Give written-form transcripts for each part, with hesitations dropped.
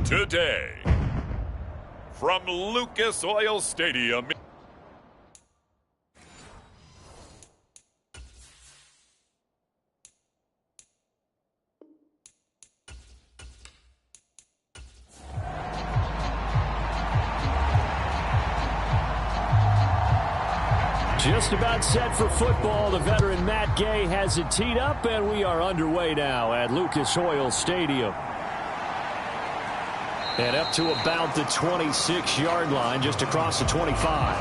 Today, from Lucas Oil Stadium. Just about set for football. The veteran Matt Gay has it teed up, and we are underway now at Lucas Oil Stadium. And up to about the 26-yard line, just across the 25.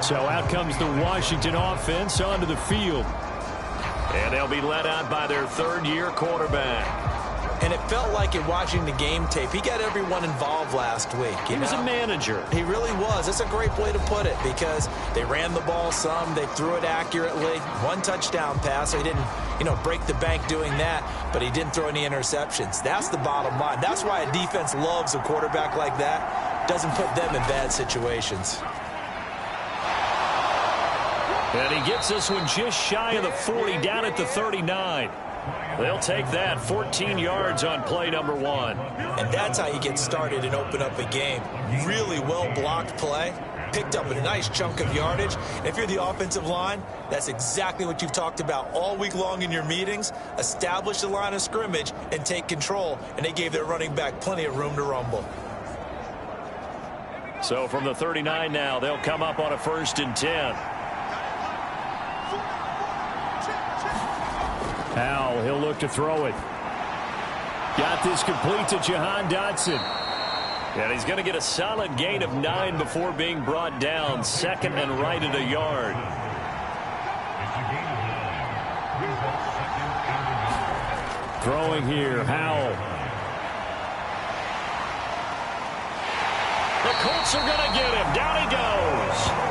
So out comes the Washington offense onto the field. And they'll be led out by their third-year quarterback. And it felt like in watching the game tape, he got everyone involved last week. He was a manager. He really was. That's a great way to put it because they ran the ball some. They threw it accurately. One touchdown pass. So he didn't, break the bank doing that, but he didn't throw any interceptions. That's the bottom line. That's why a defense loves a quarterback like that. Doesn't put them in bad situations. And he gets this one just shy of the 40, down at the 39. They'll take that, 14 yards on play number one. And that's how you get started and open up a game. Really well-blocked play, picked up a nice chunk of yardage. And if you're the offensive line, that's exactly what you've talked about all week long in your meetings. Establish the line of scrimmage and take control. And they gave their running back plenty of room to rumble. So from the 39 now, they'll come up on a 1st and 10. Howell, he'll look to throw it. Got this complete to Jahan Dotson. And he's going to get a solid gain of 9 before being brought down. Second and right at a yard. Throwing here, Howell. The Colts are going to get him. Down he goes.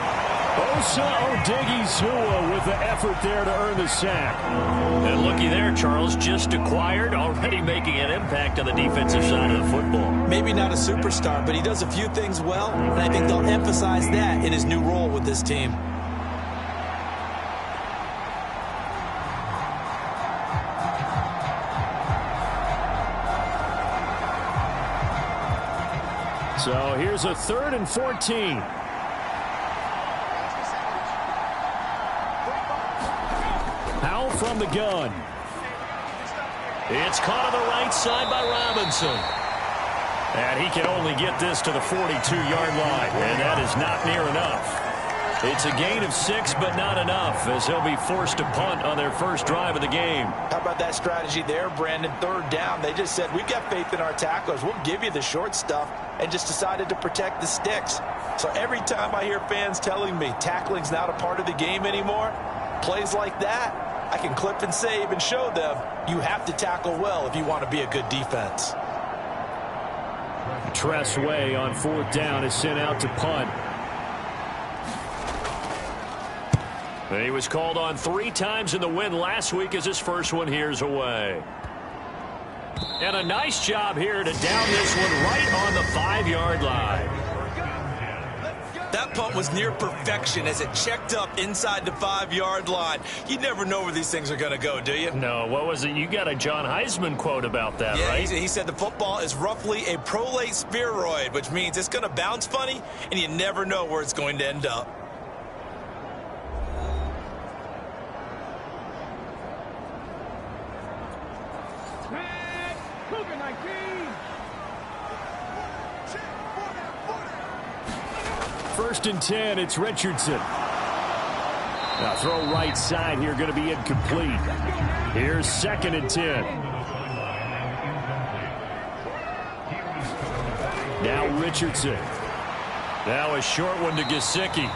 Osa Odighizuwa with the effort there to earn the sack. And looky there, Charles, just acquired, already making an impact on the defensive side of the football. Maybe not a superstar, but he does a few things well, and I think they'll emphasize that in his new role with this team. So here's a 3rd and 14. From the gun. It's caught on the right side by Robinson. And he can only get this to the 42-yard line. And that is not near enough. It's a gain of 6, but not enough, as he'll be forced to punt on their first drive of the game. How about that strategy there, Brandon? 3rd down. They just said, we've got faith in our tacklers. We'll give you the short stuff, and just decided to protect the sticks. So every time I hear fans telling me tackling's not a part of the game anymore, plays like that, I can clip and save and show them you have to tackle well if you want to be a good defense. Tress Way on 4th down is sent out to punt. He was called on 3 times in the win last week as his first one here's away. And a nice job here to down this one right on the 5-yard line. That punt was near perfection as it checked up inside the 5-yard line. You never know where these things are going to go, do you? No, what was it? You got a John Heisman quote about that, yeah, right? He said the football is roughly a prolate spheroid, which means it's going to bounce funny, and you never know where it's going to end up. First and 10, it's Richardson. Now throw right side here, going to be incomplete. Here's 2nd and 10. Now Richardson. Now a short one to Gesicki.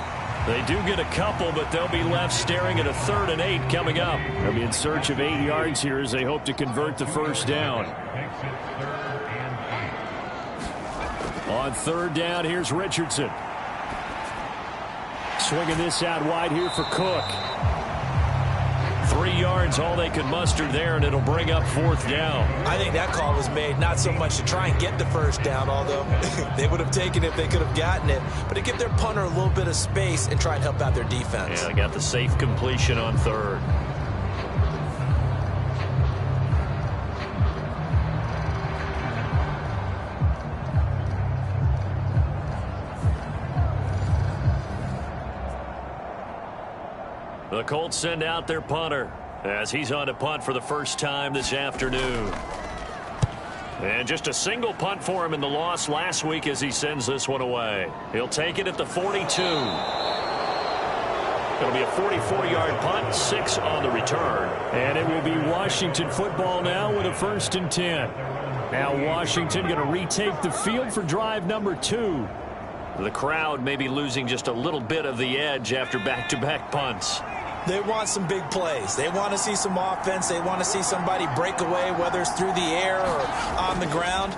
They do get a couple, but they'll be left staring at a 3rd and 8 coming up. They'll be in search of 8 yards here as they hope to convert the first down. On 3rd down, here's Richardson. Swinging this out wide here for Cook. 3 yards, all they could muster there, and it'll bring up 4th down. I think that call was made not so much to try and get the first down, although they would have taken it if they could have gotten it, but to give their punter a little bit of space and try and help out their defense. Yeah, they got the safe completion on 3rd. The Colts send out their punter as he's on to punt for the first time this afternoon. And just a single punt for him in the loss last week as he sends this one away. He'll take it at the 42. It'll be a 44-yard punt, 6 on the return. And it will be Washington football now with a 1st and 10. Now Washington going to retake the field for drive number 2. The crowd may be losing just a little bit of the edge after back-to-back punts. They want some big plays. They want to see some offense. They want to see somebody break away, whether it's through the air or on the ground.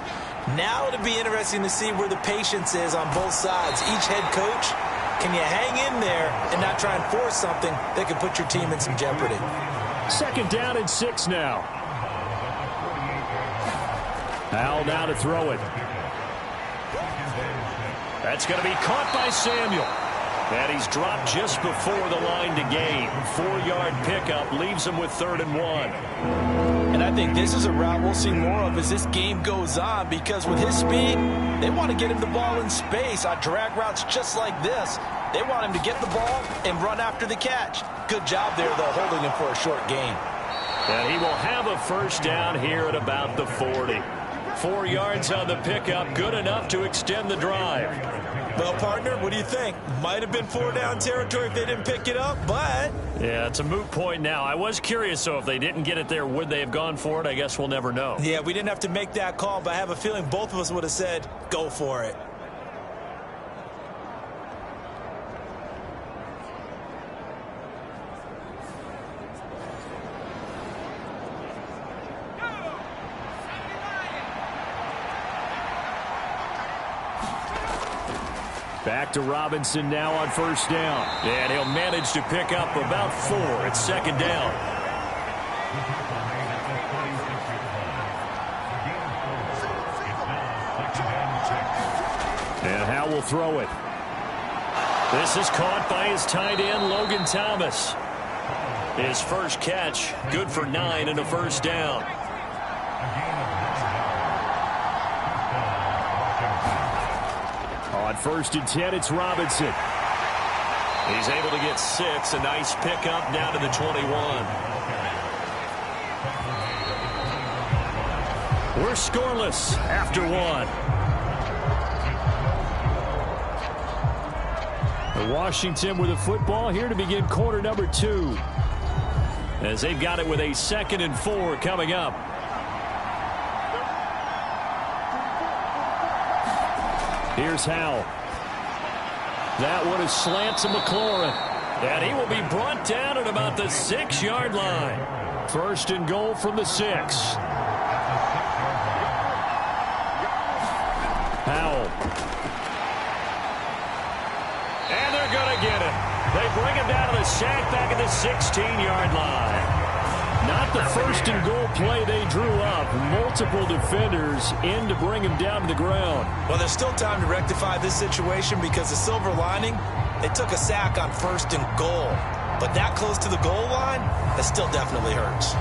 Now it'll be interesting to see where the patience is on both sides. Each head coach, can you hang in there and not try and force something that could put your team in some jeopardy? 2nd down and 6 now. Howell now to throw it. That's going to be caught by Samuel. And he's dropped just before the line to gain. 4-yard pickup leaves him with 3rd and 1. And I think this is a route we'll see more of as this game goes on, because with his speed, they want to get him the ball in space on drag routes just like this. They want him to get the ball and run after the catch. Good job there, though, holding him for a short gain. And he will have a 1st down here at about the 40. 4 yards on the pickup, good enough to extend the drive. Well, partner, what do you think? Might have been 4-down territory if they didn't pick it up, but... Yeah, it's a moot point now. I was curious, so if they didn't get it there, would they have gone for it? I guess we'll never know. Yeah, we didn't have to make that call, but I have a feeling both of us would have said, go for it. Back to Robinson now on 1st down. And he'll manage to pick up about 4. It's 2nd down. And Howell will throw it. This is caught by his tight end, Logan Thomas. His first catch, good for 9 and a 1st down. On 1st and 10, it's Robinson. He's able to get 6. A nice pickup down to the 21. We're scoreless after 1. Washington with a football here to begin quarter number 2. As they've got it with a 2nd and 4 coming up. Here's Howell. That one is slant to McLaurin. And he will be brought down at about the 6-yard line. 1st and goal from the 6. Howell. And they're going to get him. They bring him down to the sack back at the 16-yard line. Not the 1st and goal play they drew up. Multiple defenders in to bring him down to the ground. Well, there's still time to rectify this situation, because the silver lining, they took a sack on 1st and goal. But that close to the goal line, that still definitely hurts.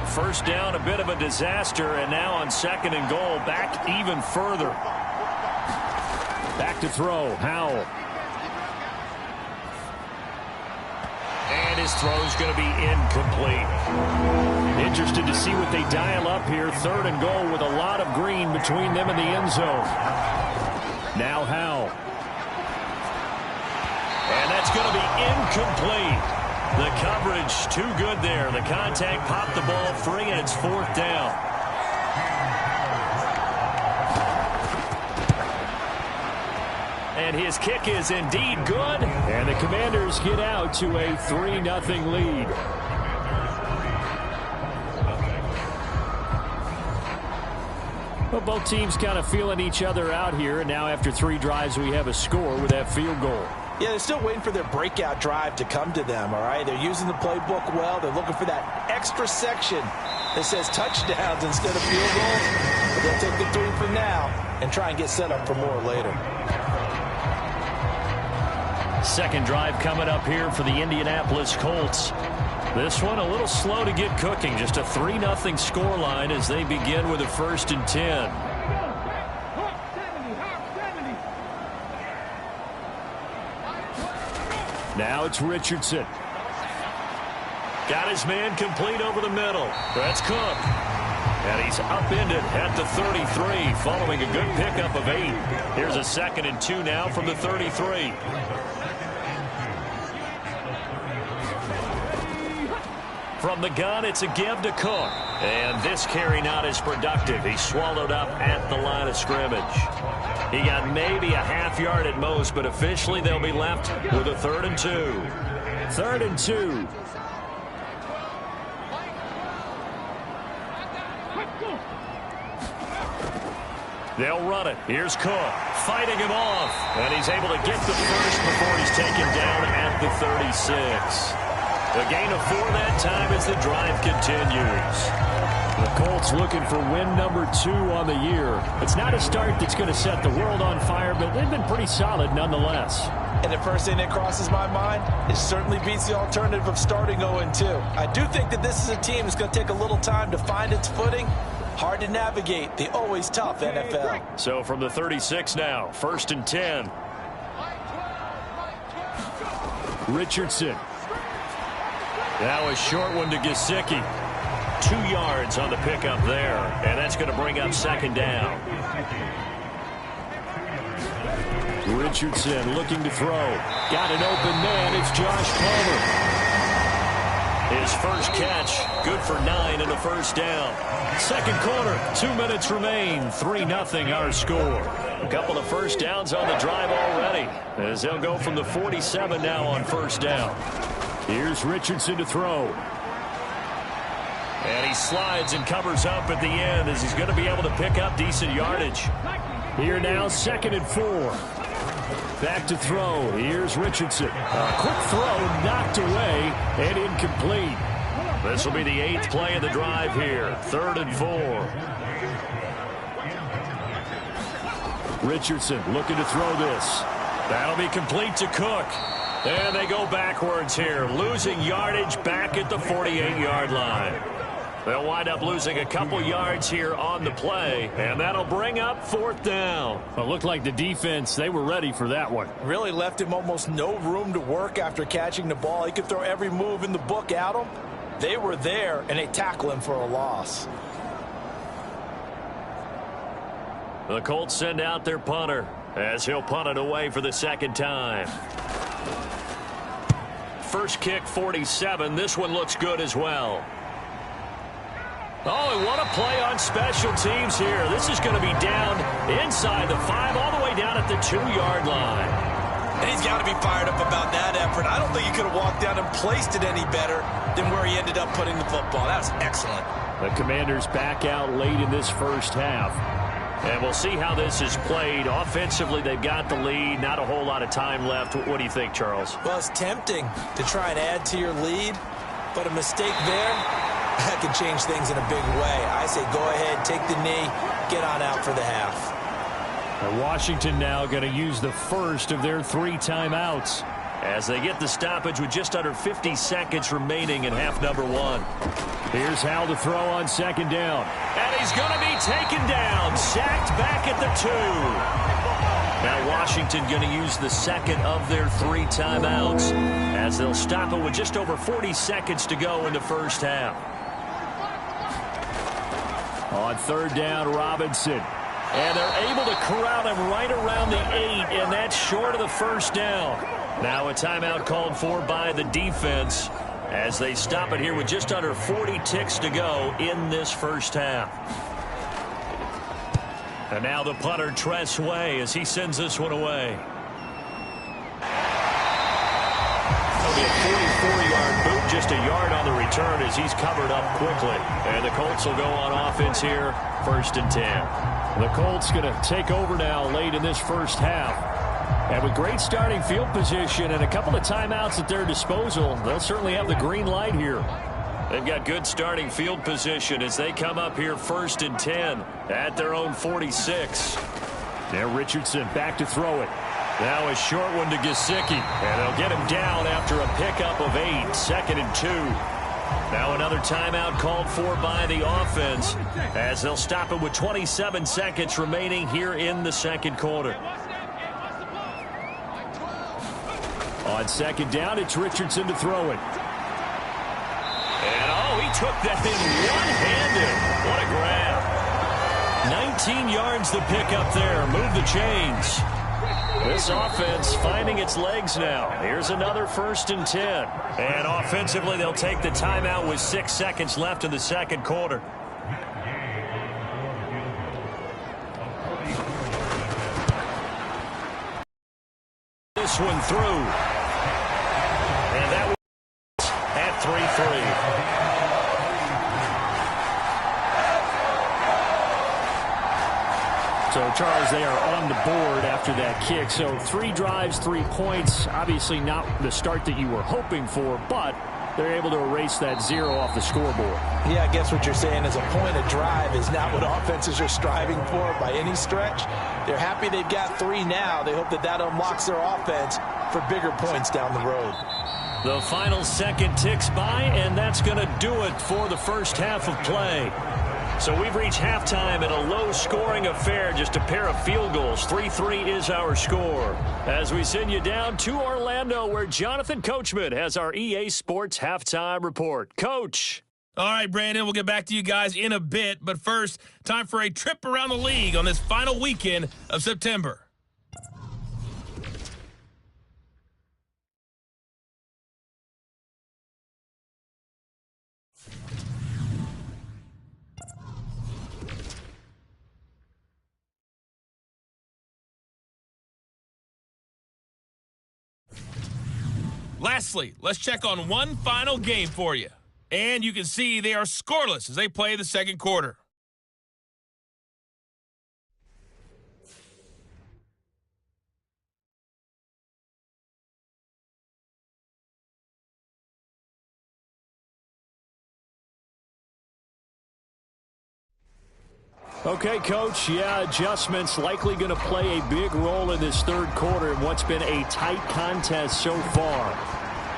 First down, a bit of a disaster, and now on 2nd and goal, back even further. Back to throw, Howell. And his throw's going to be incomplete. Interested to see what they dial up here. 3rd and goal with a lot of green between them and the end zone. Now Howell. And that's going to be incomplete. The coverage too good there. The contact popped the ball free, and it's 4th down. And his kick is indeed good. And the Commanders get out to a 3-0 lead. Well, both teams kind of feeling each other out here. And now after 3 drives, we have a score with that field goal. Yeah, they're still waiting for their breakout drive to come to them, all right? They're using the playbook well. They're looking for that extra section that says touchdowns instead of field goals. But they'll take the 3 for now and try and get set up for more later. Second drive coming up here for the Indianapolis Colts. This one a little slow to get cooking. Just a 3-0 scoreline as they begin with a 1st and 10. Now it's Richardson. Got his man complete over the middle. That's Cook. And he's upended at the 33 following a good pickup of 8. Here's a 2nd and 2 now from the 33. From the gun, it's a give to Cook. And this carry not as productive. He's swallowed up at the line of scrimmage. He got maybe a half yard at most, but officially they'll be left with a 3rd and 2. 3rd and 2. They'll run it. Here's Cook fighting him off. And he's able to get the first before he's taken down at the 36. A gain of 4 that time as the drive continues. The Colts looking for win number 2 on the year. It's not a start that's going to set the world on fire, but they've been pretty solid nonetheless. And the first thing that crosses my mind, it certainly beats the alternative of starting 0-2. I do think that this is a team that's going to take a little time to find its footing. Hard to navigate the always tough NFL. So from the 36 now, 1st and 10. Richardson. Now a short one to Gesicki. 2 yards on the pickup there, and that's going to bring up 2nd down. Richardson looking to throw. Got an open man. It's Josh Palmer. His first catch, good for 9 and a 1st down. Second quarter, 2 minutes remain. 3-0 our score. A couple of 1st downs on the drive already, as they'll go from the 47 now on 1st down. Here's Richardson to throw. And he slides and covers up at the end as he's going to be able to pick up decent yardage. Here now, 2nd and 4. Back to throw. Here's Richardson. A quick throw knocked away and incomplete. This will be the 8th play of the drive here. 3rd and 4. Richardson looking to throw this. That'll be complete to Cook. And they go backwards here, losing yardage back at the 48-yard line. They'll wind up losing a couple yards here on the play, and that'll bring up 4th down. Well, it looked like the defense, they were ready for that one. Really left him almost no room to work after catching the ball. He could throw every move in the book at him. They were there, and they tackle him for a loss. The Colts send out their punter as he'll punt it away for the 2nd time. First kick, 47. This one looks good as well. Oh, and what a play on special teams here. This is going to be down inside the 5, all the way down at the 2-yard line. And he's got to be fired up about that effort. I don't think he could have walked down and placed it any better than where he ended up putting the football. That was excellent. The Commanders back out late in this first half. And we'll see how this is played. Offensively, they've got the lead. Not a whole lot of time left. What do you think, Charles? Well, it's tempting to try and add to your lead, but a mistake there, that can change things in a big way. I say go ahead, take the knee, get on out for the half. And Washington now going to use the first of their 3 timeouts as they get the stoppage with just under 50 seconds remaining in half number 1. Here's Hal to throw on 2nd down. And he's going to be taken down, sacked back at the 2. Now Washington going to use the 2nd of their 3 timeouts as they'll stop it with just over 40 seconds to go in the first half. On 3rd down, Robinson. And they're able to corral him right around the 8, and that's short of the 1st down. Now a timeout called for by the defense as they stop it here with just under 40 ticks to go in this first half. And now the punter, Tress Way, as he sends this one away. That'll be a 44-yard boot, just a yard on the return as he's covered up quickly. And the Colts will go on offense here, 1st and 10. The Colts going to take over now late in this first half. And with great starting field position and a couple of timeouts at their disposal, they'll certainly have the green light here. They've got good starting field position as they come up here 1st and 10 at their own 46. Now Richardson back to throw it. Now a short one to Gesicki. And they'll get him down after a pickup of 8. 2nd and 2. Now another timeout called for by the offense as they'll stop it with 27 seconds remaining here in the second quarter. On 2nd down, it's Richardson to throw it. And, he took that in one-handed. What a grab. 19 yards to pick up there. Move the chains. This offense finding its legs now. Here's another 1st and 10. And offensively, they'll take the timeout with 6 seconds left in the second quarter. This one through. And that was at 3-3. So, Charles, they are on the board after that kick. So 3 drives, 3 points. Obviously not the start that you were hoping for, but they're able to erase that 0 off the scoreboard. Yeah, I guess what you're saying is a point a drive is not what offenses are striving for by any stretch. They're happy they've got 3 now. They hope that that unlocks their offense for bigger points down the road. The final second ticks by, and that's going to do it for the first half of play. So we've reached halftime in a low-scoring affair, just a pair of field goals. 3-3 is our score. As we send you down to Orlando, where Jonathan Coachman has our EA Sports Halftime Report. Coach. All right, Brandon, we'll get back to you guys in a bit. But first, time for a trip around the league on this final weekend of September. Lastly, let's check on one final game for you. And you can see they are scoreless as they play the second quarter. Okay, Coach, adjustments likely going to play a big role in this third quarter in what's been a tight contest so far.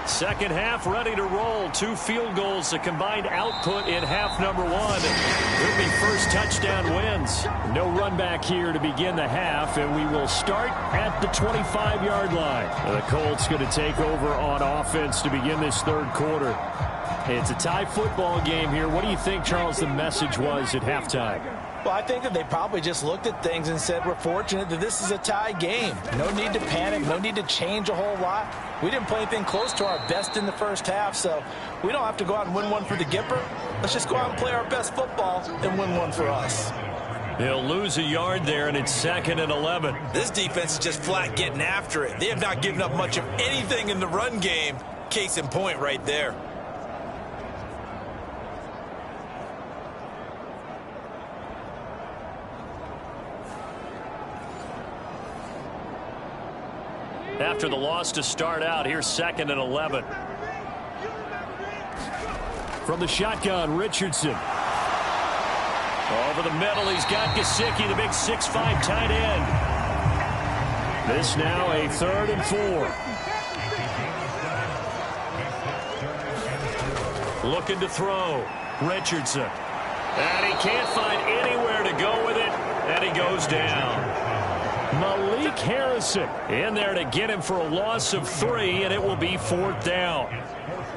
Second half ready to roll. 2 field goals, the combined output in half number 1. Will be first touchdown wins. No run back here to begin the half, and we will start at the 25-yard line. The Colts going to take over on offense to begin this third quarter. It's a tie football game here. What do you think, Charles, the message was at halftime? Well, I think that they probably just looked at things and said, we're fortunate that this is a tie game. No need to panic. No need to change a whole lot. We didn't play anything close to our best in the first half, so we don't have to go out and win one for the Gipper. Let's just go out and play our best football and win one for us. They'll lose a yard there, and it's 2nd and 11. This defense is just flat getting after it. They have not given up much of anything in the run game. Case in point right there. After the loss to start out, here's 2nd and 11. From the shotgun, Richardson. Over the middle, he's got Gesicki, the big 6'5" tight end. This now a 3rd and 4. Looking to throw. Richardson. And he can't find anywhere to go with it, and he goes down. Malik Harrison in there to get him for a loss of 3, and it will be 4th down.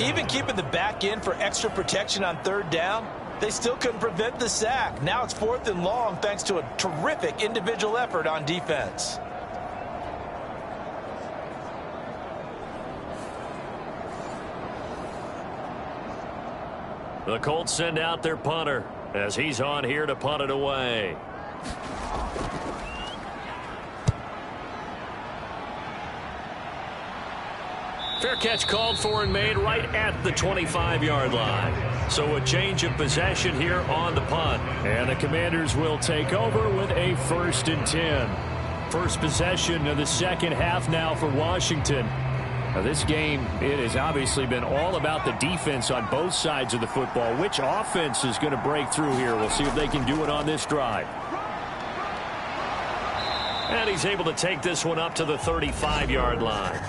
Even keeping the back end for extra protection on 3rd down, they still couldn't prevent the sack. Now it's 4th and long thanks to a terrific individual effort on defense. The Colts send out their punter as he's on here to punt it away. Fair catch called for and made right at the 25-yard line. So a change of possession here on the punt. And the Commanders will take over with a 1st and 10. First possession of the second half now for Washington. Now this game, it has obviously been all about the defense on both sides of the football. Which offense is going to break through here? We'll see if they can do it on this drive. And he's able to take this one up to the 35-yard line.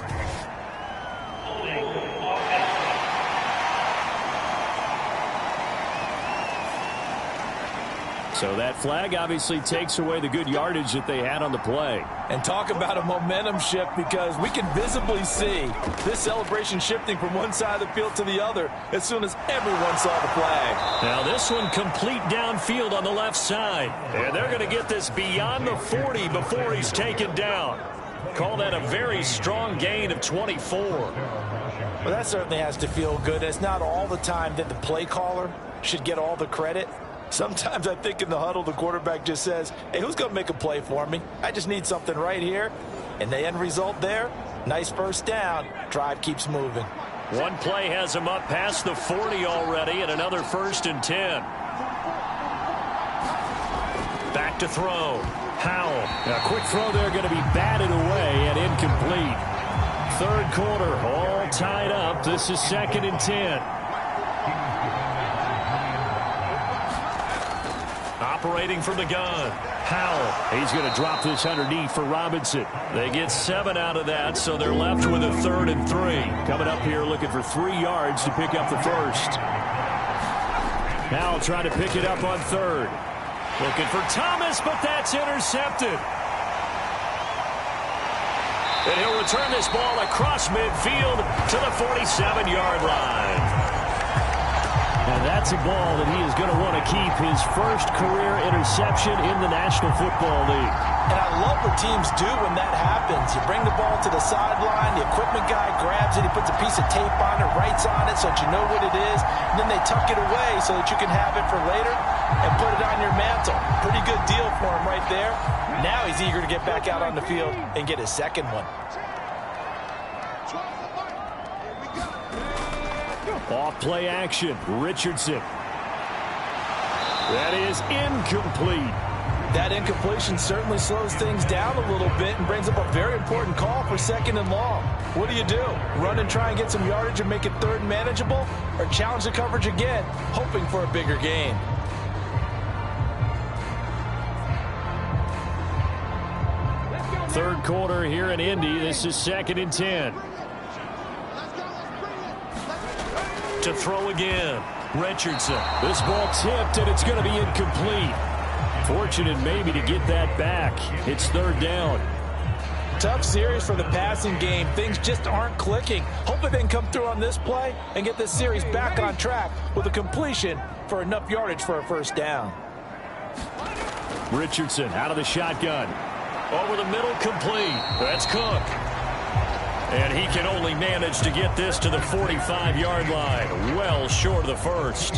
So that flag obviously takes away the good yardage that they had on the play. And talk about a momentum shift, because we can visibly see this celebration shifting from one side of the field to the other as soon as everyone saw the flag. Now this one complete downfield on the left side. And they're going to get this beyond the 40 before he's taken down. Call that a very strong gain of 24. Well, that certainly has to feel good. It's not all the time that the play caller should get all the credit. Sometimes I think in the huddle, the quarterback just says, hey, who's going to make a play for me? I just need something right here. And the end result there, nice first down. Drive keeps moving. One play has him up past the 40 already, and another 1st and 10. Back to throw. Howell. A quick throw there going to be batted away and incomplete. Third quarter, all tied up. This is 2nd and 10. Operating from the gun. Howell. He's going to drop this underneath for Robinson. They get 7 out of that, so they're left with a 3rd and 3. Coming up here looking for 3 yards to pick up the first. Howell trying to pick it up on 3rd. Looking for Thomas, but that's intercepted. And he'll return this ball across midfield to the 47-yard line. And that's a ball that he is going to want to keep, his first career interception in the National Football League. And I love what teams do when that happens. You bring the ball to the sideline, the equipment guy grabs it, he puts a piece of tape on it, writes on it so that you know what it is, and then they tuck it away so that you can have it for later and put it on your mantle. Pretty good deal for him right there. Now he's eager to get back out on the field and get his second one. Off play action, Richardson. That is incomplete. That incompletion certainly slows things down a little bit and brings up a very important call for 2nd and long. What do? Run and try and get some yardage and make it 3rd and manageable? Or challenge the coverage again, hoping for a bigger gain? Third quarter here in Indy. This is 2nd and 10. To throw again. Richardson. This ball tipped, and it's going to be incomplete. Fortunate maybe to get that back. It's 3rd down. Tough series for the passing game. Things just aren't clicking. Hopefully they can come through on this play and get this series back on track with a completion for enough yardage for a first down. Richardson out of the shotgun. Over the middle, complete. That's Cook. And he can only manage to get this to the 45-yard line. Well short of the first.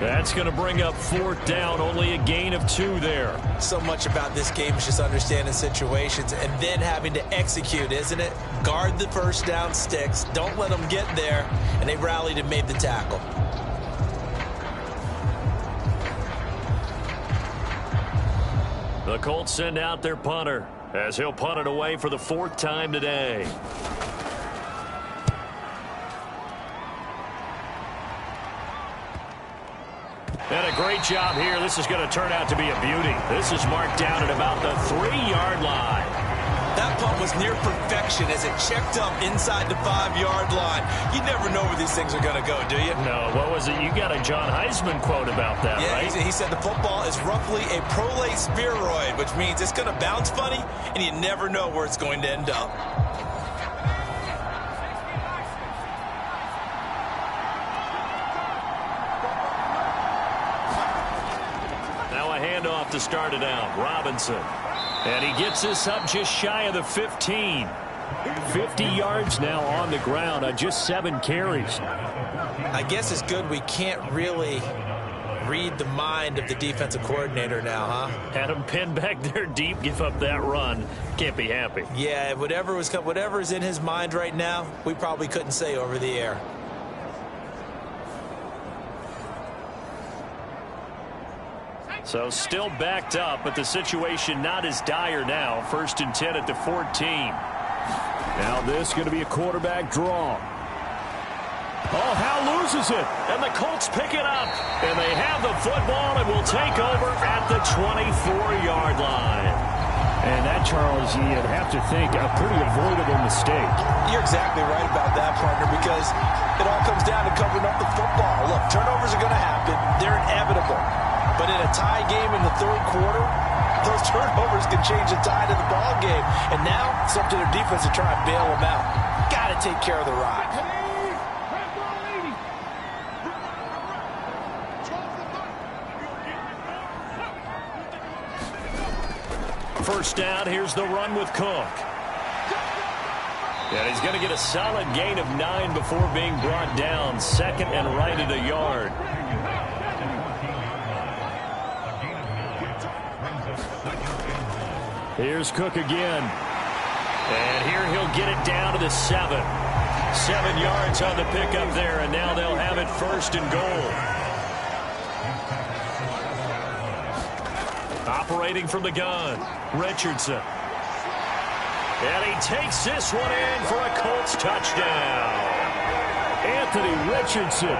That's going to bring up 4th down. Only a gain of 2 there. So much about this game is just understanding situations and then having to execute, isn't it? Guard the first down sticks. Don't let them get there. And they rallied and made the tackle. The Colts send out their punter as he'll punt it away for the 4th time today. And a great job here. This is going to turn out to be a beauty. This is marked down at about the 3-yard line. That punt was near perfection as it checked up inside the 5-yard line. You never know where these things are going to go, do you? No, what was it? You got a John Heisman quote about that, right? Yeah, he said the football is roughly a prolate spheroid, which means it's going to bounce funny, and you never know where it's going to end up. Now a handoff to start it out. Robinson. And he gets this up just shy of the 15. 50 yards now on the ground on just 7 carries. I guess it's good we can't really read the mind of the defensive coordinator now, huh? Had him pinned back there deep, give up that run. Can't be happy. Yeah, whatever is in his mind right now, we probably couldn't say over the air. So still backed up, but the situation not as dire now. 1st and 10 at the 14. Now this going to be a quarterback draw. Oh, Howell loses it. And the Colts pick it up. And they have the football and will take over at the 24-yard line. And that, Charles, you'd have to think a pretty avoidable mistake. You're exactly right about that, partner, because it all comes down to covering up the football. Look, turnovers are going to happen. They're inevitable. But in a tie game in the third quarter, those turnovers can change the tide of the ball game. And now it's up to their defense to try and bail them out. Got to take care of the rock. First down, here's the run with Cook. And he's going to get a solid gain of 9 before being brought down. Second and right at a yard. Here's Cook again. And here he'll get it down to the 7. 7 yards on the pickup there, and now they'll have it first and goal. Operating from the gun, Richardson. And he takes this one in for a Colts touchdown. Anthony Richardson,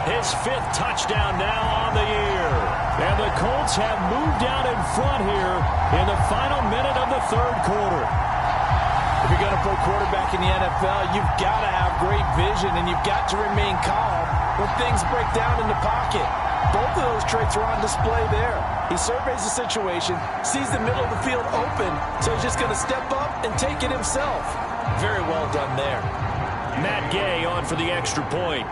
his 5th touchdown now on the year. And the Colts have moved out in front here in the final minute of the third quarter. If you're going to play quarterback in the NFL, you've got to have great vision, and you've got to remain calm when things break down in the pocket. Both of those traits are on display there. He surveys the situation, sees the middle of the field open, so he's just going to step up and take it himself. Very well done there. Matt Gay on for the extra point.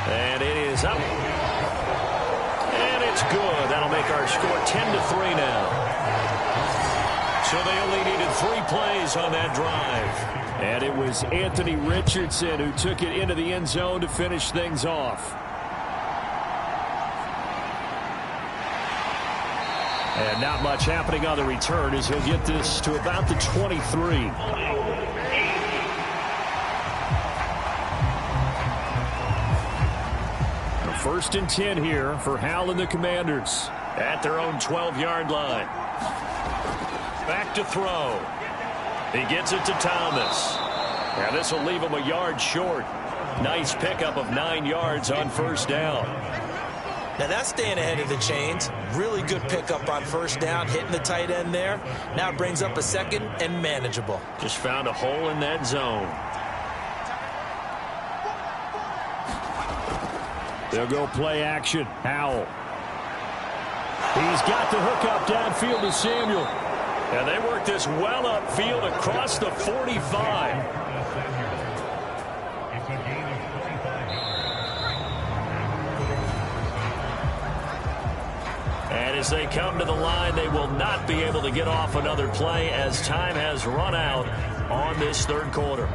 And it is up. And it's good. That'll make our score 10-3 now. So they only needed 3 plays on that drive. And it was Anthony Richardson who took it into the end zone to finish things off. And not much happening on the return as he'll get this to about the 23. First and 10 here for Hal and the Commanders. At their own 12-yard line. Back to throw. He gets it to Thomas. Now this will leave him a yard short. Nice pickup of 9 yards on first down. Now that's staying ahead of the chains. Really good pickup on first down, hitting the tight end there. Now brings up a second and manageable. Just found a hole in that zone. They'll go play action. Howell. He's got the hook up downfield to Samuel. And they work this well upfield across the 45. And as they come to the line, they will not be able to get off another play as time has run out on this third quarter.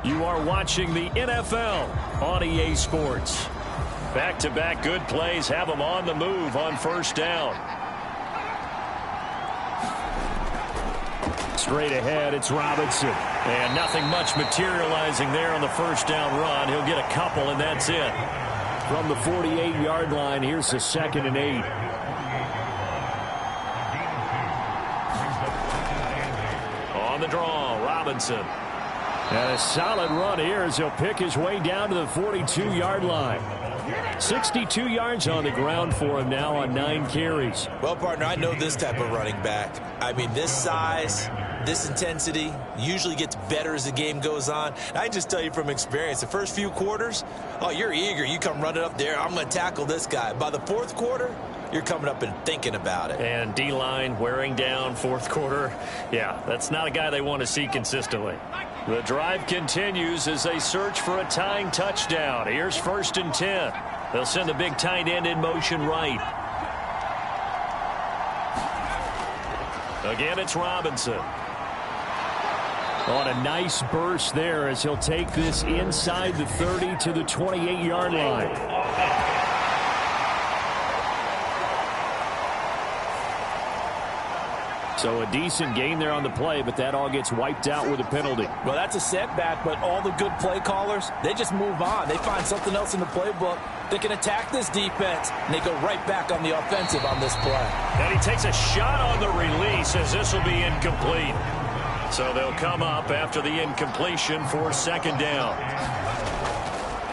You are watching the NFL on EA Sports. Back-to-back good plays have them on the move on first down. Straight ahead, it's Robinson. And nothing much materializing there on the first down run. He'll get a couple, and that's it. From the 48-yard line, here's the 2nd and 8. On the draw, Robinson. And a solid run here as he'll pick his way down to the 42-yard line. 62 yards on the ground for him now on 9 carries. Well, partner, I know this type of running back. I mean, this size, this intensity usually gets better as the game goes on. And I just tell you from experience, the first few quarters, oh, you're eager. You come running up there, I'm going to tackle this guy. By the fourth quarter, you're coming up and thinking about it. And D-line wearing down fourth quarter. Yeah, that's not a guy they want to see consistently. The drive continues as they search for a tying touchdown. Here's 1st and 10. They'll send the big tight end in motion right. Again, it's Robinson. On a nice burst there as he'll take this inside the 30 to the 28-yard line. So a decent gain there on the play, but that all gets wiped out with a penalty. Well, that's a setback, but all the good play callers, they just move on. They find something else in the playbook. They can attack this defense, and they go right back on the offensive on this play. And he takes a shot on the release as this will be incomplete. So they'll come up after the incompletion for 2nd down.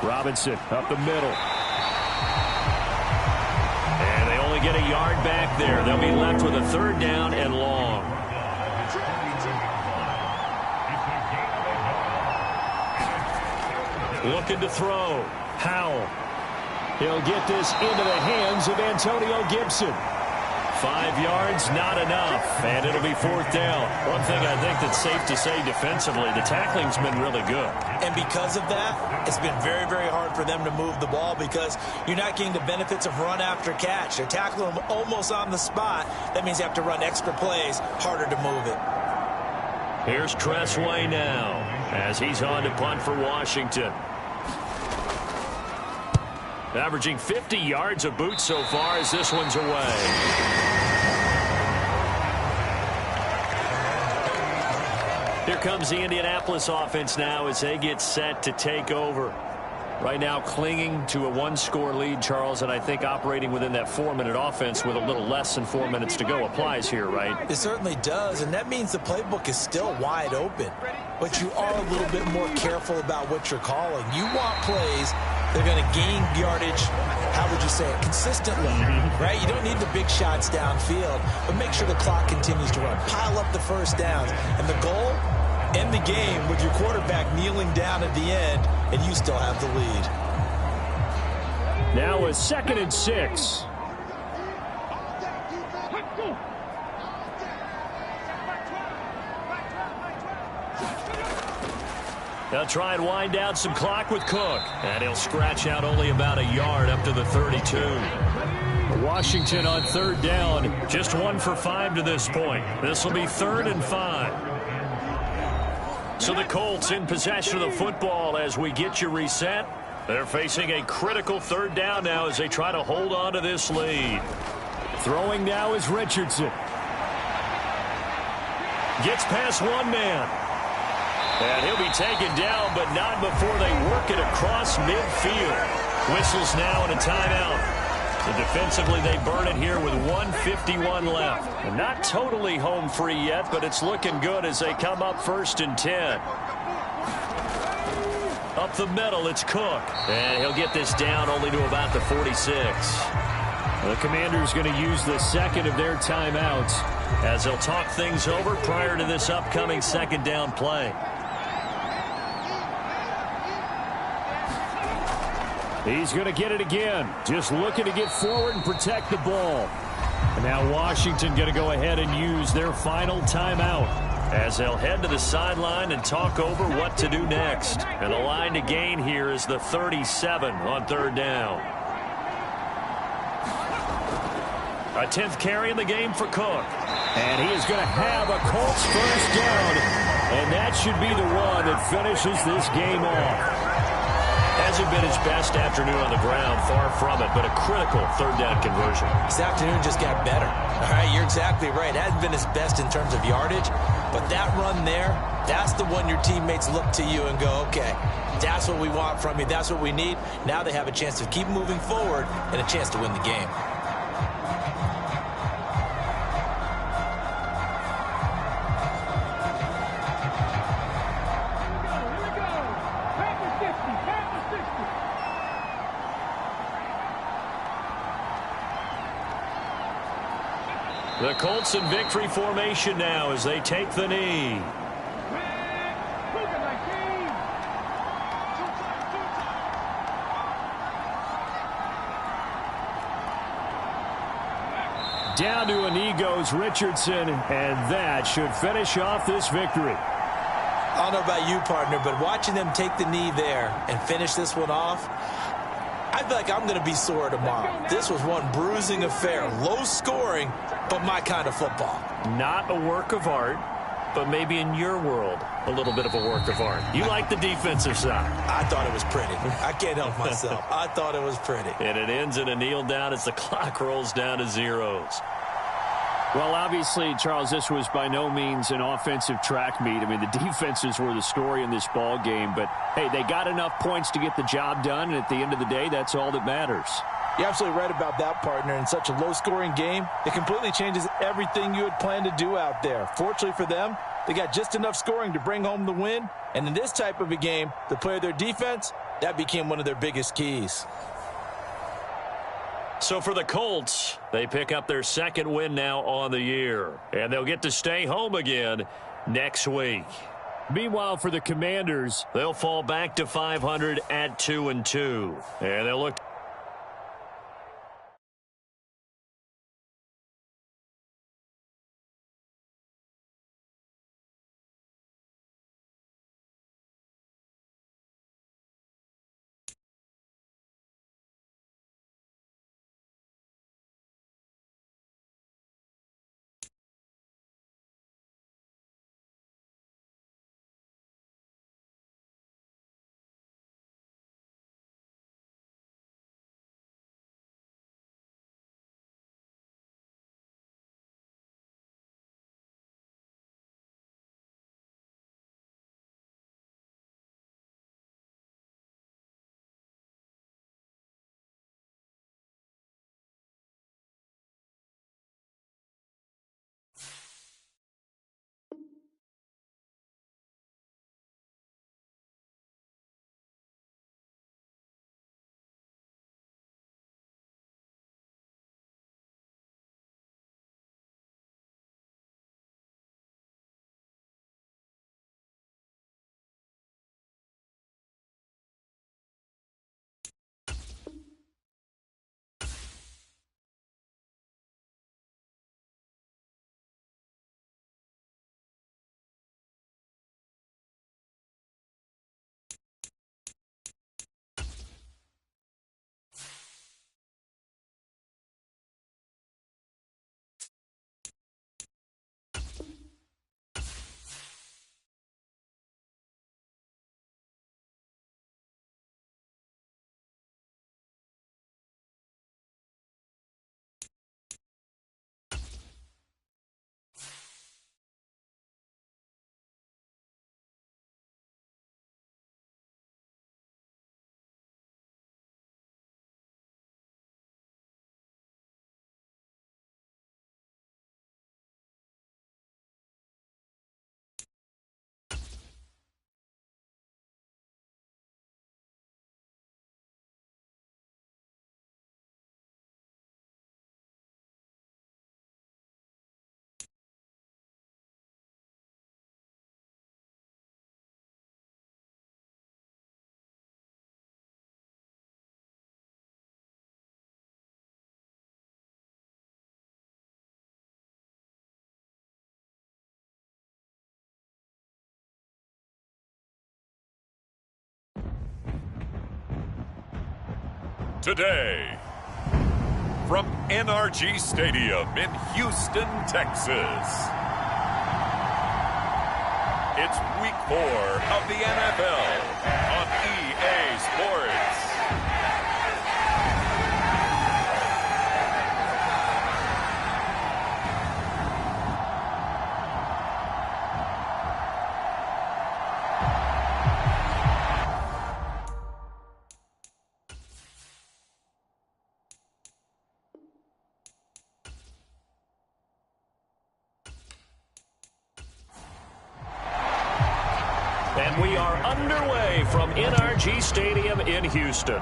Robinson up the middle. get a yard back there. They'll be left with a 3rd down and long. Looking to throw. Howell. He'll get this into the hands of Antonio Gibson. 5 yards, not enough, and it'll be 4th down. One thing I think that's safe to say defensively, the tackling's been really good. And because of that, it's been very, very hard for them to move the ball because you're not getting the benefits of run after catch. They're tackling them almost on the spot. That means you have to run extra plays, harder to move it. Here's Tressway now as he's on to punt for Washington. Averaging 50 yards of boot so far as this one's away. Here comes the Indianapolis offense now as they get set to take over. Right now clinging to a 1-score lead, Charles, and I think operating within that 4-minute offense with a little less than 4 minutes to go applies here, right? It certainly does, and that means the playbook is still wide open. But you are a little bit more careful about what you're calling. You want plays that are going to gain yardage, how would you say it, consistently, right? You don't need the big shots downfield, but make sure the clock continues to run. Pile up the first downs, and the goal, end the game with your quarterback kneeling down at the end, and you still have the lead. Now a 2nd and 6. They'll try and wind down some clock with Cook, and he'll scratch out only about a yard up to the 32. Washington on 3rd down, just 1 for 5 to this point. This will be 3rd and 5. So the Colts in possession of the football as we get you reset. They're facing a critical 3rd down now as they try to hold on to this lead. Throwing now is Richardson. Gets past one man. And he'll be taken down, but not before they work it across midfield. Whistles now and a timeout. So defensively, they burn it here with 1:51 left. And not totally home free yet, but it's looking good as they come up 1st and 10. Up the middle, it's Cook. And he'll get this down only to about the 46. The Commanders going to use the 2nd of their timeouts as they'll talk things over prior to this upcoming 2nd down play. He's going to get it again. Just looking to get forward and protect the ball. And now Washington going to go ahead and use their final timeout as they'll head to the sideline and talk over what to do next. And the line to gain here is the 37 on 3rd down. A 10th carry in the game for Cook. And he is going to have a Colts 1st down. And that should be the one that finishes this game off. Hasn't been his best afternoon on the ground, far from it, but a critical 3rd down conversion. This afternoon just got better. All right, you're exactly right. It hasn't been his best in terms of yardage, but that run there, that's the one your teammates look to you and go, okay, that's what we want from you. That's what we need. Now they have a chance to keep moving forward and a chance to win the game. The Colts in victory formation now as they take the knee. Down to a knee goes Richardson, and that should finish off this victory. I don't know about you, partner, but watching them take the knee there and finish this one off, I feel like I'm going to be sore tomorrow. This was one bruising affair. Low scoring, but my kind of football. Not a work of art, but maybe in your world, a little bit of a work of art. You like the defensive side. I thought it was pretty. I can't help myself. I thought it was pretty. And it ends in a kneel down as the clock rolls down to zeros. Well, obviously, Charles, this was by no means an offensive track meet. I mean, the defenses were the story in this ball game. But, hey, they got enough points to get the job done. And at the end of the day, that's all that matters. You're absolutely right about that, partner. In such a low-scoring game, it completely changes everything you had planned to do out there. Fortunately for them, they got just enough scoring to bring home the win. And in this type of a game, to play their defense, that became one of their biggest keys. So for the Colts, they pick up their second win now on the year. And they'll get to stay home again next week. Meanwhile, for the Commanders, they'll fall back to 500 at 2-2. And they'll look... Today, from NRG Stadium in Houston, Texas, it's Week 4 of the NFL on EA Sports. And we are underway from NRG Stadium in Houston.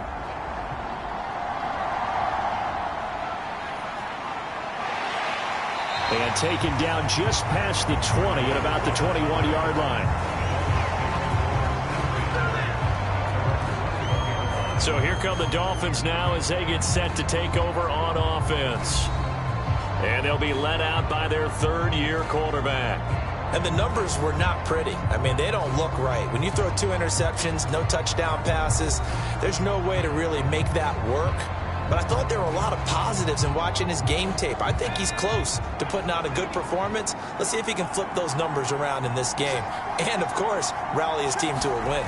And taken down just past the 20 at about the 21-yard line. So here come the Dolphins now as they get set to take over on offense. And they'll be led out by their third-year quarterback. And the numbers were not pretty. I mean, they don't look right. When you throw 2 interceptions, no touchdown passes, there's no way to really make that work. But I thought there were a lot of positives in watching his game tape. I think he's close to putting out a good performance. Let's see if he can flip those numbers around in this game. And, of course, rally his team to a win.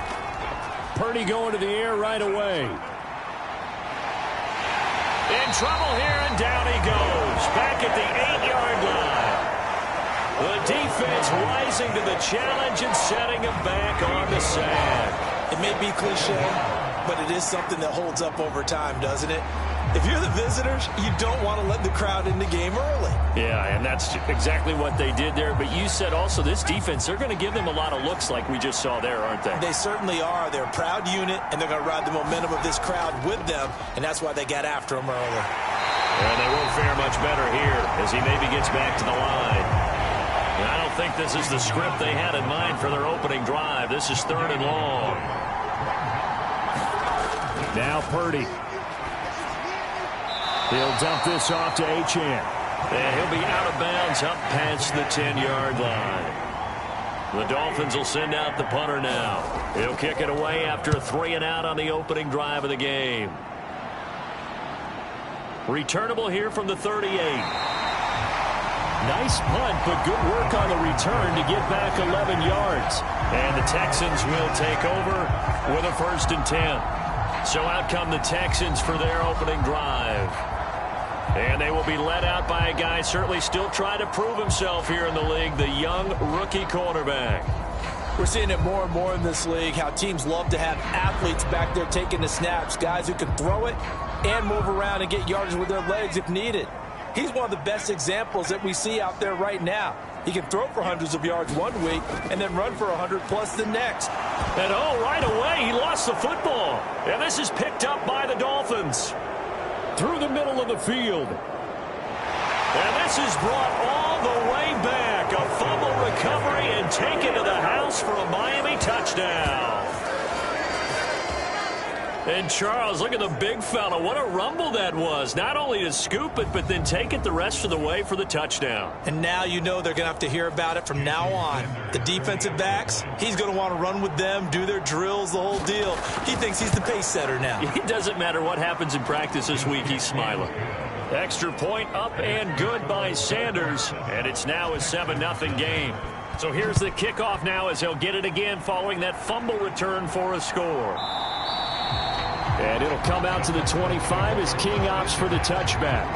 Purdy going to the air right away. In trouble here, and down he goes. Back at the 8-yard line. The defense rising to the challenge and setting him back on the sand. It may be cliche, but it is something that holds up over time, doesn't it? If you're the visitors, you don't want to let the crowd in the game early. Yeah, and that's exactly what they did there. But you said also this defense, they're going to give them a lot of looks like we just saw there, aren't they? They certainly are. They're a proud unit, and they're going to ride the momentum of this crowd with them, and that's why they got after them early. And they won't fare much better here as he maybe gets back to the line. And I don't think this is the script they had in mind for their opening drive. This is 3rd and long. Now Purdy. He'll dump this off to Achane. And he'll be out of bounds up past the 10-yard line. The Dolphins will send out the punter now. He'll kick it away after a 3-and-out on the opening drive of the game. Returnable here from the 38. Nice punt, but good work on the return to get back 11 yards. And the Texans will take over with a 1st and 10. So out come the Texans for their opening drive. And they will be led out by a guy certainly still trying to prove himself here in the league, the young rookie quarterback. We're seeing it more and more in this league, how teams love to have athletes back there taking the snaps, guys who can throw it and move around and get yardage with their legs if needed. He's one of the best examples that we see out there right now. He can throw for hundreds of yards one week and then run for 100+ the next. And right away, he lost the football. And this is picked up by the Dolphins. Through the middle of the field. And this is brought all the way back. A fumble recovery and taken to the house for a Miami touchdown. And Charles, look at the big fella. What a rumble that was. Not only to scoop it, but then take it the rest of the way for the touchdown. And now you know they're going to have to hear about it from now on. The defensive backs, he's going to want to run with them, do their drills, the whole deal. He thinks he's the pace setter now. It doesn't matter what happens in practice this week. He's smiling. Extra point up and good by Sanders. And it's now a 7-0 game. So here's the kickoff now as he'll get it again following that fumble return for a score. And it'll come out to the 25 as King opts for the touchback.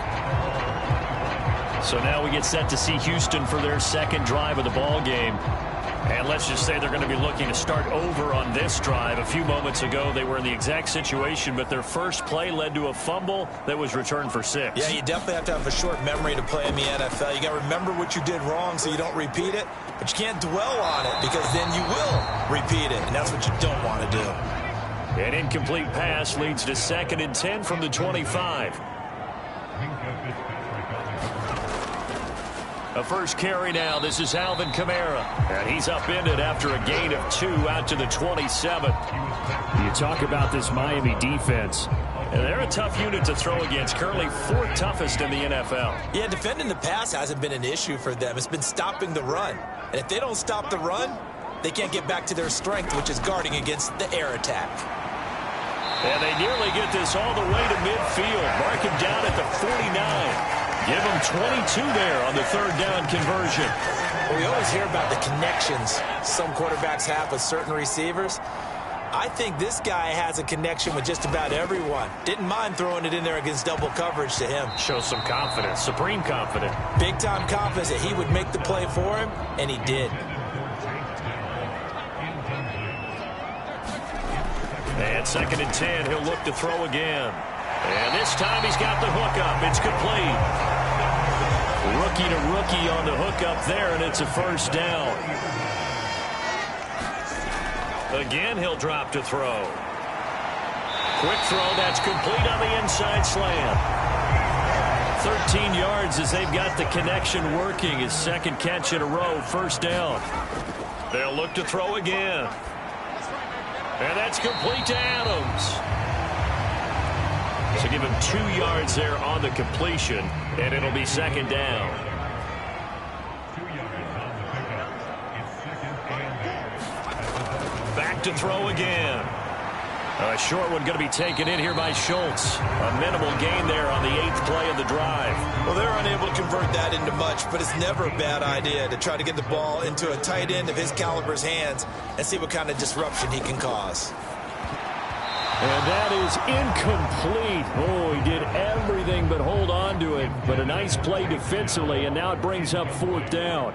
So now we get set to see Houston for their 2nd drive of the ball game. And let's just say they're going to be looking to start over on this drive. A few moments ago, they were in the exact situation, but their first play led to a fumble that was returned for 6. Yeah, you definitely have to have a short memory to play in the NFL. You got to remember what you did wrong so you don't repeat it, but you can't dwell on it because then you will repeat it, and that's what you don't want to do. An incomplete pass leads to 2nd and 10 from the 25. A first carry now. This is Alvin Kamara. And he's upended after a gain of 2 out to the 27. You talk about this Miami defense. And they're a tough unit to throw against. Currently 4th toughest in the NFL. Yeah, defending the pass hasn't been an issue for them. It's been stopping the run. And if they don't stop the run, they can't get back to their strength, which is guarding against the air attack. And they nearly get this all the way to midfield. Mark him down at the 49. Give him 22 there on the 3rd down conversion. Well, we always hear about the connections some quarterbacks have with certain receivers. I think this guy has a connection with just about everyone. Didn't mind throwing it in there against double coverage to him. Shows some confidence, supreme confidence. Big-time confidence that he would make the play for him, and he did. And 2nd and 10, he'll look to throw again. And this time he's got the hookup. It's complete. Rookie to rookie on the hookup there, and it's a 1st down. Again, he'll drop to throw. Quick throw, that's complete on the inside slant. 13 yards as they've got the connection working. His 2nd catch in a row, 1st down. They'll look to throw again. And that's complete to Adams. So give him 2 yards there on the completion, and it'll be 2nd down. Back to throw again. A short one going to be taken in here by Schultz. A minimal gain there on the 8th play of the drive. Well, they're unable to convert that into much, but it's never a bad idea to try to get the ball into a tight end of his caliber's hands and see what kind of disruption he can cause. And that is incomplete. Oh, he did everything but hold on to it. But a nice play defensively, and now it brings up 4th down.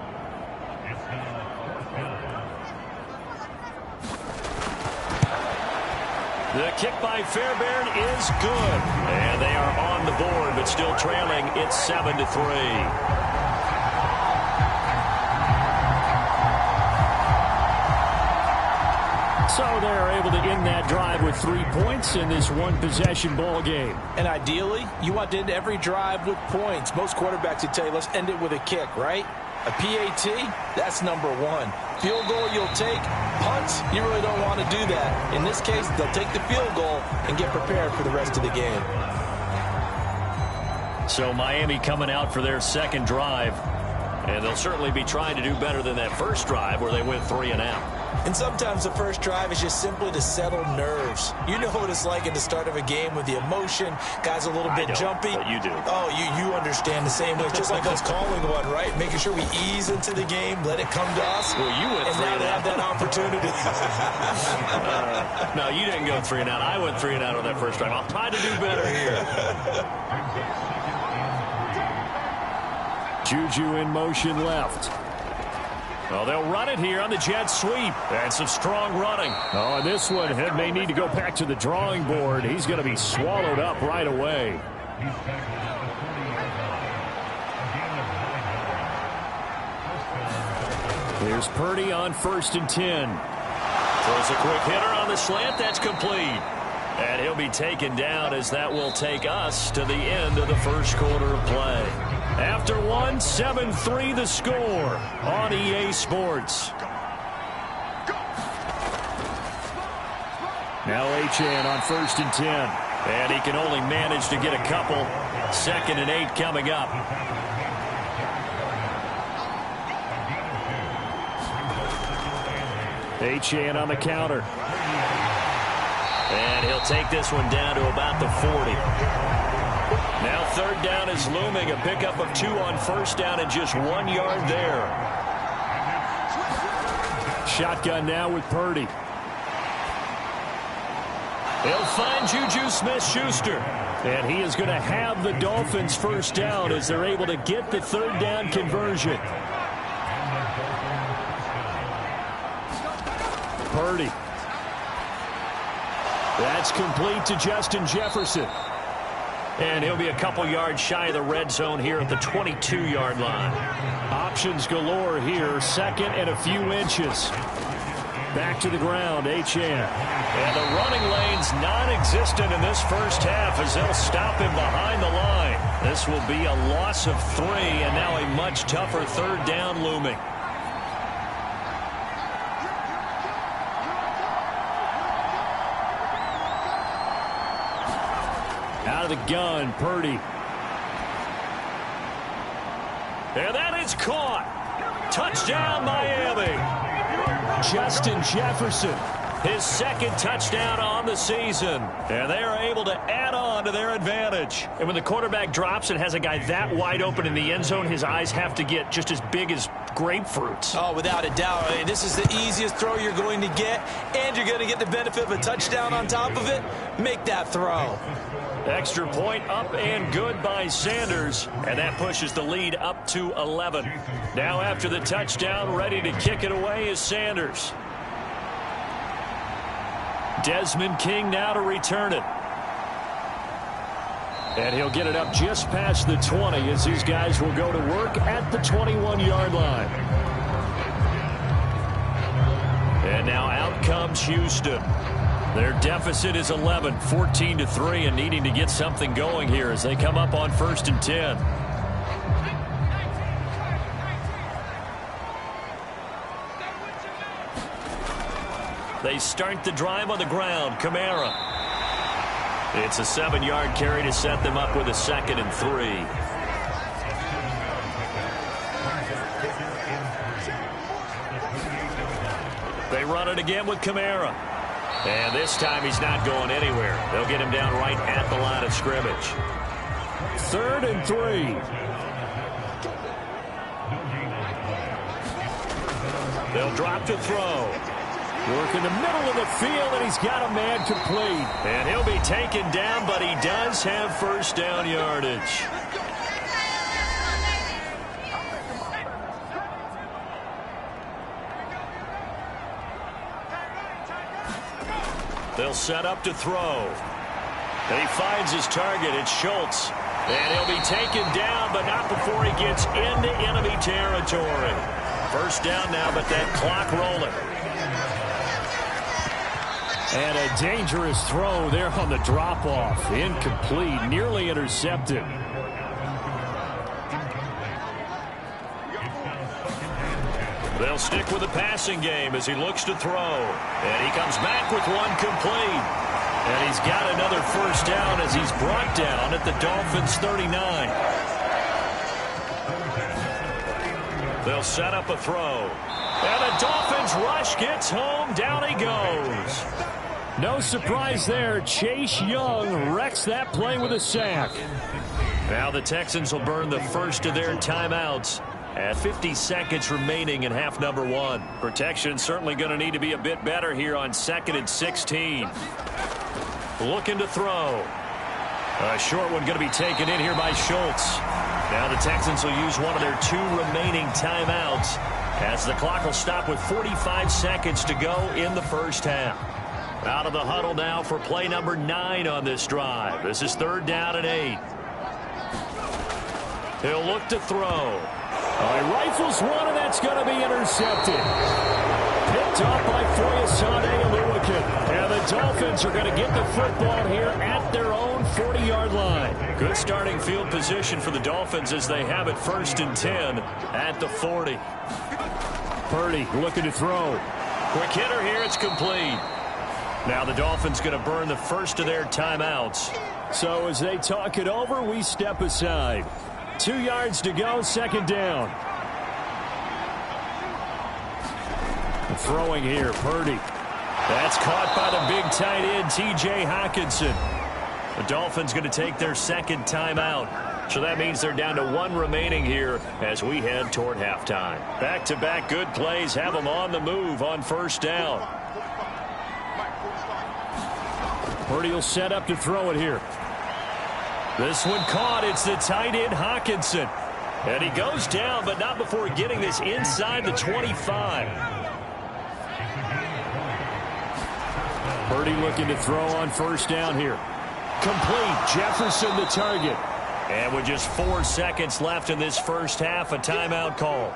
The kick by Fairbairn is good. And they are on the board, but still trailing. It's 7-3. So they're able to end that drive with 3 points in this one-possession ball game. And ideally, you want to end every drive with points. Most quarterbacks would tell you, let's end it with a kick, right? A PAT, that's number one. Field goal you'll take. Punts, you really don't want to do that. In this case, they'll take the field goal and get prepared for the rest of the game. So Miami coming out for their second drive. And they'll certainly be trying to do better than that first drive where they went 3 and out. And sometimes the first drive is just simply to settle nerves. You know what it's like at the start of a game with the emotion. Guys a little bit jumpy. But you do. Oh, you understand the same way. It's just like us calling one, right? Making sure we ease into the game, let it come to us. Well, you went and 3 now and they out. have that opportunity. No, you didn't go 3 and out. I went 3 and out on that first drive. I'll try to do better here. Juju in motion left. Well, they'll run it here on the jet sweep. And some strong running. Oh, and this one may need to go back to the drawing board. He's going to be swallowed up right away. Here's Purdy on 1st and 10. Throws a quick hitter on the slant. That's complete. And he'll be taken down as that will take us to the end of the first quarter of play. After one, 7-3 the score on EA Sports. Now Achane on 1st and 10. And he can only manage to get a couple. 2nd and 8 coming up. Achane on the counter. And he'll take this one down to about the 40. Now 3rd down is looming. A pickup of 2 on 1st down and just 1 yard there. Shotgun now with Purdy. He'll find Juju Smith-Schuster. And he is going to have the Dolphins 1st down as they're able to get the 3rd down conversion. Purdy. That's complete to Justin Jefferson. And he'll be a couple yards shy of the red zone here at the 22-yard line. Options galore here. 2nd and a few inches. Back to the ground, Achane. And the running lane's non-existent in this first half as they'll stop him behind the line. This will be a loss of 3 and now a much tougher 3rd down looming. Out of the gun, Purdy. And that is caught. Touchdown, Miami. Justin Jefferson, his 2nd touchdown on the season. And they are able to add on to their advantage. And when the quarterback drops and has a guy that wide open in the end zone, his eyes have to get just as big as grapefruits. Oh, without a doubt. I mean, this is the easiest throw you're going to get, and you're going to get the benefit of a touchdown on top of it. Make that throw. Extra point up and good by Sanders. And that pushes the lead up to 11. Now after the touchdown, ready to kick it away is Sanders. Desmond King now to return it. And he'll get it up just past the 20 as these guys will go to work at the 21-yard line. And now out comes Houston. Their deficit is 11, 14-3, and needing to get something going here as they come up on 1st and 10. They start the drive on the ground. Kamara. It's a 7-yard carry to set them up with a 2nd and 3. They run it again with Kamara. And this time he's not going anywhere. They'll get him down right at the line of scrimmage. 3rd and 3. They'll drop to throw. Work in the middle of the field, and he's got a man complete. And he'll be taken down, but he does have 1st down yardage. They'll set up to throw. And he finds his target. It's Schultz. And he'll be taken down, but not before he gets into enemy territory. 1st down now, but that clock rolling. And a dangerous throw there on the drop-off. Incomplete, nearly intercepted. They'll stick with the passing game as he looks to throw. And he comes back with one complete. And he's got another first down as he's brought down at the Dolphins' 39. They'll set up a throw. And the Dolphins rush gets home. Down he goes. No surprise there. Chase Young wrecks that play with a sack. Now the Texans will burn the first of their timeouts at 50 seconds remaining in half number one. Protection certainly going to need to be a bit better here on 2nd and 16. Looking to throw. A short one going to be taken in here by Schultz. Now the Texans will use one of their 2 remaining timeouts as the clock will stop with 45 seconds to go in the first half. Out of the huddle now for play number 9 on this drive. This is 3rd down and 8. He'll look to throw. He rifles one, and that's going to be intercepted. Picked off by Foyesade Aluakin. And the Dolphins are going to get the football here at their own 40-yard line. Good starting field position for the Dolphins as they have it 1st and 10 at the 40. Purdy looking to throw. Quick hitter here. It's complete. Now the Dolphins going to burn the first of their timeouts. So as they talk it over, we step aside. 2 yards to go, 2nd down. Throwing here, Purdy. That's caught by the big tight end, T.J. Hockenson. The Dolphins going to take their 2nd timeout. So that means they're down to 1 remaining here as we head toward halftime. Back-to-back good plays have them on the move on 1st down. Purdy will set up to throw it here. This one caught. It's the tight end, Hockenson. And he goes down, but not before getting this inside the 25. Purdy looking to throw on 1st down here. Complete. Jefferson the target. And with just 4 seconds left in this first half, a timeout call.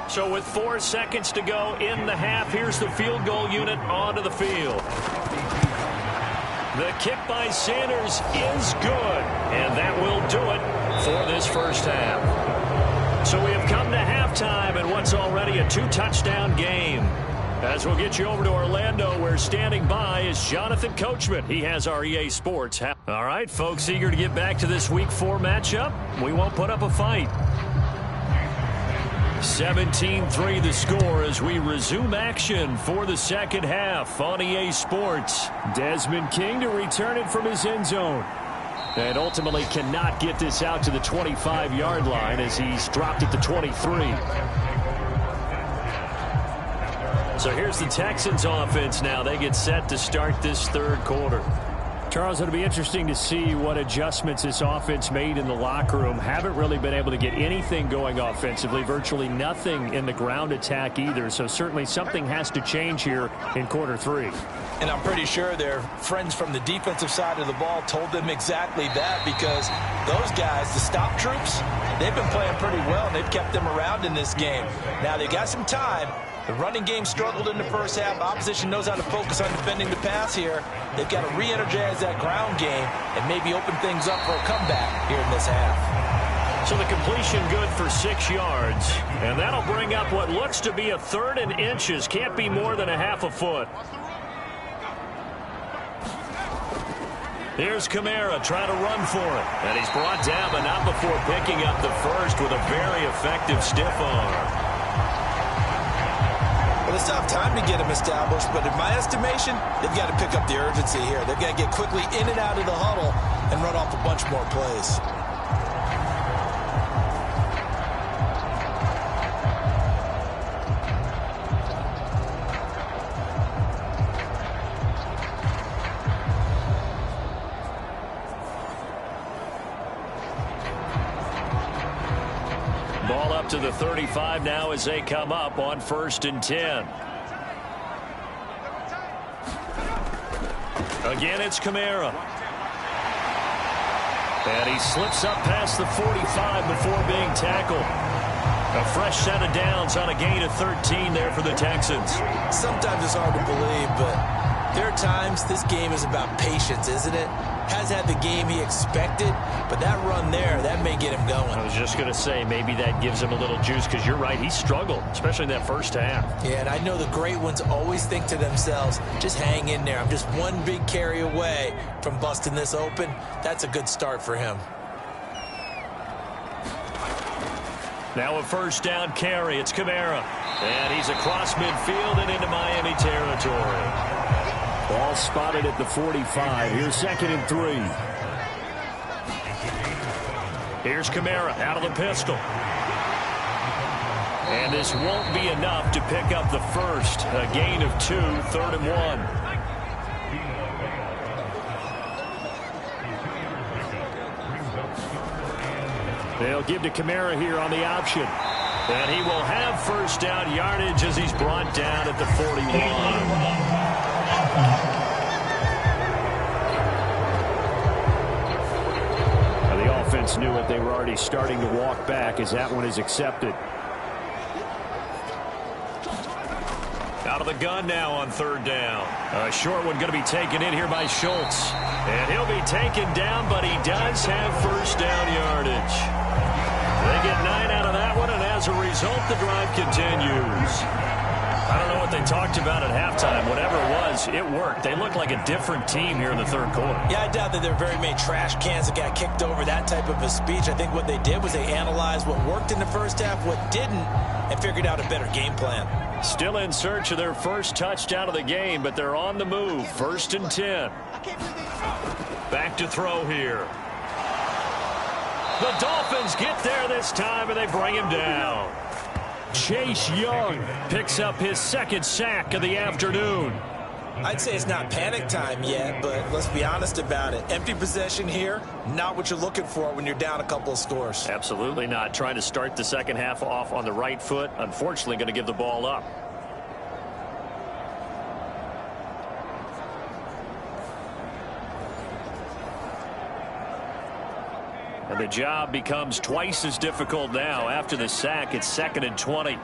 So with 4 seconds to go in the half, here's the field goal unit onto the field. The kick by Sanders is good, and that will do it for this first half. So we have come to halftime in what's already a 2-touchdown game. As we'll get you over to Orlando, where standing by is Jonathan Coachman. He has our EA Sports. All right, folks, eager to get back to this Week 4 matchup. We won't put up a fight. 17-3 the score as we resume action for the second half on EA Sports. Desmond King to return it from his end zone. And ultimately cannot get this out to the 25-yard line as he's dropped at the 23. So here's the Texans offense now. They get set to start this 3rd quarter. Charles, it'll be interesting to see what adjustments this offense made in the locker room. Haven't really been able to get anything going offensively, virtually nothing in the ground attack either. So certainly something has to change here in quarter 3. And I'm pretty sure their friends from the defensive side of the ball told them exactly that, because those guys, the stop troops, they've been playing pretty well, and they've kept them around in this game. Now they got some time. The running game struggled in the first half. Opposition knows how to focus on defending the pass here. They've got to re-energize that ground game and maybe open things up for a comeback here in this half. So the completion good for 6 yards. And that'll bring up what looks to be a 3rd and inches. Can't be more than a half a foot. Here's Kamara trying to run for it. And he's brought down, but not before picking up the first with a very effective stiff arm. Well, it's tough time to get him established, but in my estimation, they've got to pick up the urgency here. They've got to get quickly in and out of the huddle and run off a bunch more plays. Ball up to the 35 now as they come up on 1st and 10. Again, it's Kamara. And he slips up past the 45 before being tackled. A fresh set of downs on a gain of 13 there for the Texans. Sometimes it's hard to believe, but there are times this game is about patience, isn't it? Has had the game he expected, but that run there, that may get him going. I was just going to say, maybe that gives him a little juice, because you're right, he struggled, especially in that first half. Yeah, and I know the great ones always think to themselves, just hang in there. I'm just one big carry away from busting this open. That's a good start for him. Now a first down carry. It's Kamara. And he's across midfield and into Miami territory. Ball spotted at the 45. Here's 2nd and 3. Here's Kamara out of the pistol. And this won't be enough to pick up the first. A gain of 2, 3rd and 1. They'll give to Kamara here on the option. And he will have first down yardage as he's brought down at the 41. The offense knew it. They were already starting to walk back as that one is accepted. Out of the gun now on 3rd down. A short one going to be taken in here by Schultz. And he'll be taken down, but he does have first down yardage. They get 9 out of that one, and as a result, the drive continues. I don't know what they talked about at halftime. Whatever it was, it worked. They looked like a different team here in the 3rd quarter. Yeah, I doubt that there are very many trash cans that got kicked over, that type of a speech. I think what they did was they analyzed what worked in the first half, what didn't, and figured out a better game plan. Still in search of their first touchdown of the game, but they're on the move. 1st and 10. Back to throw here. The Dolphins get there this time, and they bring him down. Chase Young picks up his 2nd sack of the afternoon. I'd say it's not panic time yet, but let's be honest about it. Empty possession here, not what you're looking for when you're down a couple of scores. Absolutely not. Trying to start the second half off on the right foot. Unfortunately, going to give the ball up. And the job becomes twice as difficult now. After the sack, it's 2nd and 20.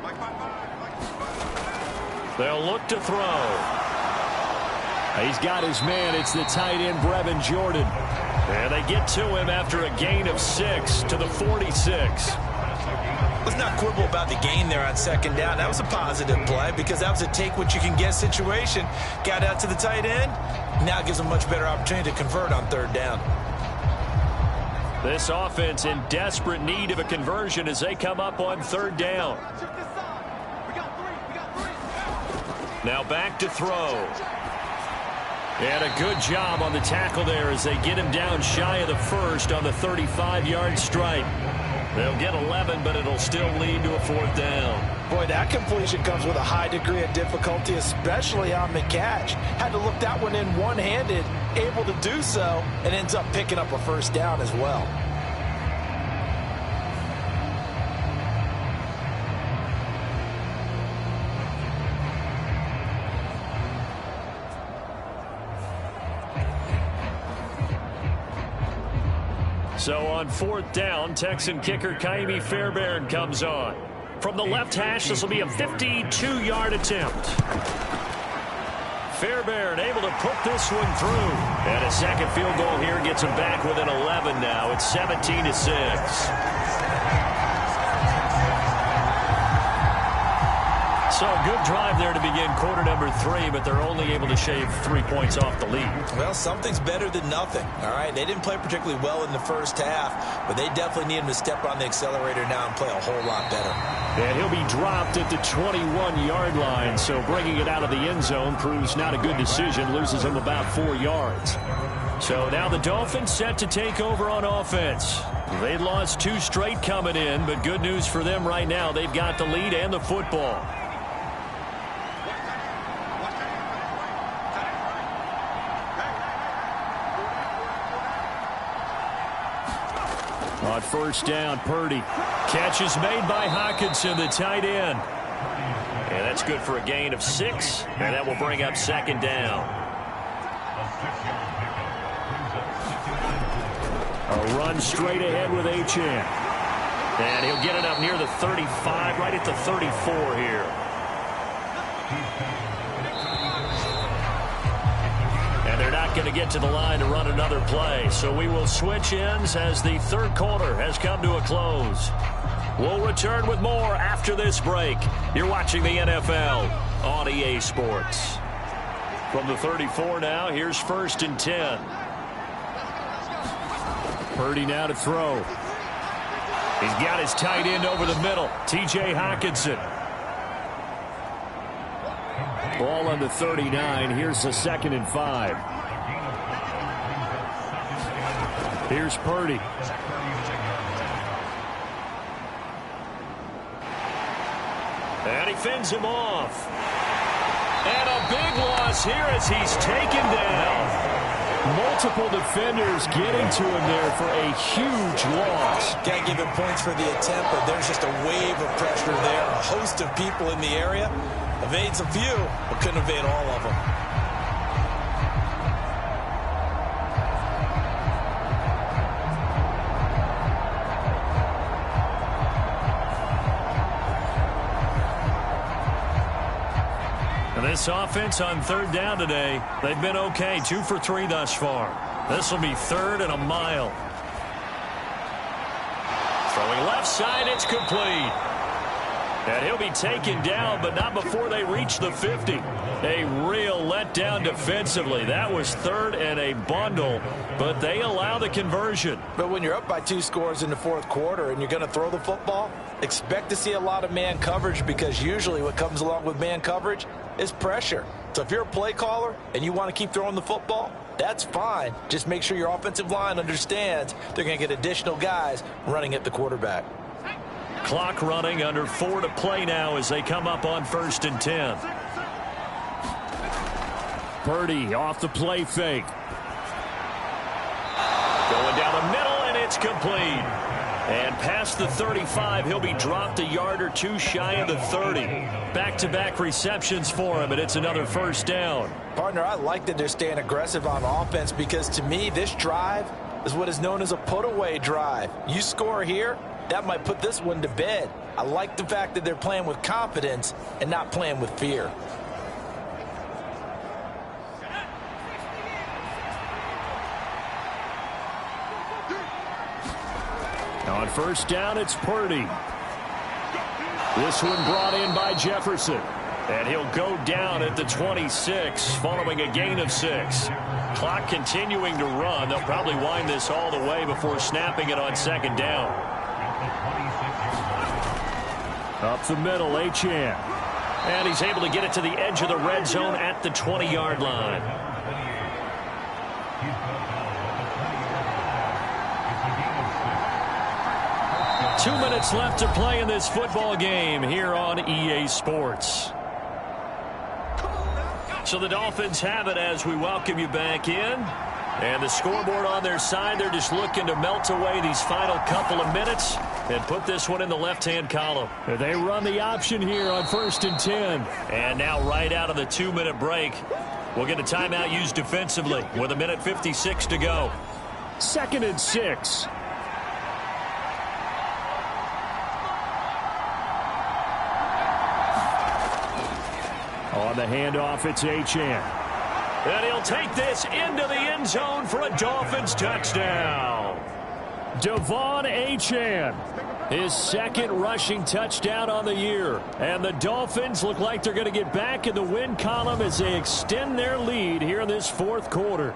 They'll look to throw. He's got his man. It's the tight end, Brevin Jordan. And they get to him after a gain of 6 to the 46. Let's not quibble about the gain there on 2nd down. That was a positive play because that was a take-what-you-can-get situation. Got out to the tight end. Now it gives them a much better opportunity to convert on 3rd down. This offense in desperate need of a conversion as they come up on 3rd down. Now back to throw. And a good job on the tackle there as they get him down shy of the first on the 35-yard stripe. They'll get 11, but it'll still lead to a 4th down. Boy, that completion comes with a high degree of difficulty, especially on the catch. Had to look that one in one-handed, able to do so, and ends up picking up a 1st down as well. So on 4th down, Texan kicker Kaimi Fairbairn comes on. From the left hash, this will be a 52-yard attempt. Fairbairn able to put this one through. And a second field goal here gets him back within 11 now. It's 17-6. So a good drive there to begin quarter number 3, but they're only able to shave 3 points off the lead. Well, something's better than nothing, all right? They didn't play particularly well in the first half, but they definitely need him to step on the accelerator now and play a whole lot better. And he'll be dropped at the 21-yard line, so bringing it out of the end zone proves not a good decision, loses him about 4 yards. So now the Dolphins set to take over on offense. They'd lost 2 straight coming in, but good news for them right now. They've got the lead and the football. On 1st down, Purdy. Catch is made by Hockenson, the tight end. And that's good for a gain of 6, and that will bring up 2nd down. A run straight ahead with Achane. And he'll get it up near the 35, right at the 34 here. And they're not going to get to the line to run another play. So we will switch ends as the third quarter has come to a close. We'll return with more after this break. You're watching the NFL on EA Sports. From the 34 now, here's 1st and 10. Purdy now to throw. He's got his tight end over the middle, T.J. Hockenson. Ball on the 39. Here's a 2nd and 5. Here's Purdy. And he fends him off. And a big loss here as he's taken down. Multiple defenders getting to him there for a huge loss. Can't give him points for the attempt, but there's just a wave of pressure there. A host of people in the area. Evades a few, but couldn't evade all of them. This offense on 3rd down today, they've been okay. 2 for 3 thus far. This will be 3rd and a mile. Throwing left side, it's complete. And he'll be taken down, but not before they reach the 50. A real letdown defensively. That was 3rd and a bundle, but they allow the conversion. But when you're up by 2 scores in the 4th quarter and you're going to throw the football, expect to see a lot of man coverage, because usually what comes along with man coverage is pressure. So if you're a play caller and you want to keep throwing the football, that's fine. Just make sure your offensive line understands they're going to get additional guys running at the quarterback. Clock running, under 4 to play now as they come up on 1st and 10. Purdy off the play fake. Going down the middle, and it's complete. And past the 35, he'll be dropped a yard or 2 shy of the 30. Back-to-back receptions for him, and it's another 1st down. Partner, I like that they're staying aggressive on offense, because to me, this drive is what is known as a put-away drive. You score here, that might put this one to bed. I like the fact that they're playing with confidence and not playing with fear. On 1st down, it's Purdy. This one brought in by Jefferson. And he'll go down at the 26 following a gain of 6. Clock continuing to run. They'll probably wind this all the way before snapping it on 2nd down. Up the middle, Achane. And he's able to get it to the edge of the red zone at the 20-yard line. Two minutes left to play in this football game here on EA Sports. So the Dolphins have it as we welcome you back in. And the scoreboard on their side, they're just looking to melt away these final couple of minutes and put this one in the left-hand column. They run the option here on 1st and 10. And now right out of the 2-minute break, we'll get a timeout used defensively with 1:56 to go. 2nd and 6. On the handoff, it's Achane. And he'll take this into the end zone for a Dolphins touchdown. Devon Achane, his 2nd rushing touchdown on the year. And the Dolphins look like they're going to get back in the win column as they extend their lead here in this 4th quarter.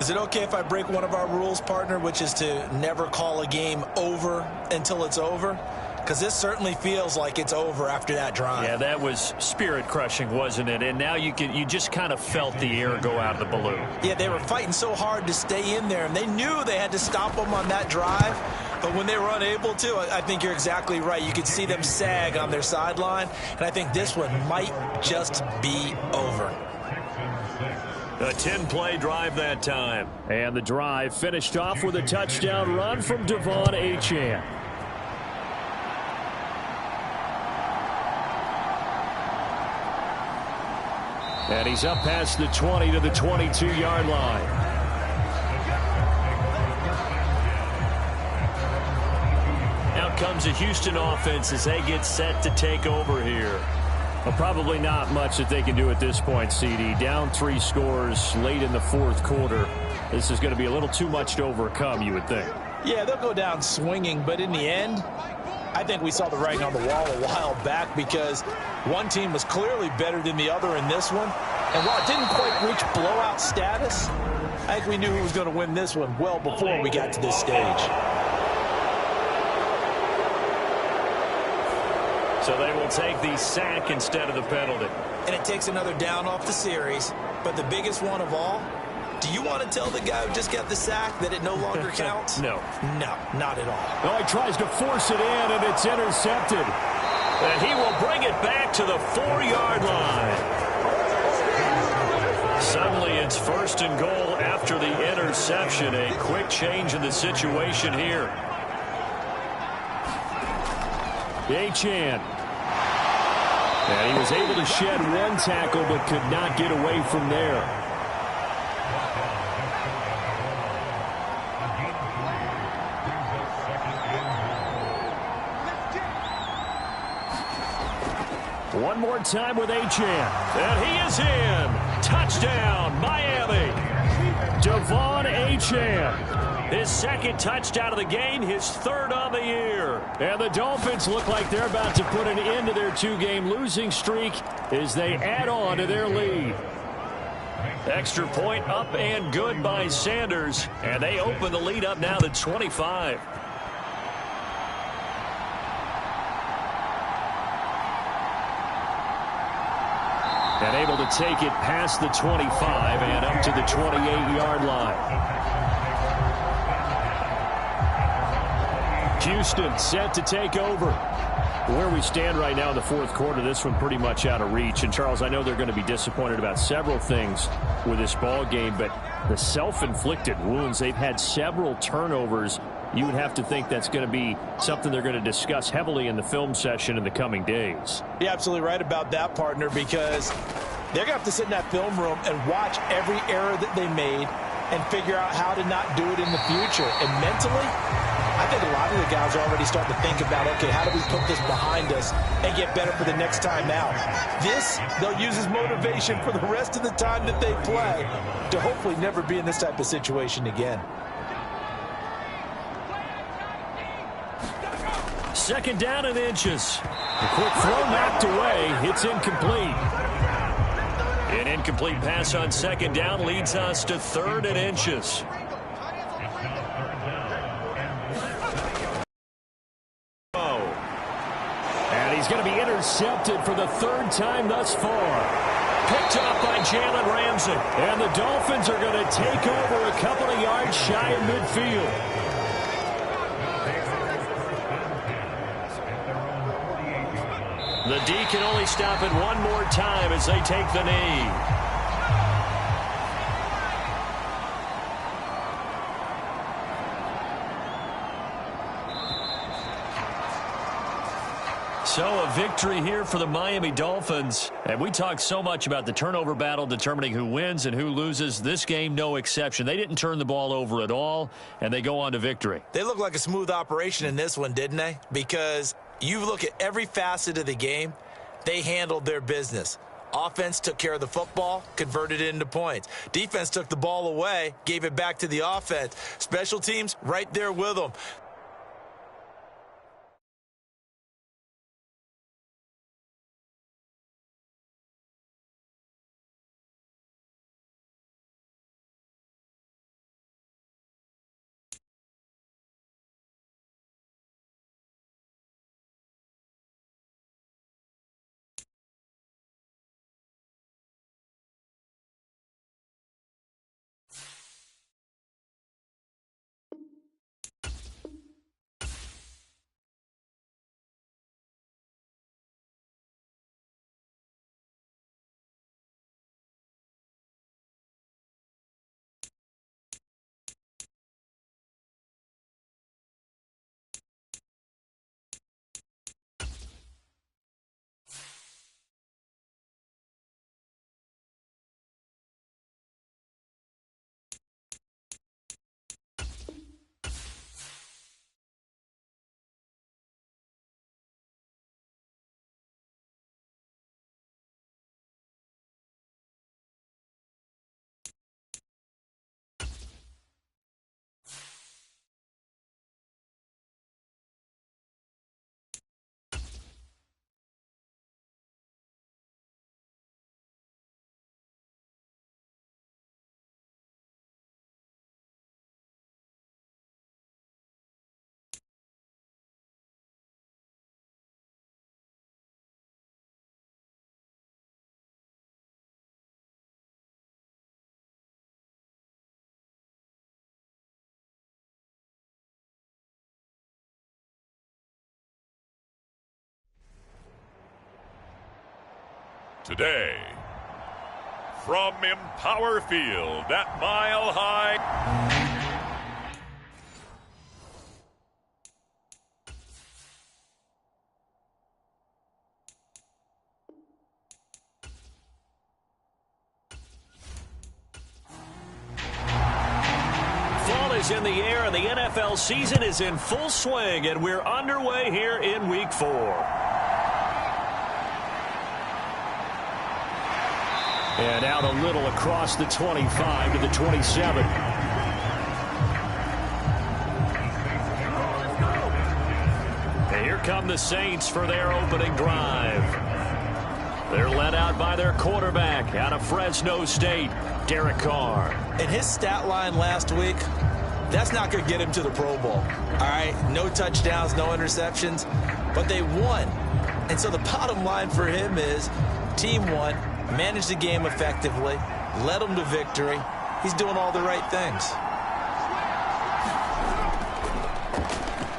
Is it okay if I break one of our rules, partner, which is to never call a game over until it's over? Because this certainly feels like it's over after that drive. Yeah, that was spirit-crushing, wasn't it? And now you just kind of felt the air go out of the balloon. Yeah, they were fighting so hard to stay in there, and they knew they had to stop them on that drive. But when they were unable to, I think you're exactly right. You could see them sag on their sideline, and I think this one might just be over. A 10-play drive that time. And the drive finished off with a touchdown run from Devon Achane. And he's up past the 20 to the 22-yard line. Now comes the Houston offense as they get set to take over here. Well, probably not much that they can do at this point, CD. Down 3 scores late in the fourth quarter. This is going to be a little too much to overcome, you would think. Yeah, they'll go down swinging, but in the end, I think we saw the writing on the wall a while back because one team was clearly better than the other in this one. And while it didn't quite reach blowout status, I think we knew who was going to win this one well before we got to this stage. So they will take the sack instead of the penalty. And it takes another down off the series. But the biggest one of all, do you want to tell the guy who just got the sack that it no longer counts? No. No, not at all. Oh, he tries to force it in, and it's intercepted. And he will bring it back to the 4-yard line. Suddenly it's 1st and goal after the interception. A quick change in the situation here. Achane. And he was able to shed one tackle but could not get away from there. One more time with Achane. And he is in. Touchdown, Miami. Devon Achane. His 2nd touchdown of the game, his 3rd on the year. And the Dolphins look like they're about to put an end to their 2-game losing streak as they add on to their lead. Extra point up and good by Sanders. And they open the lead up now to 25. And able to take it past the 25 and up to the 28-yard line. Houston set to take over. Where we stand right now in the fourth quarter, this one pretty much out of reach. And, Charles, I know they're going to be disappointed about several things with this ball game, but the self-inflicted wounds, they've had several turnovers. You would have to think that's going to be something they're going to discuss heavily in the film session in the coming days. You're absolutely right about that, partner, because they're going to have to sit in that film room and watch every error that they made and figure out how to not do it in the future. And mentally, I think a lot of the guys are already starting to think about, okay, how do we put this behind us and get better for the next time out? This, they'll use as motivation for the rest of the time that they play to hopefully never be in this type of situation again. 2nd down and inches. A quick throw knocked away. It's incomplete. An incomplete pass on 2nd down leads us to 3rd and inches. He's going to be intercepted for the 3rd time thus far. Picked off by Jalen Ramsey. And the Dolphins are going to take over a couple of yards shy of midfield. The D can only stop it one more time as they take the knee. So a victory here for the Miami Dolphins. And we talked so much about the turnover battle determining who wins and who loses. This game, no exception. They didn't turn the ball over at all, and they go on to victory. They look like a smooth operation in this one, didn't they? Because you look at every facet of the game, they handled their business. Offense took care of the football, converted it into points. Defense took the ball away, gave it back to the offense. Special teams, right there with them. Today, from Empower Field at Mile High. Is in the air, and the NFL season is in full swing, and we're underway here in Week 4. And out a little across the 25 to the 27. And here come the Saints for their opening drive. They're led out by their quarterback out of Fresno State, Derek Carr. And his stat line last week, that's not going to get him to the Pro Bowl. All right, no touchdowns, no interceptions, but they won. And so the bottom line for him is team won, managed the game effectively, led them to victory. He's doing all the right things.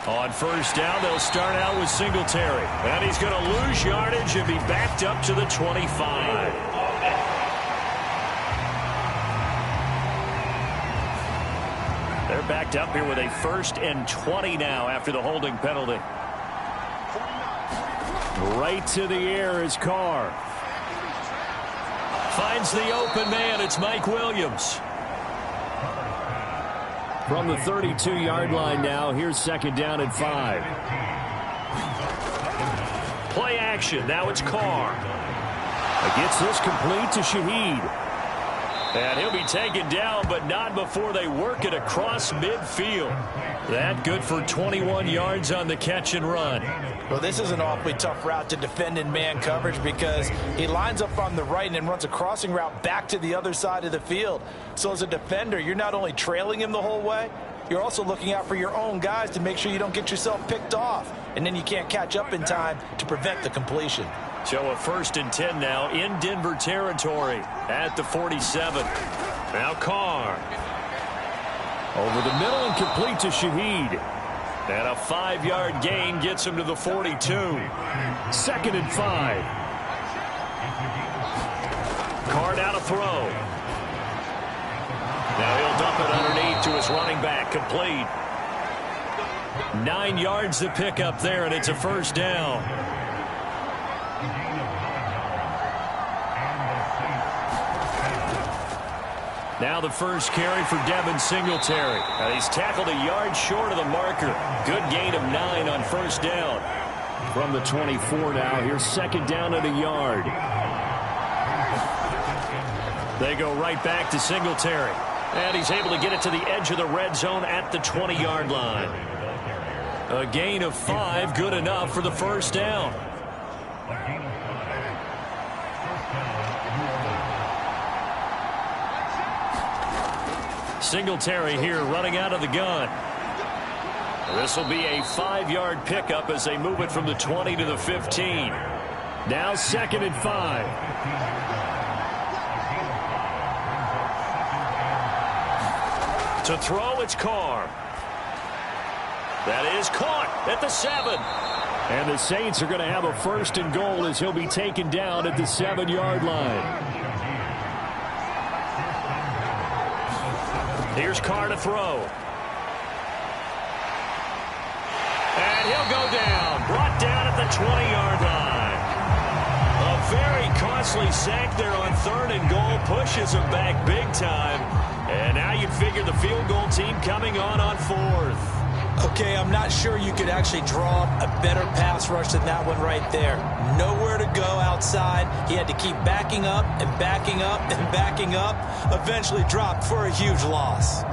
On first down, they'll start out with Singletary. And he's going to lose yardage and be backed up to the 25. They're backed up here with a 1st and 20 now after the holding penalty. Right to the air is Carr. Finds the open man. It's Mike Williams. From the 32-yard line now, here's 2nd down and 5. Play action. Now it's Carr. Gets this complete to Shaheed. And he'll be taken down, but not before they work it across midfield. That good for 21 yards on the catch and run. Well, this is an awfully tough route to defend in man coverage because he lines up on the right and then runs a crossing route back to the other side of the field. So as a defender, you're not only trailing him the whole way, you're also looking out for your own guys to make sure you don't get yourself picked off. And then you can't catch up in time to prevent the completion. So a 1st and 10 now in Denver territory at the 47. Now Carr. Over the middle and complete to Shaheed. And a 5-yard gain gets him to the 42. 2nd and 5. Carr now to throw. Now he'll dump it underneath to his running back. Complete. 9 yards to pick up there, and it's a 1st down. Now the first carry for Devin Singletary. And he's tackled a yard short of the marker. Good gain of 9 on 1st down. From the 24 now, here's 2nd down and a yard. They go right back to Singletary. And he's able to get it to the edge of the red zone at the 20-yard line. A gain of 5, good enough for the 1st down. Singletary here running out of the gun. This will be a 5-yard pickup as they move it from the 20 to the 15. Now 2nd and 5. To throw, it's Carr. That is caught at the 7. And the Saints are going to have a 1st and goal as he'll be taken down at the 7-yard line. Here's Carr to throw. And he'll go down. Brought down at the 20-yard line. A very costly sack there on 3rd and goal. Pushes him back big time. And now you'd figure the field goal team coming on 4th. Okay, I'm not sure you could actually draw up a better pass rush than that one right there. Nowhere to go outside. He had to keep backing up and backing up and backing up. Eventually dropped for a huge loss.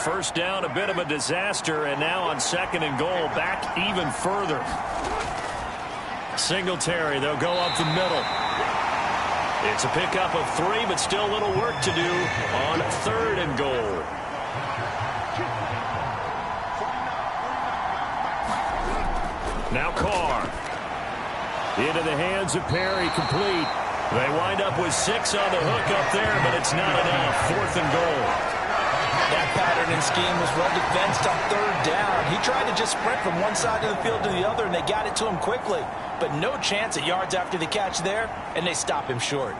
First down, a bit of a disaster, and now on 2nd and goal, back even further. Singletary, they'll go up the middle. It's a pickup of 3, but still a little work to do on 3rd and goal. Now Carr. Into the hands of Perry, complete. They wind up with 6 on the hook up there, but it's not enough. 4th and goal. That pattern opening scheme was well defensed on third down. He tried to just sprint from one side of the field to the other, and they got it to him quickly. But no chance at yards after the catch there, and they stop him short.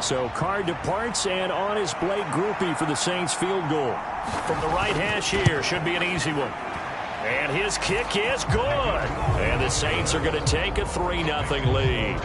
So Carr departs, and on is Blake Groupie for the Saints field goal. From the right hash here, should be an easy one. And his kick is good. And the Saints are going to take a 3-0 lead.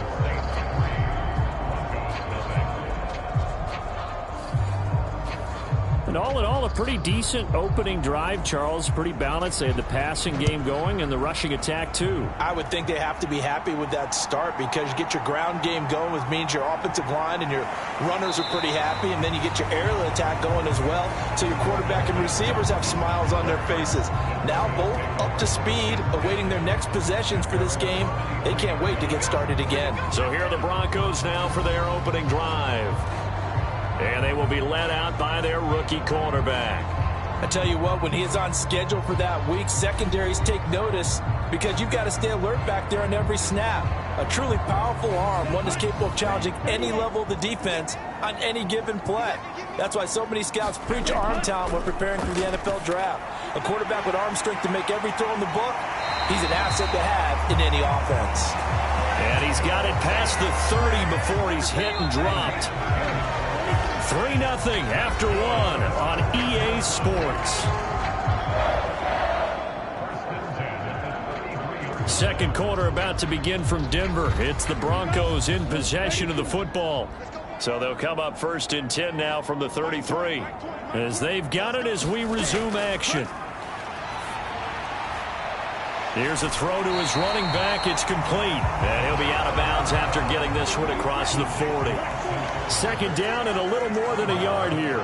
And all in all, a pretty decent opening drive, Charles. Pretty balanced. They had the passing game going and the rushing attack, too. I would think they have to be happy with that start because you get your ground game going, which means your offensive line and your runners are pretty happy, and then you get your aerial attack going as well. So your quarterback and receivers have smiles on their faces. Now both up to speed, awaiting their next possessions for this game. They can't wait to get started again. So here are the Broncos now for their opening drive. And they will be led out by their rookie cornerback. I tell you what, when he is on schedule for that week, secondaries take notice because you've got to stay alert back there on every snap. A truly powerful arm, one that's capable of challenging any level of the defense on any given play. That's why so many scouts preach arm talent when preparing for the NFL draft. A quarterback with arm strength to make every throw in the book, he's an asset to have in any offense. And he's got it past the 30 before he's hit and dropped. 3-0 after one on EA Sports. Second quarter about to begin from Denver. It's the Broncos in possession of the football. So they'll come up first and 10 now from the 33. As they've got it as we resume action. Here's a throw to his running back. It's complete. And he'll be out of bounds after getting this one across the 40. Second down and a little more than a yard here.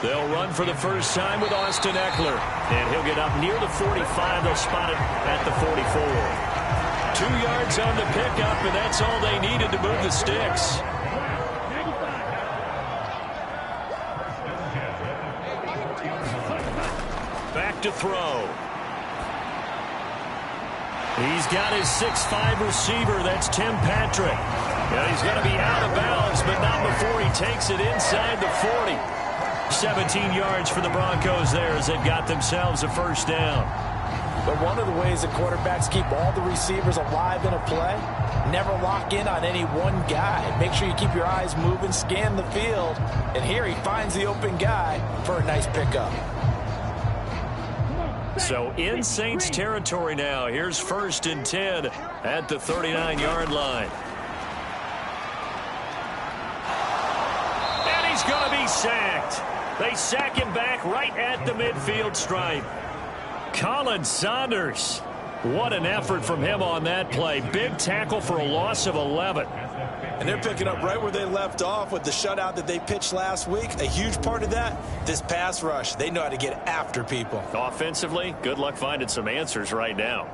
They'll run for the first time with Austin Eckler. And he'll get up near the 45. They'll spot it at the 44. 2 yards on the pickup, and that's all they needed to move the sticks. Back to throw. He's got his 6'5" receiver. That's Tim Patrick. And he's going to be out of bounds, but not before he takes it inside the 40. 17 yards for the Broncos there as they've got themselves a first down. But one of the ways that quarterbacks keep all the receivers alive in a play, never lock in on any one guy. Make sure you keep your eyes moving, scan the field. And here he finds the open guy for a nice pickup. So in Saints territory now. Here's first and 10 at the 39-yard line. And he's going to be sacked. They sack him back right at the midfield stripe. Colin Saunders. What an effort from him on that play. Big tackle for a loss of 11. And they're picking up right where they left off with the shutout that they pitched last week. A huge part of that, this pass rush. They know how to get after people. Offensively, good luck finding some answers right now.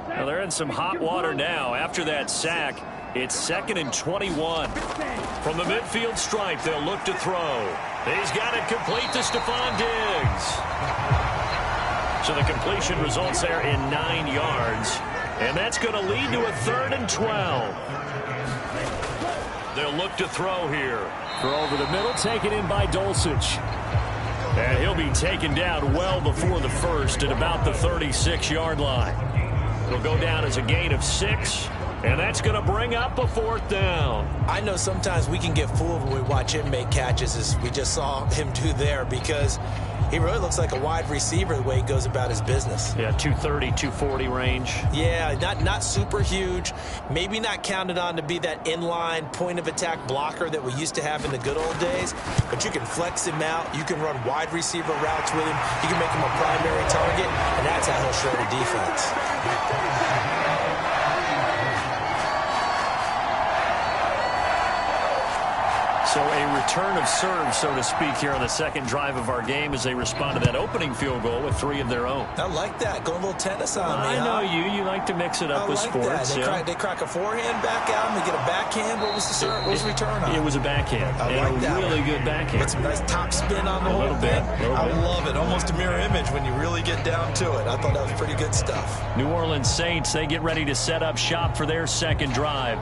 Well, they're in some hot water now. After that sack, it's 2nd and 21. From the midfield stripe, they'll look to throw. He's got it complete to Stephon Diggs. So the completion results there in 9 yards. And that's going to lead to a 3rd and 12. They'll look to throw here. Throw over the middle, taken in by Dulcich. And he'll be taken down well before the first at about the 36-yard line. He'll go down as a gain of 6. And that's going to bring up a 4th down. I know sometimes we can get fooled when we watch him make catches, as we just saw him do there, because he really looks like a wide receiver the way he goes about his business. Yeah, 230, 240 range. Yeah, not super huge. Maybe not counted on to be that inline point-of-attack blocker that we used to have in the good old days. But you can flex him out. You can run wide receiver routes with him. You can make him a primary target, and that's how he'll shred a defense. So a return of serve, so to speak, here on the second drive of our game as they respond to that opening field goal with 3 of their own. I like that. Going a little tennis on me, I know you like to mix it up with sports. They crack a forehand back out and they get a backhand. What was the serve? What was the return on? It was a backhand. I like that. Really good backhand. Get some nice top spin on the whole thing. I love it. Almost a mirror image when you really get down to it. I thought that was pretty good stuff. New Orleans Saints, they get ready to set up shop for their second drive.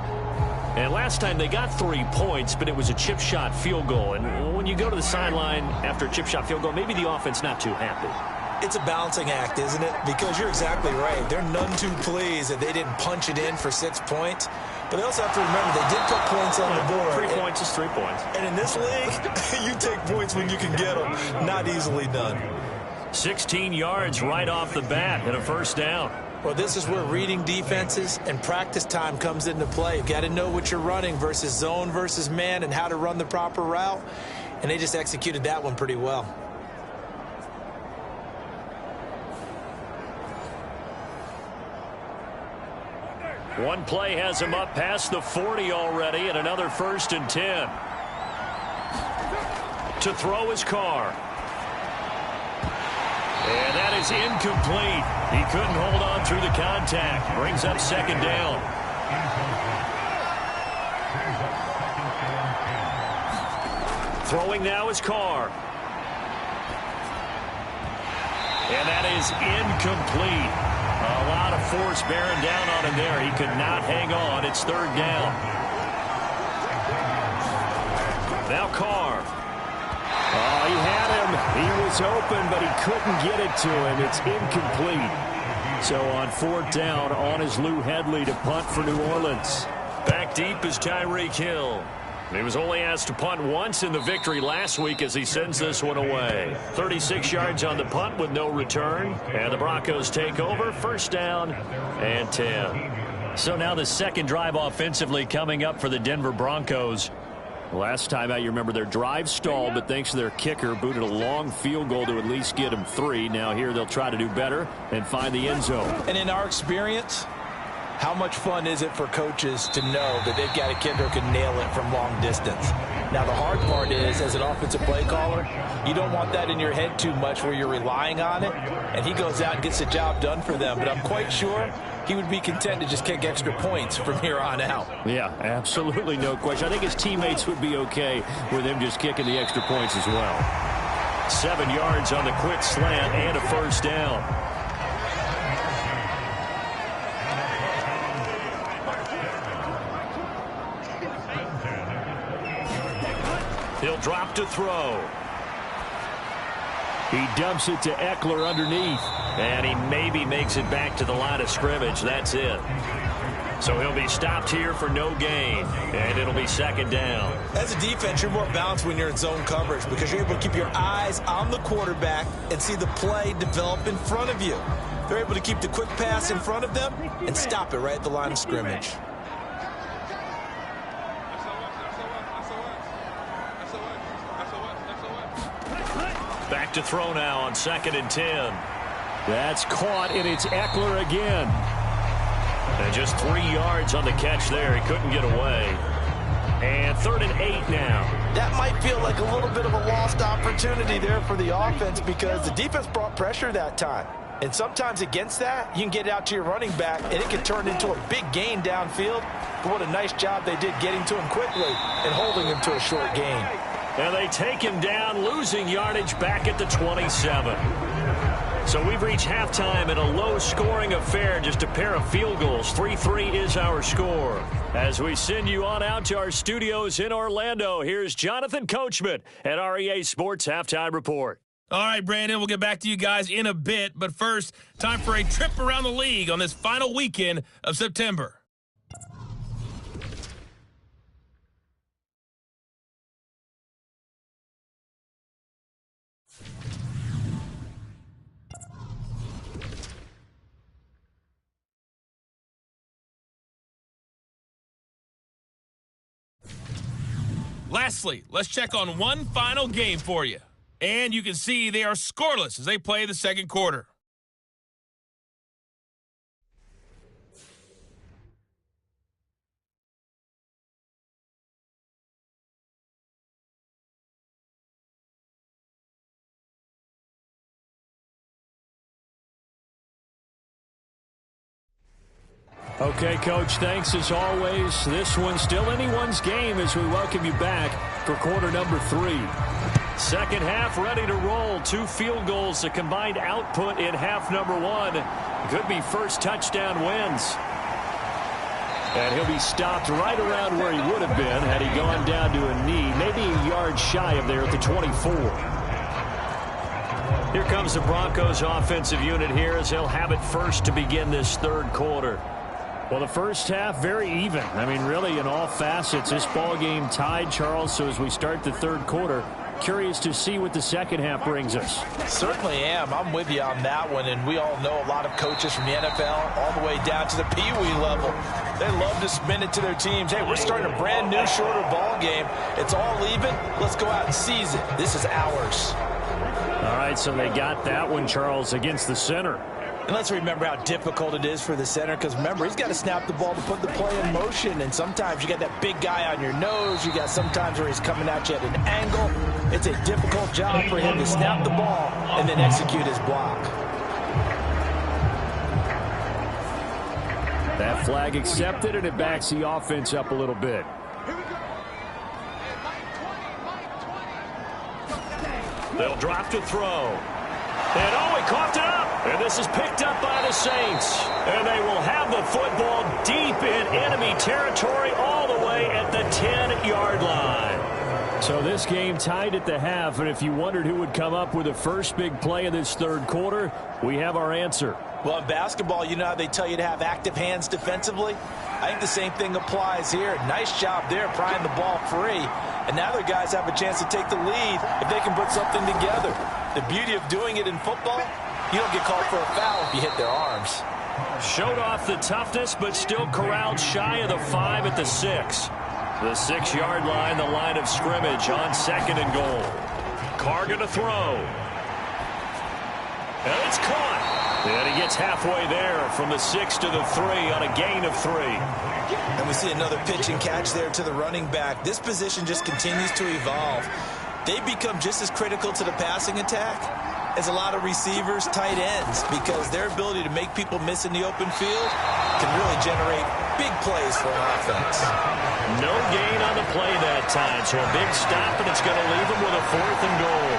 And last time they got 3 points, but it was a chip shot field goal. And when you go to the sideline after a chip shot field goal, maybe the offense not too happy. It's a balancing act, isn't it? Because you're exactly right. They're none too pleased that they didn't punch it in for 6 points. But they also have to remember they did put points on the board. 3 points is 3 points. And in this league, you take points when you can get them. Not easily done. 16 yards right off the bat and a first down. Well, this is where reading defenses and practice time comes into play. You've got to know what you're running versus zone versus man and how to run the proper route. And they just executed that one pretty well. One play has him up past the 40 already, and another 1st and 10. To throw his car. And that is incomplete. He couldn't hold on through the contact. Brings up second down. Throwing now is Carr. And that is incomplete. A lot of force bearing down on him there. He could not hang on. It's 3rd down. Now Carr. Oh, he had him. He was open, but he couldn't get it to him. It's incomplete. So on 4th down, on is Lou Hedley to punt for New Orleans. Back deep is Tyreek Hill. He was only asked to punt once in the victory last week as he sends this one away. 36 yards on the punt with no return. And the Broncos take over. 1st down and 10. So now the second drive offensively coming up for the Denver Broncos. Last time out, you remember their drive stalled, but thanks to their kicker, booted a long field goal to at least get them 3. Now here they'll try to do better and find the end zone. And in our experience, how much fun is it for coaches to know that they've got a kicker who can nail it from long distance? Now, the hard part is, as an offensive play caller, you don't want that in your head too much where you're relying on it, and he goes out and gets the job done for them. But I'm quite sure he would be content to just kick extra points from here on out. Yeah, absolutely no question. I think his teammates would be okay with him just kicking the extra points as well. 7 yards on the quick slant and a 1st down. He'll drop to throw. He dumps it to Eckler underneath. And he maybe makes it back to the line of scrimmage. That's it. So he'll be stopped here for no gain. And it'll be 2nd down. As a defense, you're more balanced when you're in zone coverage because you're able to keep your eyes on the quarterback and see the play develop in front of you. They're able to keep the quick pass in front of them and stop it right at the line of scrimmage. Back to throw now on 2nd and 10. That's caught, and it's Eckler again. And just 3 yards on the catch there. He couldn't get away. And 3rd and 8 now. That might feel like a little bit of a lost opportunity there for the offense because the defense brought pressure that time. And sometimes against that, you can get it out to your running back, and it can turn into a big gain downfield. But what a nice job they did getting to him quickly and holding him to a short gain. And they take him down, losing yardage back at the 27. So we've reached halftime in a low-scoring affair, just a pair of field goals. 3-3 is our score. As we send you on out to our studios in Orlando, here's Jonathan Coachman at REA Sports Halftime Report. All right, Brandon, we'll get back to you guys in a bit. But first, time for a trip around the league on this final weekend of September. Lastly, let's check on one final game for you. And you can see they are scoreless as they play the second quarter. Okay, Coach, thanks as always. This one's still anyone's game as we welcome you back for quarter number 3. Second half ready to roll. 2 field goals, a combined output in half number 1. Could be first touchdown wins. And he'll be stopped right around where he would have been had he gone down to a knee, maybe a yard shy of there at the 24. Here comes the Broncos offensive unit here as they'll have it first to begin this third quarter. Well, the first half, very even. I mean, really, in all facets, this ball game tied, Charles. So as we start the third quarter, curious to see what the second half brings us. Certainly am. I'm with you on that one. And we all know a lot of coaches from the NFL all the way down to the Pee-wee level. They love to spin it to their teams. Hey, we're starting a brand new, shorter ball game. It's all even. Let's go out and seize it. This is ours. All right, so they got that one, Charles, against the center. And let's remember how difficult it is for the center, because remember, he's got to snap the ball to put the play in motion, and sometimes you got that big guy on your nose. You got sometimes where he's coming at you at an angle. It's a difficult job for him to snap the ball and then execute his block. That flag accepted, and it backs the offense up a little bit. They'll drop to throw. And oh, he coughed it up. And this is picked up by the Saints. And they will have the football deep in enemy territory all the way at the 10-yard line. So this game tied at the half, and if you wondered who would come up with the first big play of this third quarter, we have our answer. Well, in basketball, you know how they tell you to have active hands defensively? I think the same thing applies here. Nice job there prying the ball free. And now their guys have a chance to take the lead if they can put something together. The beauty of doing it in football, you don't get called for a foul if you hit their arms. Showed off the toughness, but still corralled shy of the 5 at the 6. The 6-yard line, the line of scrimmage on 2nd and goal. Carr going to throw. And it's caught. And he gets halfway there from the 6 to the 3 on a gain of 3. And we see another pitch and catch there to the running back. This position just continues to evolve. They become just as critical to the passing attack as a lot of receivers, tight ends, because their ability to make people miss in the open field can really generate big plays for an offense. No gain on the play that time, so a big stop, and it's going to leave them with a 4th and goal.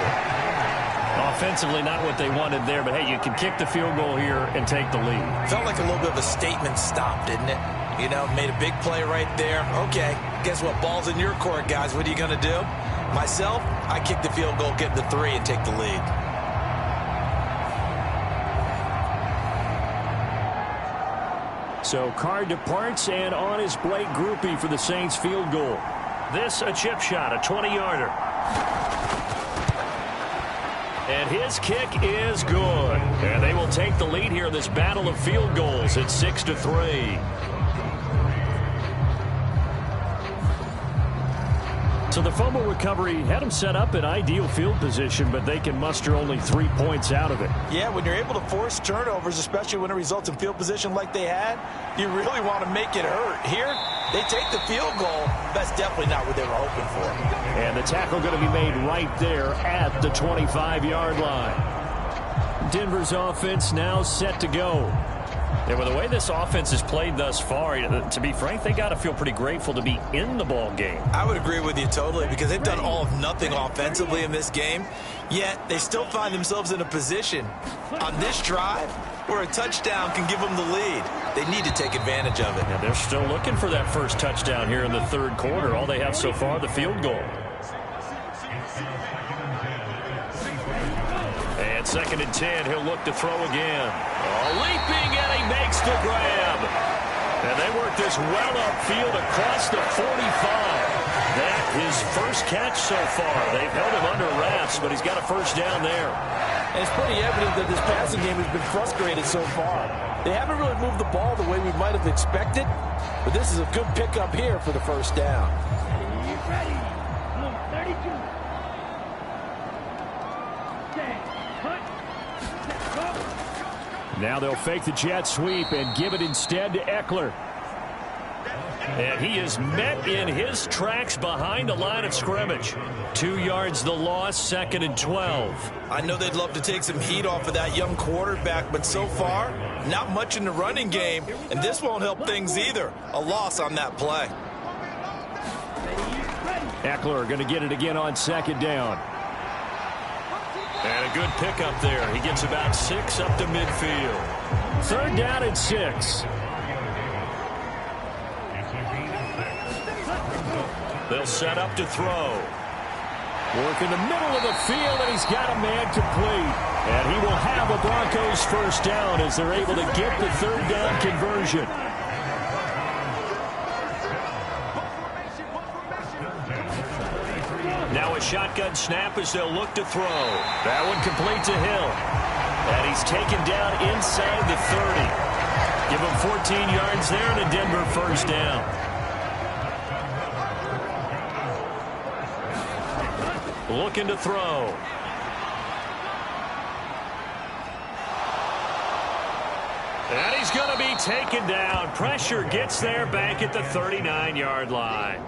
Offensively, not what they wanted there, but hey, you can kick the field goal here and take the lead. Felt like a little bit of a statement stop, didn't it? You know, made a big play right there. Okay, guess what? Ball's in your court, guys. What are you going to do? Myself, I kick the field goal, get the 3, and take the lead. So Carr departs, and on is Blake Groupie for the Saints field goal. This a chip shot, a 20-yarder. And his kick is good. And they will take the lead here in this battle of field goals at 6-3. So the fumble recovery had them set up in ideal field position, but they can muster only 3 points out of it. Yeah, when you're able to force turnovers, especially when it results in field position like they had, you really want to make it hurt. Here, they take the field goal. That's definitely not what they were hoping for. And the tackle going to be made right there at the 25-yard line. Denver's offense now set to go. Yeah, well, the way this offense has played thus far, to be frank, they got to feel pretty grateful to be in the ball game. I would agree with you totally, because they've done all of nothing offensively in this game, yet they still find themselves in a position on this drive where a touchdown can give them the lead. They need to take advantage of it. Yeah, they're still looking for that first touchdown here in the third quarter. All they have so far, the field goal. And 2nd and 10, he'll look to throw again. Leaping, and he makes the grab. And they work this well upfield across the 45. That his first catch so far. They've held him under wraps, but he's got a first down there. And it's pretty evident that this passing game has been frustrated so far. They haven't really moved the ball the way we might have expected, but this is a good pickup here for the first down. Ready. 32. Now they'll fake the jet sweep and give it instead to Eckler. And he is met in his tracks behind the line of scrimmage. 2 yards the loss, 2nd and 12. I know they'd love to take some heat off of that young quarterback, but so far, not much in the running game, and this won't help things either. A loss on that play. Eckler going to get it again on 2nd down. And a good pickup there. He gets about 6 up to midfield. 3rd down and 6. They'll set up to throw. Work in the middle of the field, and he's got a man complete. And he will have a Broncos first down as they're able to get the 3rd down conversion. Now a shotgun snap as they'll look to throw. That one complete to Hill. And he's taken down inside the 30. Give him 14 yards there and a Denver first down. Looking to throw. And he's going to be taken down. Pressure gets there back at the 39-yard line.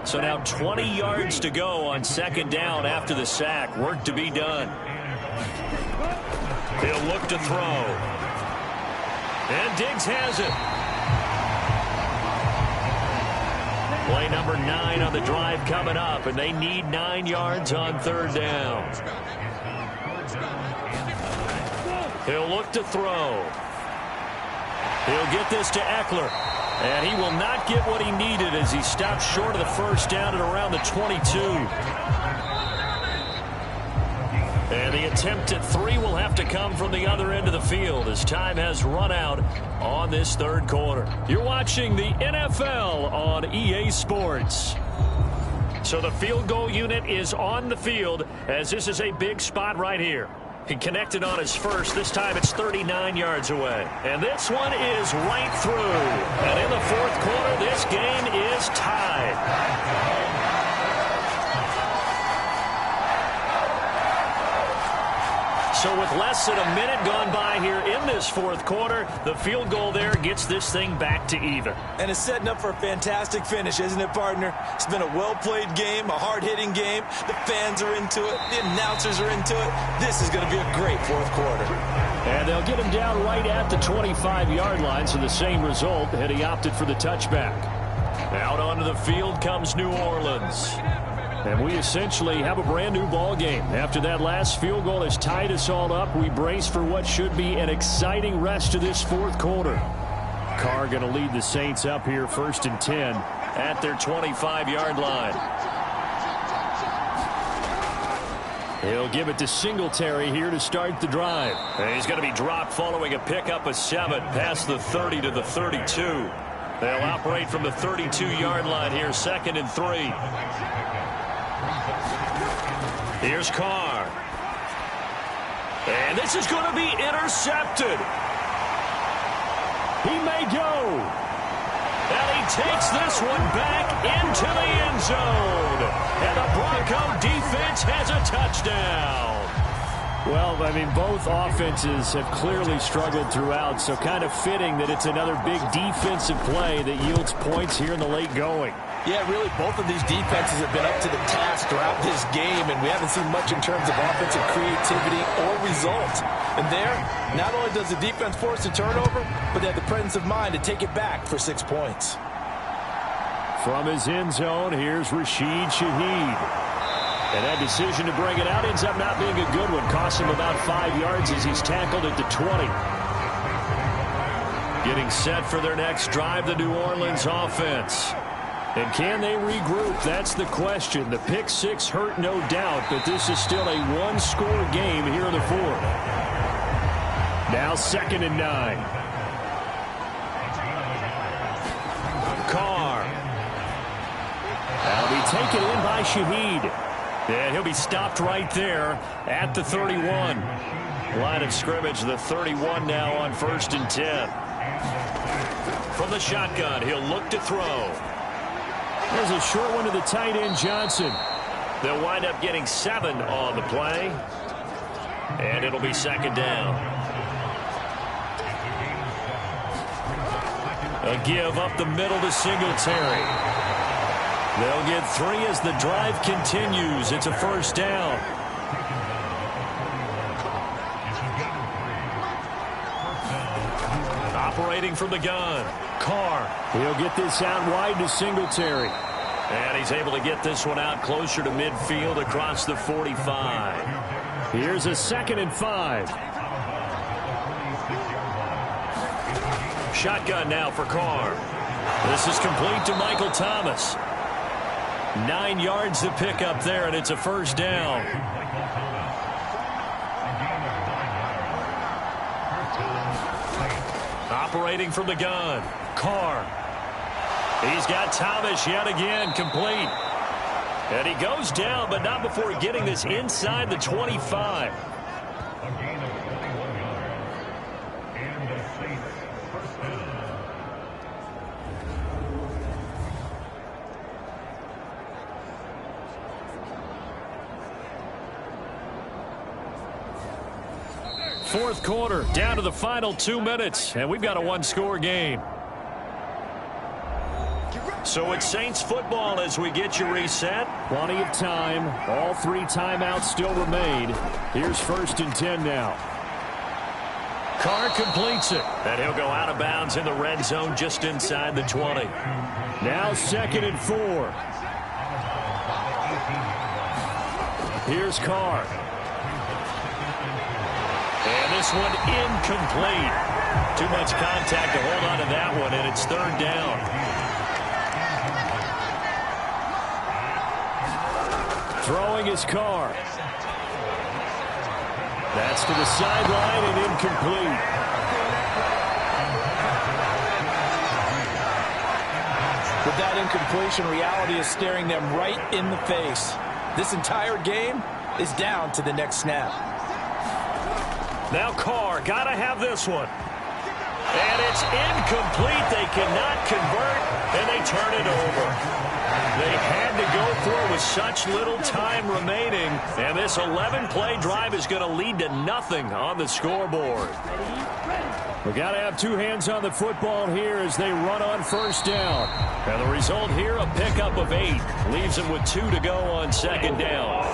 So now 20 yards to go on 2nd down after the sack. Work to be done. He'll look to throw. And Diggs has it. Play number 9 on the drive coming up, and they need 9 yards on 3rd down. He'll look to throw. He'll get this to Eckler, and he will not get what he needed as he stopped short of the first down at around the 22. And the attempt at 3 will have to come from the other end of the field as time has run out on this 3rd quarter. You're watching the NFL on EA Sports. So the field goal unit is on the field as this is a big spot right here. He connected on his first. This time it's 39 yards away. And this one is right through. And in the 4th quarter, this game is tied. So with less than a minute gone by here in this 4th quarter, the field goal there gets this thing back to even. And it's setting up for a fantastic finish, isn't it, partner? It's been a well-played game, a hard-hitting game. The fans are into it. The announcers are into it. This is going to be a great 4th quarter. And they'll get him down right at the 25-yard line, so the same result, and he opted for the touchback. Out onto the field comes New Orleans. And we essentially have a brand-new ball game. After that last field goal has tied us all up, we brace for what should be an exciting rest of this 4th quarter. Carr going to lead the Saints up here 1st and 10 at their 25-yard line. He'll give it to Singletary here to start the drive. And he's going to be dropped following a pickup of 7 past the 30 to the 32. They'll operate from the 32-yard line here, 2nd and 3. Here's Carr. And this is going to be intercepted. He may go. And he takes this one back into the end zone. And the Bronco defense has a touchdown. Well, I mean, both offenses have clearly struggled throughout, so kind of fitting that it's another big defensive play that yields points here in the late going. Yeah, really, both of these defenses have been up to the task throughout this game, and we haven't seen much in terms of offensive creativity or results. And there, not only does the defense force a turnover, but they have the presence of mind to take it back for 6 points. From his end zone, here's Rashid Shaheed. And that decision to bring it out ends up not being a good one. Costs him about 5 yards as he's tackled at the 20. Getting set for their next drive, the New Orleans offense. And can they regroup? That's the question. The pick 6 hurt, no doubt, but this is still a one-score game here in the 4th. Now 2nd and 9. Carr. That'll be taken in by Shaheed. And he'll be stopped right there at the 31. Line of scrimmage, the 31 now on 1st and 10. From the shotgun, he'll look to throw. There's a short one to the tight end, Johnson. They'll wind up getting 7 on the play. And it'll be 2nd down. A give up the middle to Singletary. They'll get 3 as the drive continues. It's a first down. Operating from the gun, Carr. He'll get this out wide to Singletary. And he's able to get this one out closer to midfield across the 45. Here's a 2nd and 5. Shotgun now for Carr. This is complete to Michael Thomas. 9 yards to pick up there, and it's a first down. Operating from the gun, Carr. He's got Thomas yet again, complete. And he goes down, but not before getting this inside the 25. Fourth quarter, down to the final 2 minutes, and we've got a one-score game. So it's Saints football as we get you reset. Plenty of time. All 3 timeouts still remain. Here's 1st and 10 now. Carr completes it, and he'll go out of bounds in the red zone just inside the 20. Now 2nd and 4. Here's Carr. And this one incomplete. Too much contact to hold on to that one, and it's 3rd down. Throwing his Carr. That's to the sideline and incomplete. With that incompletion, reality is staring them right in the face. This entire game is down to the next snap. Now Carr, gotta have this one. And it's incomplete. They cannot convert, and they turn it over. They had to go for it with such little time remaining, and this 11-play drive is going to lead to nothing on the scoreboard. We got to have 2 hands on the football here as they run on 1st down. And the result here, a pickup of 8. Leaves them with 2 to go on 2nd down.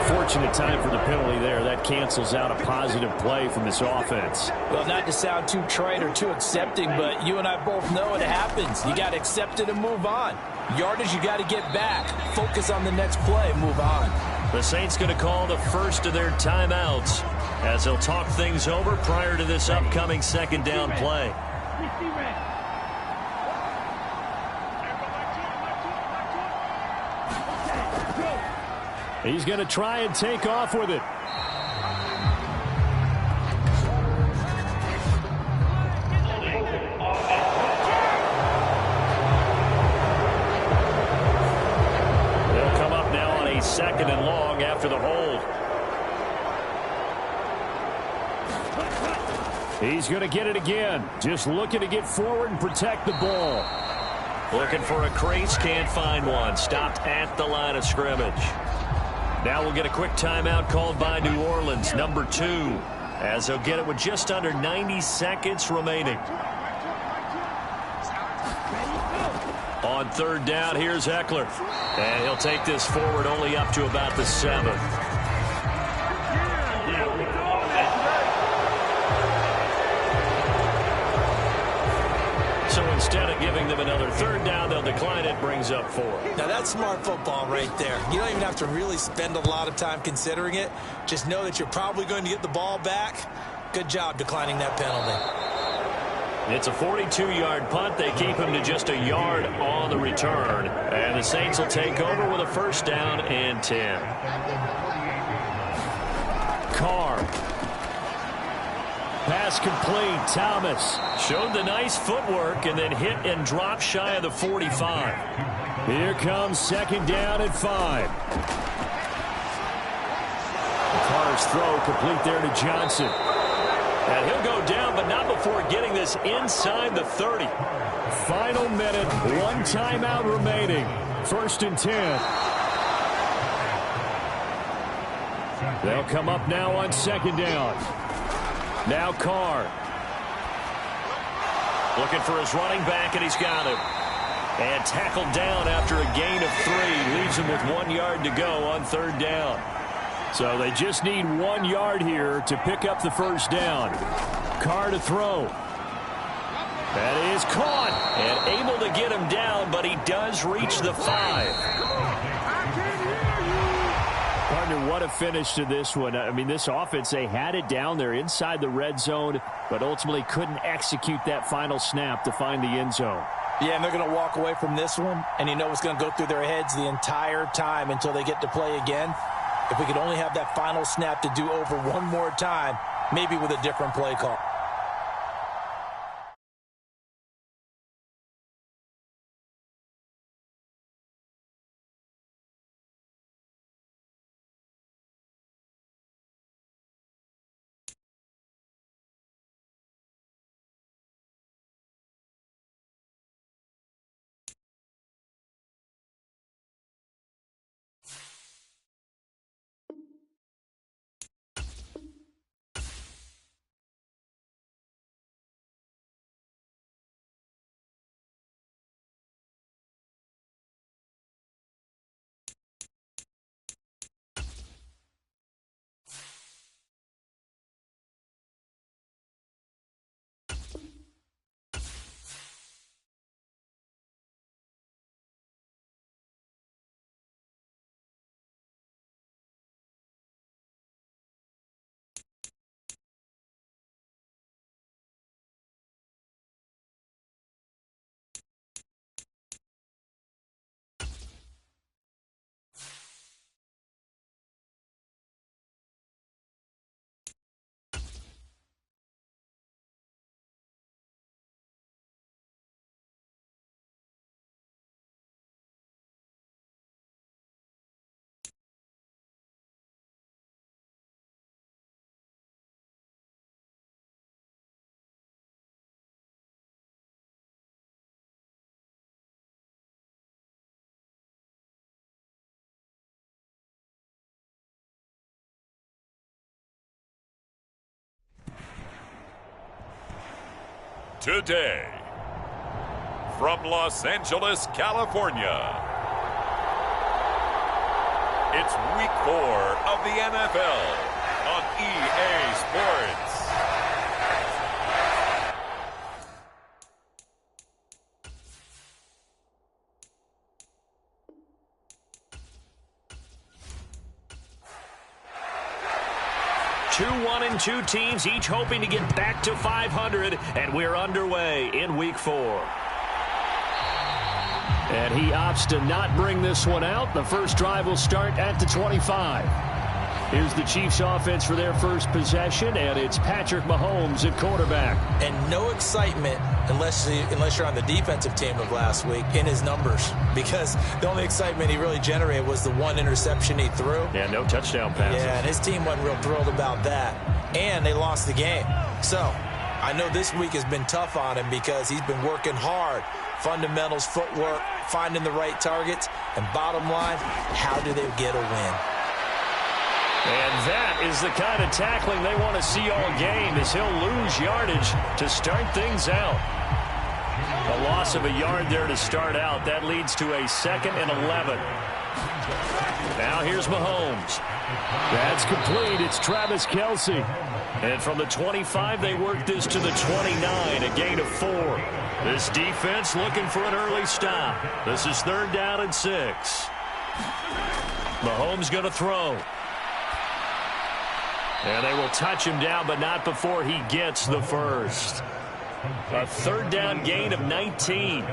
Unfortunate time for the penalty there. That cancels out a positive play from this offense. Well, not to sound too trite or too accepting, but you and I both know it happens. You got to accept it and move on. Yardage, you got to get back. Focus on the next play. Move on. The Saints going to call the first of their timeouts as they'll talk things over prior to this upcoming 2nd down play. He's going to try and take off with it. They'll come up now on a 2nd and long after the hold. He's going to get it again. Just looking to get forward and protect the ball. Looking for a crease, can't find one. Stopped at the line of scrimmage. Now we'll get a quick timeout called by New Orleans, number 2, as they'll get it with just under 90 seconds remaining. On 3rd down, here's Eckler. And he'll take this forward only up to about the 7. So instead of giving them another 3rd down, they'll decline it, brings up 4. Now, that's smart football right there. You don't even have to really spend a lot of time considering it. Just know that you're probably going to get the ball back. Good job declining that penalty. It's a 42-yard punt. They keep him to just a yard on the return. And the Saints will take over with a 1st down and 10. Carr. Pass complete. Thomas. Showed the nice footwork and then hit and drop shy of the 45. Here comes 2nd down and 5. Carr's throw complete there to Johnson. And he'll go down, but not before getting this inside the 30. Final minute. 1 timeout remaining. 1st and 10. They'll come up now on 2nd down. Now Carr. Looking for his running back, and he's got him. And tackled down after a gain of 3. Leaves him with 1 yard to go on 3rd down. So they just need 1 yard here to pick up the first down. Carr to throw. That is caught and able to get him down, but he does reach the 5. Partner, what a finish to this one. I mean, this offense, they had it down there inside the red zone, but ultimately couldn't execute that final snap to find the end zone. Yeah, and they're going to walk away from this one, and you know what's going to go through their heads the entire time until they get to play again. If we could only have that final snap to do over one more time, maybe with a different play call. Today, from Los Angeles, California, it's Week 4 of the NFL on EA Sports. Two 1-2 teams, each hoping to get back to 500, and we're underway in Week 4. And he opts to not bring this one out. The first drive will start at the 25. Here's the Chiefs offense for their first possession, and it's Patrick Mahomes at quarterback. And no excitement unless you're on the defensive team of last week in his numbers, because the only excitement he really generated was the one interception he threw. Yeah, no touchdown passes. Yeah, and his team wasn't real thrilled about that. And they lost the game. So I know this week has been tough on him because he's been working hard. Fundamentals, footwork, finding the right targets, and bottom line, how do they get a win? And that is the kind of tackling they want to see all game, as he'll lose yardage to start things out. A loss of a yard there to start out. That leads to a 2nd and 11. Now here's Mahomes. That's complete. It's Travis Kelce. And from the 25, they work this to the 29, a gain of 4. This defense looking for an early stop. This is 3rd down and 6. Mahomes going to throw. And they will touch him down, but not before he gets the first. A 3rd down gain of 19.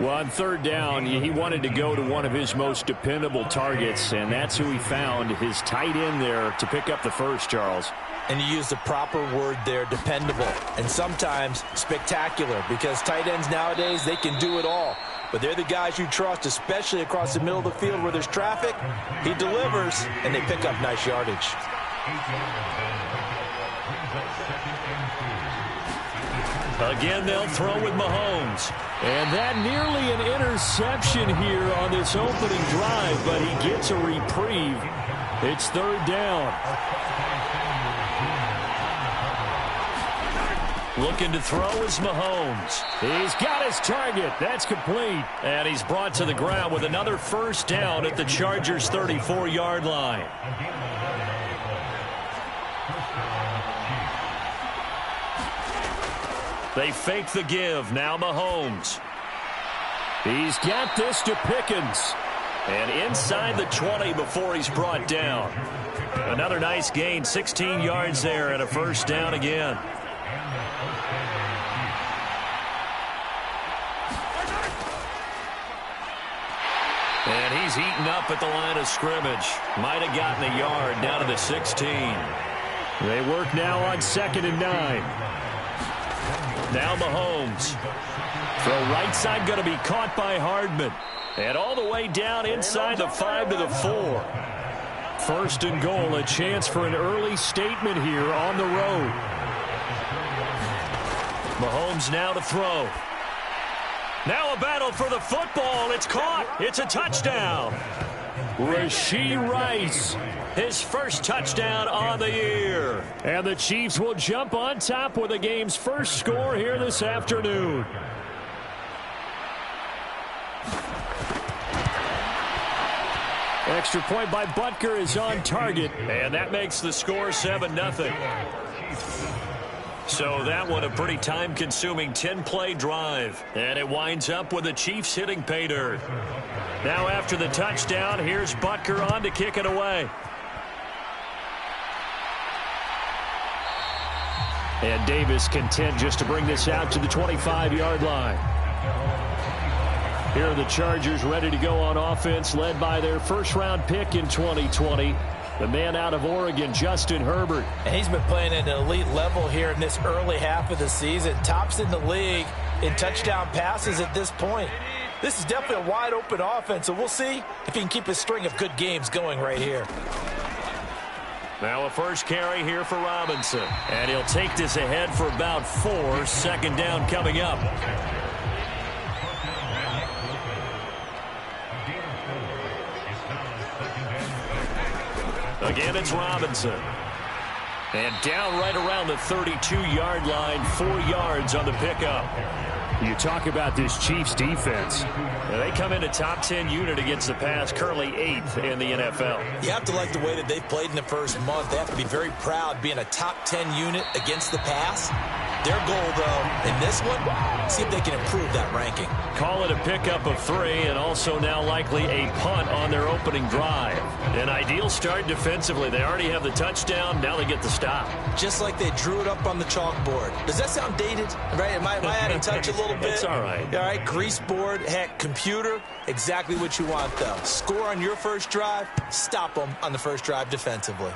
Well, on 3rd down, he wanted to go to one of his most dependable targets, and that's who he found, his tight end there, to pick up the first, Charles. And you used the proper word there, dependable, and sometimes spectacular, because tight ends nowadays, they can do it all. But they're the guys you trust, especially across the middle of the field where there's traffic. He delivers, and they pick up nice yardage. Again, they'll throw with Mahomes. And that nearly an interception here on this opening drive, but he gets a reprieve. It's 3rd down. Looking to throw is Mahomes. He's got his target. That's complete. And he's brought to the ground with another first down at the Chargers' 34-yard line. They fake the give. Now Mahomes. He's got this to Pickens. And inside the 20 before he's brought down. Another nice gain, 16 yards there and a first down again. And he's eaten up at the line of scrimmage. Might have gotten a yard down to the 16. They work now on 2nd and 9. Now Mahomes. Throw right side going to be caught by Hardman. And all the way down inside the 5 to the 4. First and goal, a chance for an early statement here on the road. Mahomes now to throw. Now a battle for the football. It's caught. It's a touchdown. Rashee Rice, his first touchdown on the year. And the Chiefs will jump on top with the game's first score here this afternoon. Extra point by Butker is on target. And that makes the score 7-0. So that one a pretty time-consuming 10-play drive. And it winds up with the Chiefs hitting pay dirt. Now after the touchdown, here's Butker on to kick it away. And Davis content just to bring this out to the 25-yard line. Here are the Chargers ready to go on offense, led by their first-round pick in 2020. The man out of Oregon, Justin Herbert. And he's been playing at an elite level here in this early half of the season. Tops in the league in touchdown passes at this point. This is definitely a wide-open offense, so we'll see if he can keep his string of good games going right here. Now a first carry here for Robinson. And he'll take this ahead for about 4. 2nd down coming up. Again, it's Robinson. And down right around the 32-yard line, 4 yards on the pickup. You talk about this Chiefs defense. They come in a top 10 unit against the pass, currently 8th in the NFL. You have to like the way that they've played in the first month. They have to be very proud being a top 10 unit against the pass. Their goal, though, in this one, see if they can improve that ranking. Call it a pickup of 3, and also now likely a punt on their opening drive. An ideal start defensively. They already have the touchdown. Now they get the stop. Just like they drew it up on the chalkboard. Does that sound dated? Right? Am I adding touch a little bit? It's all right. All right, grease board, heck, computer, exactly what you want, though. Score on your first drive, stop them on the first drive defensively.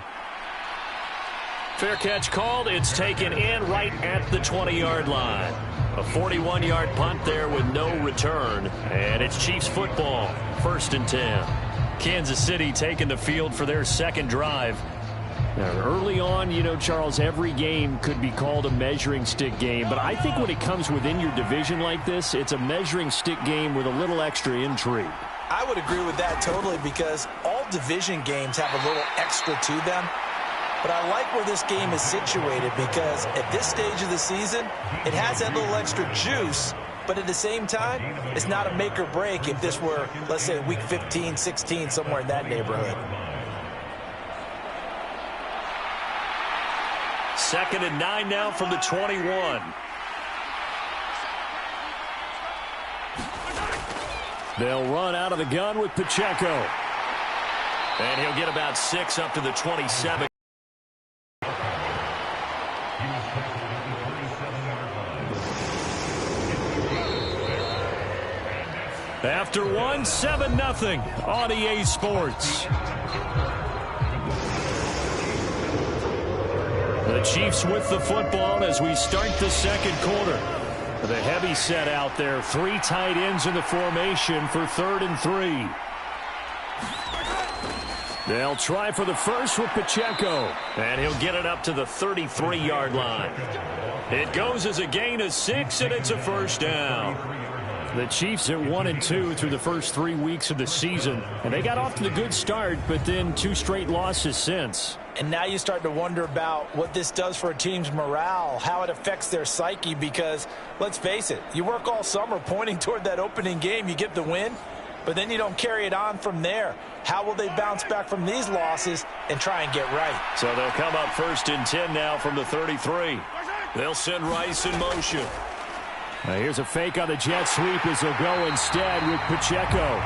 Fair catch called. It's taken in right at the 20-yard line. A 41-yard punt there with no return. And it's Chiefs football. 1st and 10. Kansas City taking the field for their second drive. Now, early on, you know, Charles, every game could be called a measuring stick game. But I think when it comes within your division like this, it's a measuring stick game with a little extra intrigue. I would agree with that totally because all division games have a little extra to them. But I like where this game is situated because at this stage of the season, it has that little extra juice. But at the same time, it's not a make or break if this were, let's say, week 15, 16, somewhere in that neighborhood. 2nd and 9 now from the 21. They'll run out of the gun with Pacheco. And he'll get about 6 up to the 27. After 1, 7-0 on EA Sports. The Chiefs with the football as we start the second quarter. The heavy set out there. 3 tight ends in the formation for 3rd and 3. They'll try for the first with Pacheco. And he'll get it up to the 33-yard line. It goes as a gain of 6, and it's a first down. The Chiefs at 1-2 through the first 3 weeks of the season. And they got off to the good start, but then 2 straight losses since. And now you start to wonder about what this does for a team's morale, how it affects their psyche, because let's face it, you work all summer pointing toward that opening game, you get the win, but then you don't carry it on from there. How will they bounce back from these losses and try and get right? So they'll come up 1st and 10 now from the 33. They'll send Rice in motion. Now here's a fake on the jet sweep as he'll go instead with Pacheco.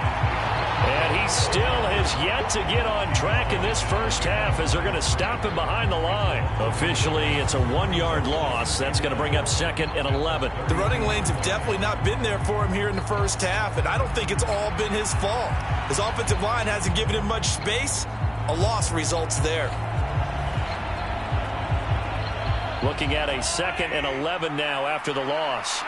And he still has yet to get on track in this first half as they're going to stop him behind the line. Officially, it's a 1-yard loss. That's going to bring up 2nd and 11. The running lanes have definitely not been there for him here in the first half, and I don't think it's all been his fault. His offensive line hasn't given him much space. A loss results there. Looking at a 2nd and 11 now after the loss.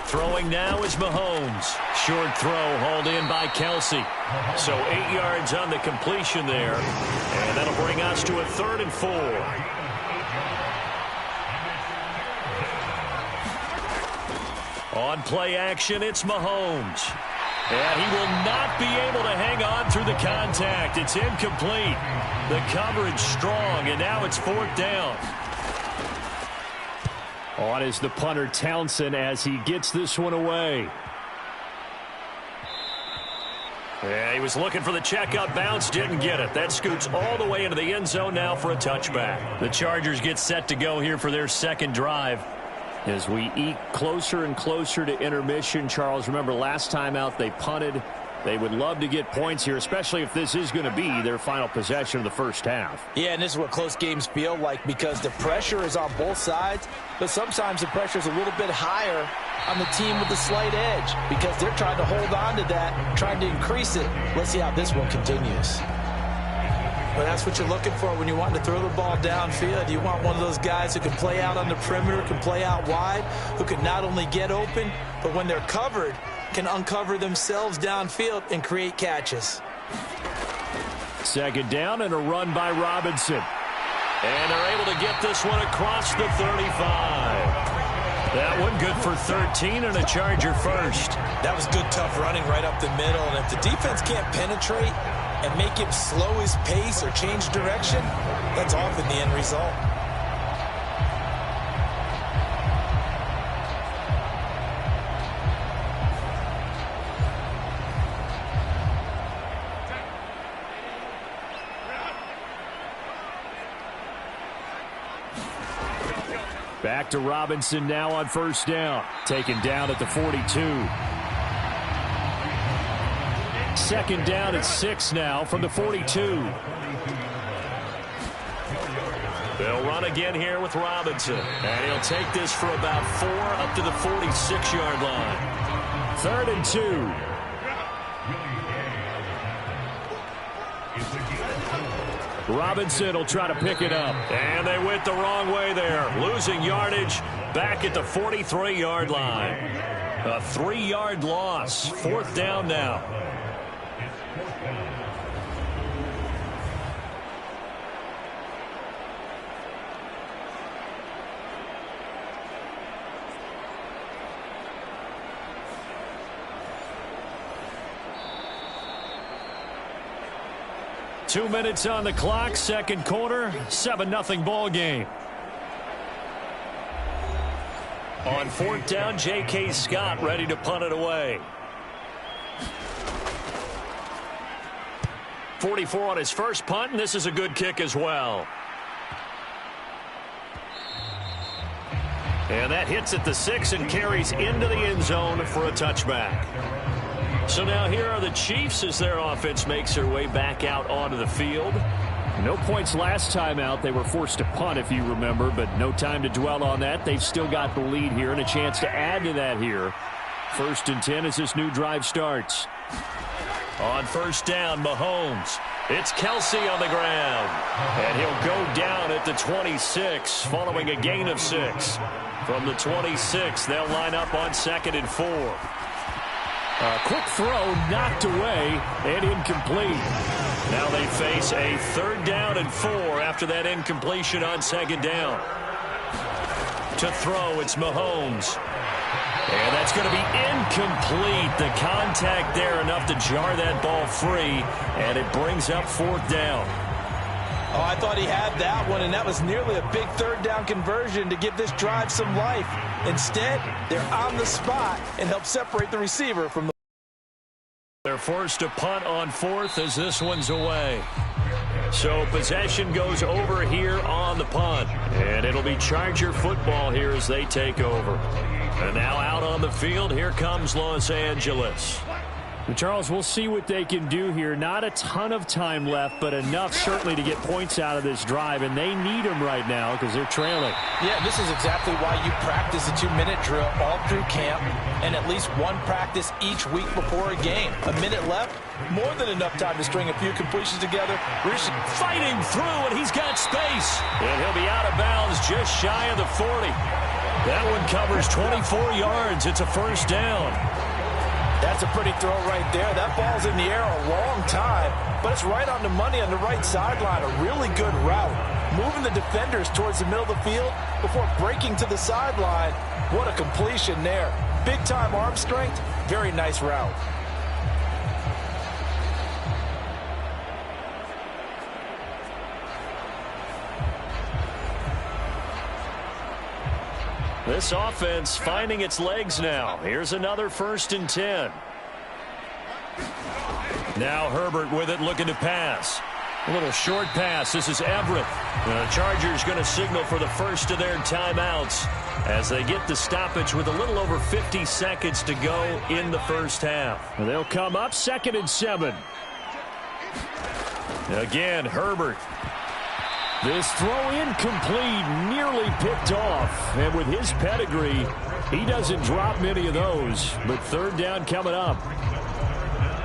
Throwing now is Mahomes. Short throw hauled in by Kelsey. So 8 yards on the completion there. And that'll bring us to a 3rd and 4. On play action, it's Mahomes. And he will not be able to hang on through the contact. It's incomplete. The coverage strong, and now it's 4th down. On is the punter Townsend as he gets this one away. Yeah, he was looking for the checkup bounce, didn't get it. That scoots all the way into the end zone now for a touchback. The Chargers get set to go here for their 2nd drive. As we eke closer and closer to intermission, Charles, remember last time out they punted. They would love to get points here, especially if this is going to be their final possession of the first half. Yeah, and this is what close games feel like because the pressure is on both sides, but sometimes the pressure is a little bit higher on the team with the slight edge because they're trying to hold on to that, trying to increase it. Let's see how this one continues. But that's what you're looking for when you want to throw the ball downfield. You want one of those guys who can play out on the perimeter, can play out wide, who can not only get open, but when they're covered, can uncover themselves downfield and create catches. 2nd down and a run by Robinson. And they're able to get this one across the 35. That one good for 13 and a Charger first. That was good, tough running right up the middle. And if the defense can't penetrate and make him slow his pace or change direction, that's often the end result. Back to Robinson now on 1st down. Taken down at the 42. 2nd down at 6 now from the 42. They'll run again here with Robinson. And he'll take this for about 4 up to the 46-yard line. 3rd and 2. Robinson will try to pick it up. And they went the wrong way there. Losing yardage back at the 43-yard line. A 3-yard loss. 4th down now. Two minutes on the clock, 2nd quarter, 7-0 ball game. On 4th down, J.K. Scott ready to punt it away. 44 on his first punt, and this is a good kick as well. And that hits at the 6 and carries into the end zone for a touchback. So now here are the Chiefs as their offense makes their way back out onto the field. No points last time out. They were forced to punt, if you remember, but no time to dwell on that. They've still got the lead here and a chance to add to that here. 1st and 10 as this new drive starts. On 1st down, Mahomes. It's Kelsey on the ground. And he'll go down at the 26 following a gain of 6. From the 26, they'll line up on 2nd and 4. A quick throw knocked away and incomplete. Now they face a 3rd down and 4 after that incompletion on 2nd down. to throw. It's Mahomes. And that's going to be incomplete. The contact there enough to jar that ball free, and it brings up 4th down. Oh, I thought he had that one, and that was nearly a big 3rd down conversion to give this drive some life. Instead, they're on the spot and help separate the receiver from the... They're forced to punt on 4th as this one's away. So possession goes over here on the punt. And it'll be Charger football here as they take over. And now out on the field, here comes Los Angeles. Charles, we'll see what they can do here. Not a ton of time left, but enough certainly to get points out of this drive, and they need them right now because they're trailing. Yeah, this is exactly why you practice a 2-minute drill all through camp and at least one practice each week before a game. A minute left, more than enough time to string a few completions together. Rishi fighting through, and he's got space. And he'll be out of bounds just shy of the 40. That one covers 24 yards. It's a 1st down. That's a pretty throw right there. That ball's in the air a long time, but it's right on the money on the right sideline. A really good route. Moving the defenders towards the middle of the field before breaking to the sideline. What a completion there. Big-time arm strength. Very nice route. This offense finding its legs now. Here's another 1st and 10. Now Herbert with it, looking to pass. A little short pass. This is Everett. The Chargers going to signal for the first of their timeouts as they get the stoppage with a little over 50 seconds to go in the 1st half. They'll come up 2nd and 7. Again, Herbert. This throw incomplete, nearly picked off. And with his pedigree, he doesn't drop many of those. But 3rd down coming up.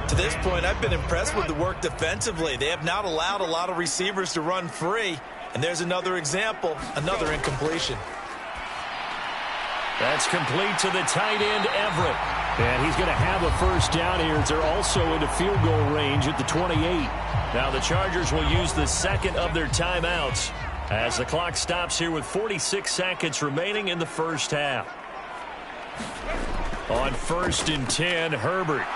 To this point, I've been impressed with the work defensively. They have not allowed a lot of receivers to run free. And there's another example, another incompletion. That's complete to the tight end, Everett. And he's going to have a 1st down here as they're also into field goal range at the 28. Now the Chargers will use the 2nd of their timeouts as the clock stops here with 46 seconds remaining in the 1st half. On 1st and 10, Herbert.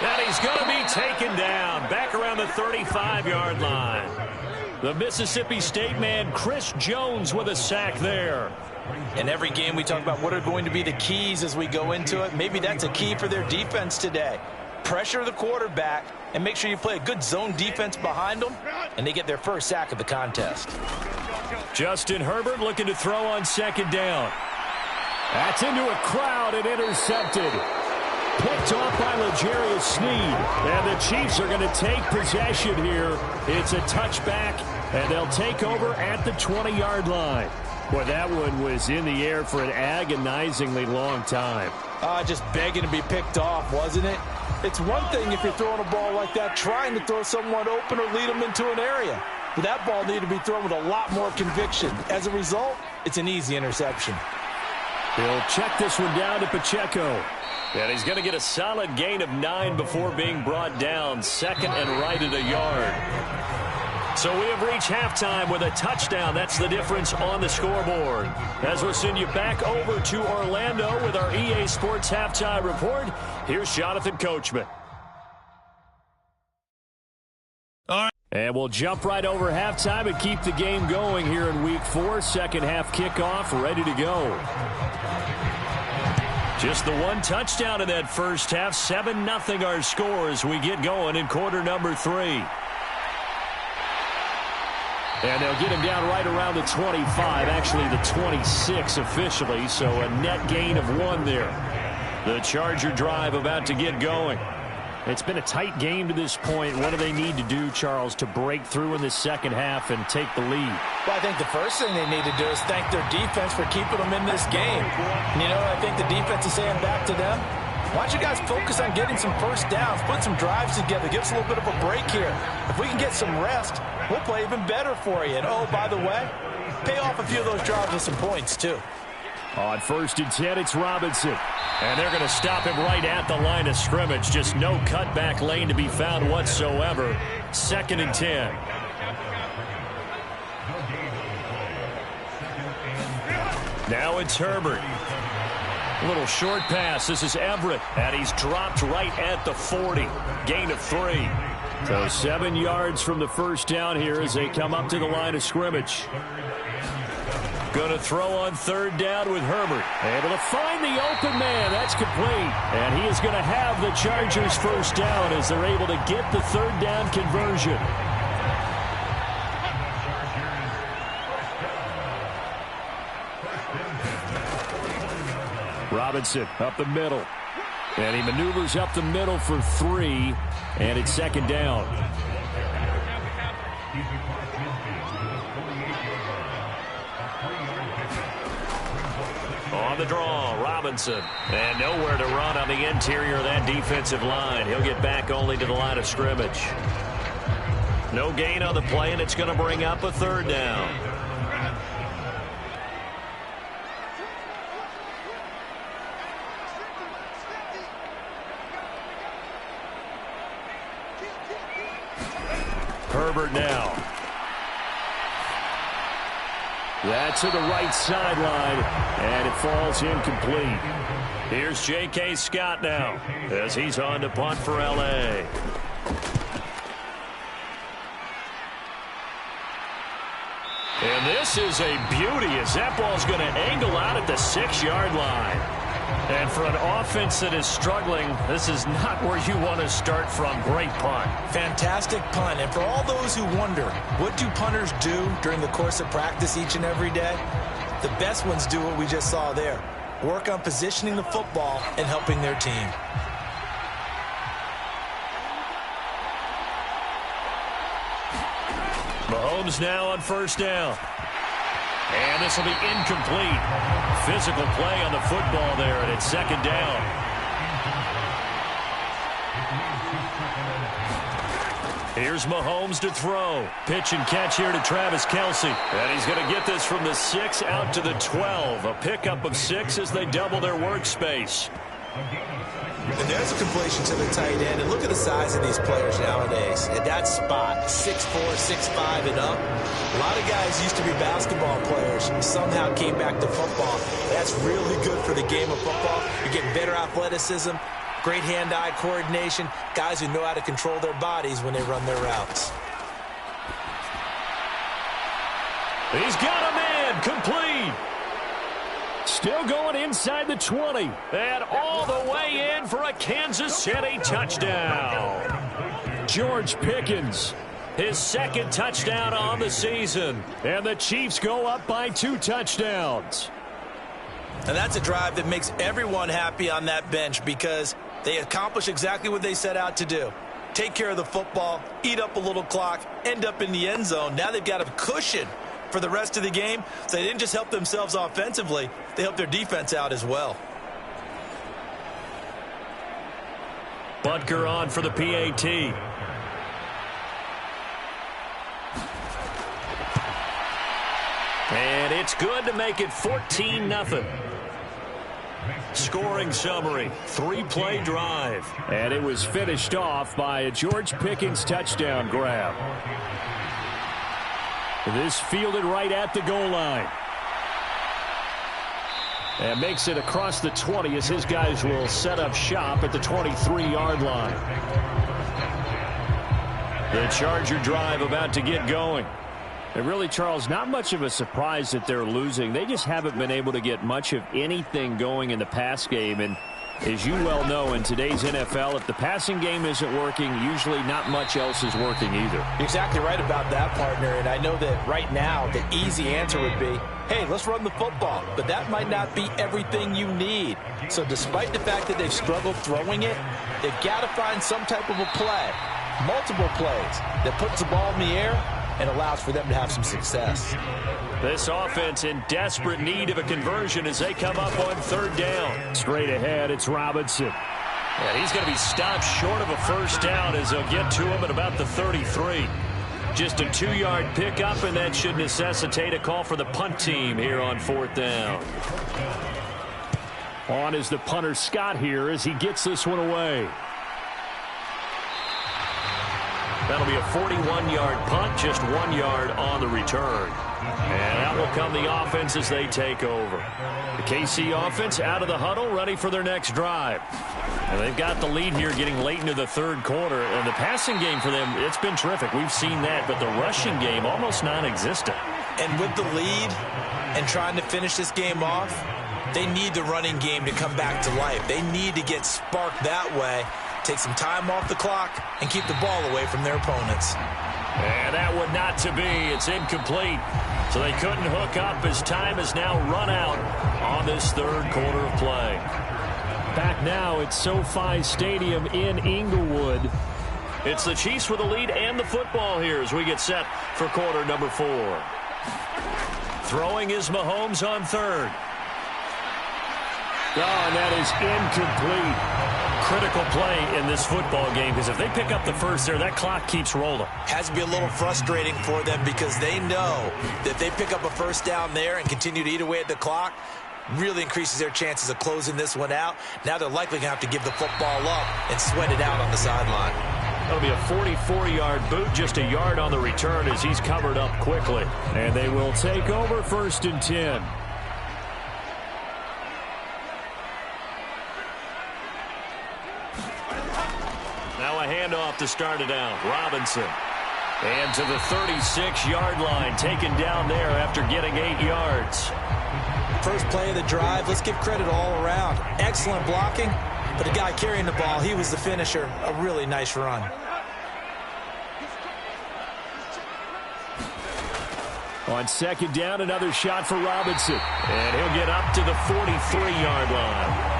And he's going to be taken down back around the 35-yard line. The Mississippi State man, Chris Jones, with a sack there. In every game we talk about what are going to be the keys as we go into it. Maybe that's a key for their defense today. Pressure the quarterback and make sure you play a good zone defense behind them, and they get their 1st sack of the contest. Justin Herbert looking to throw on 2nd down. That's into a crowd and intercepted. Picked off by L'Jarius Sneed. And the Chiefs are going to take possession here. It's a touchback, and they'll take over at the 20-yard line. Boy, that one was in the air for an agonizingly long time. Just begging to be picked off, wasn't it? It's one thing if you're throwing a ball like that, trying to throw someone open or lead them into an area. But that ball needed to be thrown with a lot more conviction. As a result, it's an easy interception. He'll check this one down to Pacheco. And he's going to get a solid gain of 9 before being brought down. 2nd and right at a yard. So we have reached halftime with a touchdown. That's the difference on the scoreboard. As we'll send you back over to Orlando with our EA Sports Halftime Report, here's Jonathan Coachman. All right. And we'll jump right over halftime and keep the game going here in Week 4. 2nd half kickoff, ready to go. Just the one touchdown in that 1st half. 7-0 our score as we get going in quarter number 3. And they'll get him down right around the 25, actually the 26 officially, so a net gain of 1 there. The Charger drive about to get going. It's been a tight game to this point. What do they need to do, Charles, to break through in the 2nd half and take the lead? Well, I think the first thing they need to do is thank their defense for keeping them in this game. And you know, I think the defense is saying back to them, why don't you guys focus on getting some 1st downs, put some drives together, give us a little bit of a break here. If we can get some rest, we'll play even better for you. And, oh, by the way, pay off a few of those drives with some points, too. On 1st and 10, it's Robinson. And they're going to stop him right at the line of scrimmage. Just no cutback lane to be found whatsoever. 2nd and 10. Now it's Herbert. A little short pass. This is Everett, and he's dropped right at the 40. Gain of 3. So 7 yards from the first down here as they come up to the line of scrimmage. Going to throw on third down with Herbert. Able to find the open man. That's complete. And he is going to have the Chargers first down as they're able to get the third down conversion. Robinson up the middle. And he maneuvers up the middle for 3. And it's second down. On the draw, Robinson. And nowhere to run on the interior of that defensive line. He'll get back only to the line of scrimmage. No gain on the play, and it's going to bring up a third down. Herbert now. That's to the right sideline, and it falls incomplete. Here's J.K. Scott now as he's on to punt for L.A. And this is a beauty as that ball's going to angle out at the 6-yard line. And for an offense that is struggling, this is not where you want to start from. Great punt. Fantastic punt. And for all those who wonder, what do punters do during the course of practice each and every day? The best ones do what we just saw there. Work on positioning the football and helping their team. Mahomes now on first down. And this will be incomplete. Physical play on the football there, and it's second down. Here's Mahomes to throw. Pitch and catch here to Travis Kelce. And he's going to get this from the 6 out to the 12. A pickup of 6 as they double their workspace. And there's a completion to the tight end. And look at the size of these players nowadays. At that spot, 6'4", 6'5", and up. A lot of guys used to be basketball players. Somehow came back to football. That's really good for the game of football. You're getting better athleticism, great hand-eye coordination, guys who know how to control their bodies when they run their routes. He's got a man, complete. Still going inside the 20. And all the way in for a Kansas City touchdown. George Pickens, his second touchdown on the season. And the Chiefs go up by 2 touchdowns. And that's a drive that makes everyone happy on that bench because they accomplish exactly what they set out to do. Take care of the football, eat up a little clock, end up in the end zone. Now they've got a cushion for the rest of the game. So they didn't just help themselves offensively, they helped their defense out as well. Butker on for the PAT. And it's good to make it 14-0. Scoring summary, 3-play drive. And it was finished off by a George Pickens touchdown grab. This fielded right at the goal line. And makes it across the 20 as his guys will set up shop at the 23-yard line. The Charger drive about to get going. And really, Charles, not much of a surprise that they're losing. They just haven't been able to get much of anything going in the pass game. And as you well know, in today's NFL, if the passing game isn't working, usually not much else is working either. You're exactly right about that, partner. And I know that right now the easy answer would be, hey, let's run the football. But that might not be everything you need. So despite the fact that they've struggled throwing it, they've got to find some type of a play, multiple plays, that puts the ball in the air and allows for them to have some success. This offense in desperate need of a conversion as they come up on third down. Straight ahead, it's Robinson. And he's going to be stopped short of a first down as they'll get to him at about the 33. Just a 2-yard pickup, and that should necessitate a call for the punt team here on fourth down. On is the punter Scott here as he gets this one away. That'll be a 41-yard punt, just 1 yard on the return. And that will come the offense as they take over. The KC offense out of the huddle, ready for their next drive. And they've got the lead here getting late into the third quarter. And the passing game for them, it's been terrific. We've seen that, but the rushing game almost non-existent. And with the lead and trying to finish this game off, they need the running game to come back to life. They need to get sparked that way, take some time off the clock, and keep the ball away from their opponents. And that would not to be. It's incomplete. So they couldn't hook up as time has now run out on this third quarter of play. Back now at SoFi Stadium in Inglewood. It's the Chiefs with the lead and the football here as we get set for quarter number 4. Throwing is Mahomes on third. Oh, and that is incomplete. Critical play in this football game because if they pick up the first there, that clock keeps rolling. Has to be a little frustrating for them because they know that if they pick up a first down there and continue to eat away at the clock, really increases their chances of closing this one out. Now they're likely going to have to give the football up and sweat it out on the sideline. That'll be a 44-yard boot, just a yard on the return as he's covered up quickly. And they will take over 1st and 10. Now a handoff to start it out. Robinson. And to the 36-yard line, taken down there after getting 8 yards. First play of the drive, let's give credit all around. Excellent blocking, but the guy carrying the ball, he was the finisher. A really nice run. On 2nd down, another shot for Robinson. And he'll get up to the 43-yard line.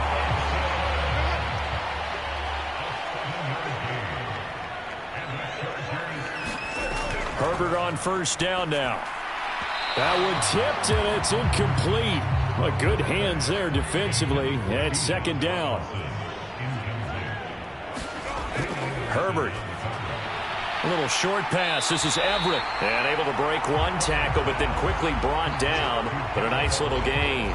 Herbert on 1st down now. That one tipped, and it's incomplete. Well, good hands there defensively at 2nd down. Herbert. A little short pass. This is Everett. And able to break one tackle, but then quickly brought down. But a nice little gain.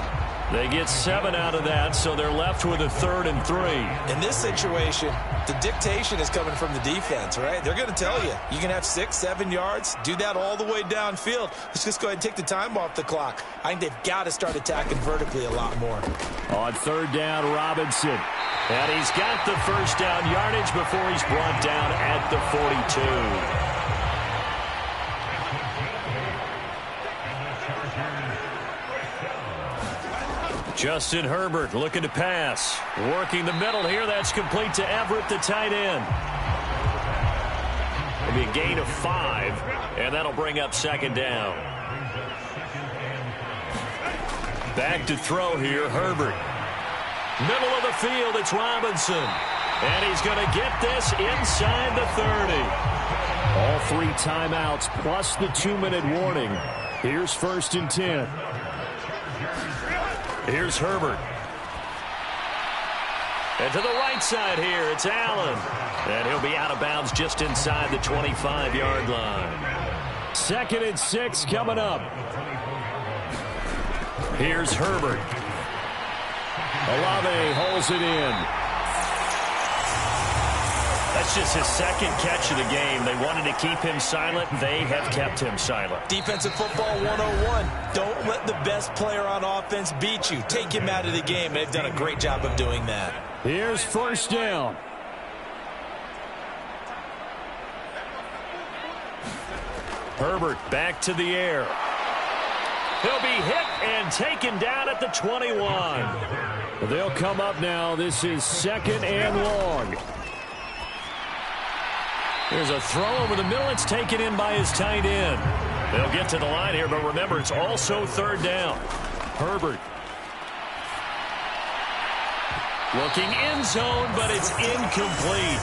They get 7 out of that, so they're left with a 3rd and 3. In this situation, the dictation is coming from the defense, right? They're going to tell you, you can have 6, 7 yards, do that all the way downfield. Let's just go ahead and take the time off the clock. I think they've got to start attacking vertically a lot more. On 3rd down, Robinson. And he's got the first down yardage before he's brought down at the 42. Justin Herbert looking to pass. Working the middle here. That's complete to Everett, the tight end. Maybe a gain of 5, and that'll bring up 2nd down. Back to throw here, Herbert. Middle of the field, it's Robinson. And he's going to get this inside the 30. All 3 timeouts plus the 2-minute warning. Here's 1st and 10. Here's Herbert. And to the right side here, it's Allen. And he'll be out of bounds just inside the 25-yard line. 2nd and 6 coming up. Here's Herbert. Olave holds it in. That's just his 2nd catch of the game. They wanted to keep him silent. They have kept him silent. Defensive football 101. Don't let the best player on offense beat you. Take him out of the game. They've done a great job of doing that. Here's 1st down. Herbert back to the air. He'll be hit and taken down at the 21. They'll come up now. This is 2nd and long. There's a throw over the middle. It's taken in by his tight end. They'll get to the line here, but remember, it's also 3rd down. Herbert. Looking end zone, but it's incomplete.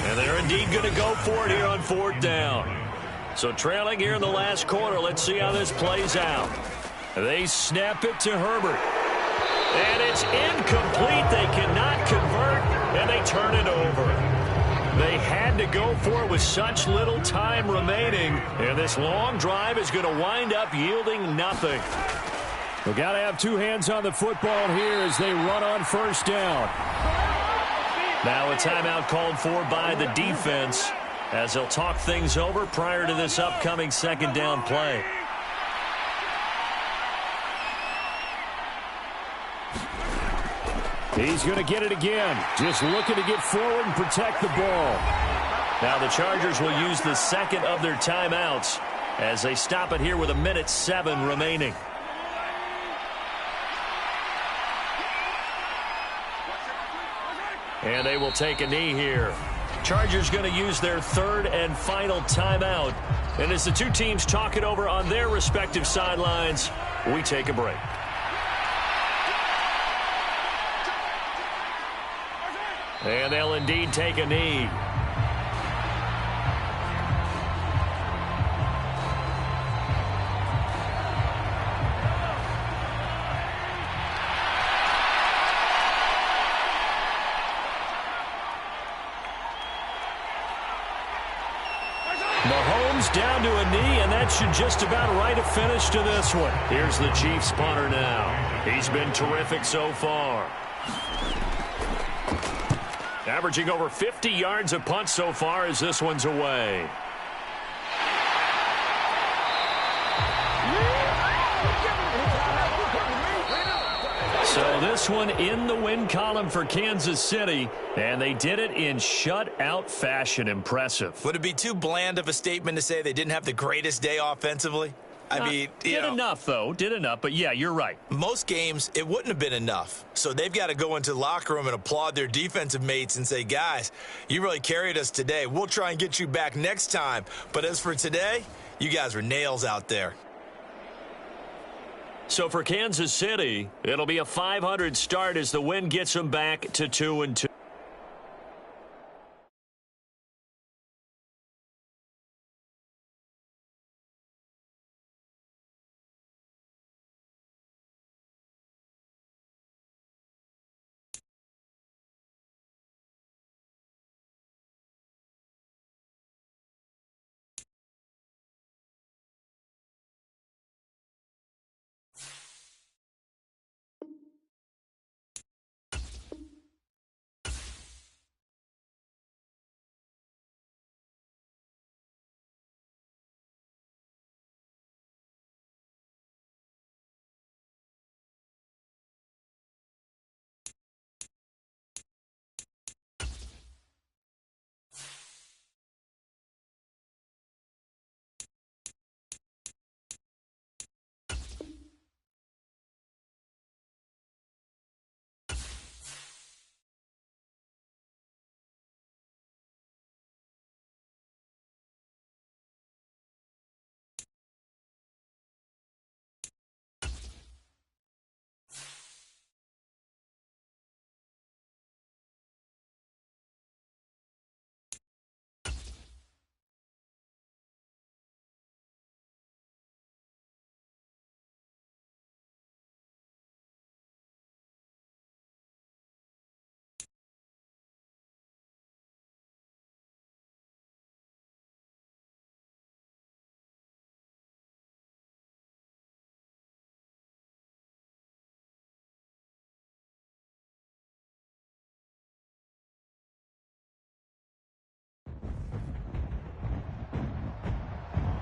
And they're indeed going to go for it here on 4th down. So trailing here in the last quarter. Let's see how this plays out. They snap it to Herbert. And it's incomplete. They cannot convert, and they turn it over. They had to go for it with such little time remaining. And this long drive is going to wind up yielding nothing. We've got to have 2 hands on the football here as they run on 1st down. Now a timeout called for by the defense. as they'll talk things over prior to this upcoming second down play. He's going to get it again. Just looking to get forward and protect the ball. Now the Chargers will use the second of their timeouts as they stop it here with 1:07 remaining. And they will take a knee here. Chargers going to use their third and final timeout. And as the two teams talk it over on their respective sidelines, we take a break. And they'll indeed take a knee. Mahomes down to a knee, and that should just about write a finish to this one. Here's the Chiefs punter now. He's been terrific so far. Averaging over 50 yards a punt so far as this one's away. So this one in the win column for Kansas City, and they did it in shutout fashion. Impressive. Would it be too bland of a statement to say they didn't have the greatest day offensively? I mean, did enough, though. Did enough. But, yeah, you're right. Most games, it wouldn't have been enough. So they've got to go into the locker room and applaud their defensive mates and say, guys, you really carried us today. We'll try and get you back next time. But as for today, you guys were nails out there. So for Kansas City, it'll be a 500 start as the win gets them back to 2-2.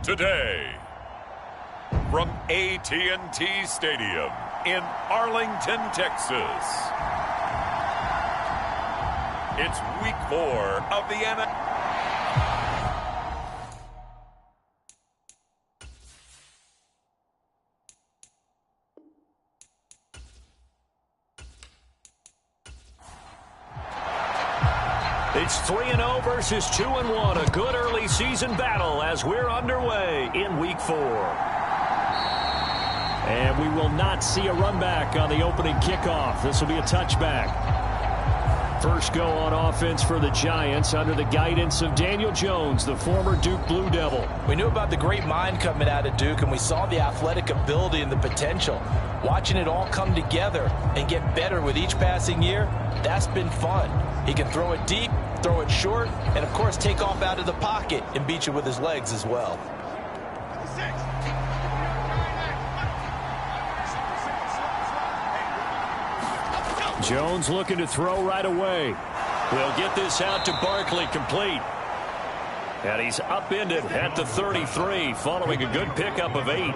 Today, from AT&T Stadium in Arlington, Texas, it's Week 4 of the NFL. It's 3-0 versus 2-1. A good early season battle as we're underway in Week 4. And we will not see a run back on the opening kickoff. This will be a touchback. First go on offense for the Giants under the guidance of Daniel Jones, the former Duke Blue Devil. We knew about the great mind coming out of Duke, and we saw the athletic ability and the potential. Watching it all come together and get better with each passing year, that's been fun. He can throw it deep, throw it short, and, of course, take off out of the pocket and beat you with his legs as well. Jones looking to throw right away. We'll get this out to Barkley, complete. And he's upended at the 33 following a good pickup of 8.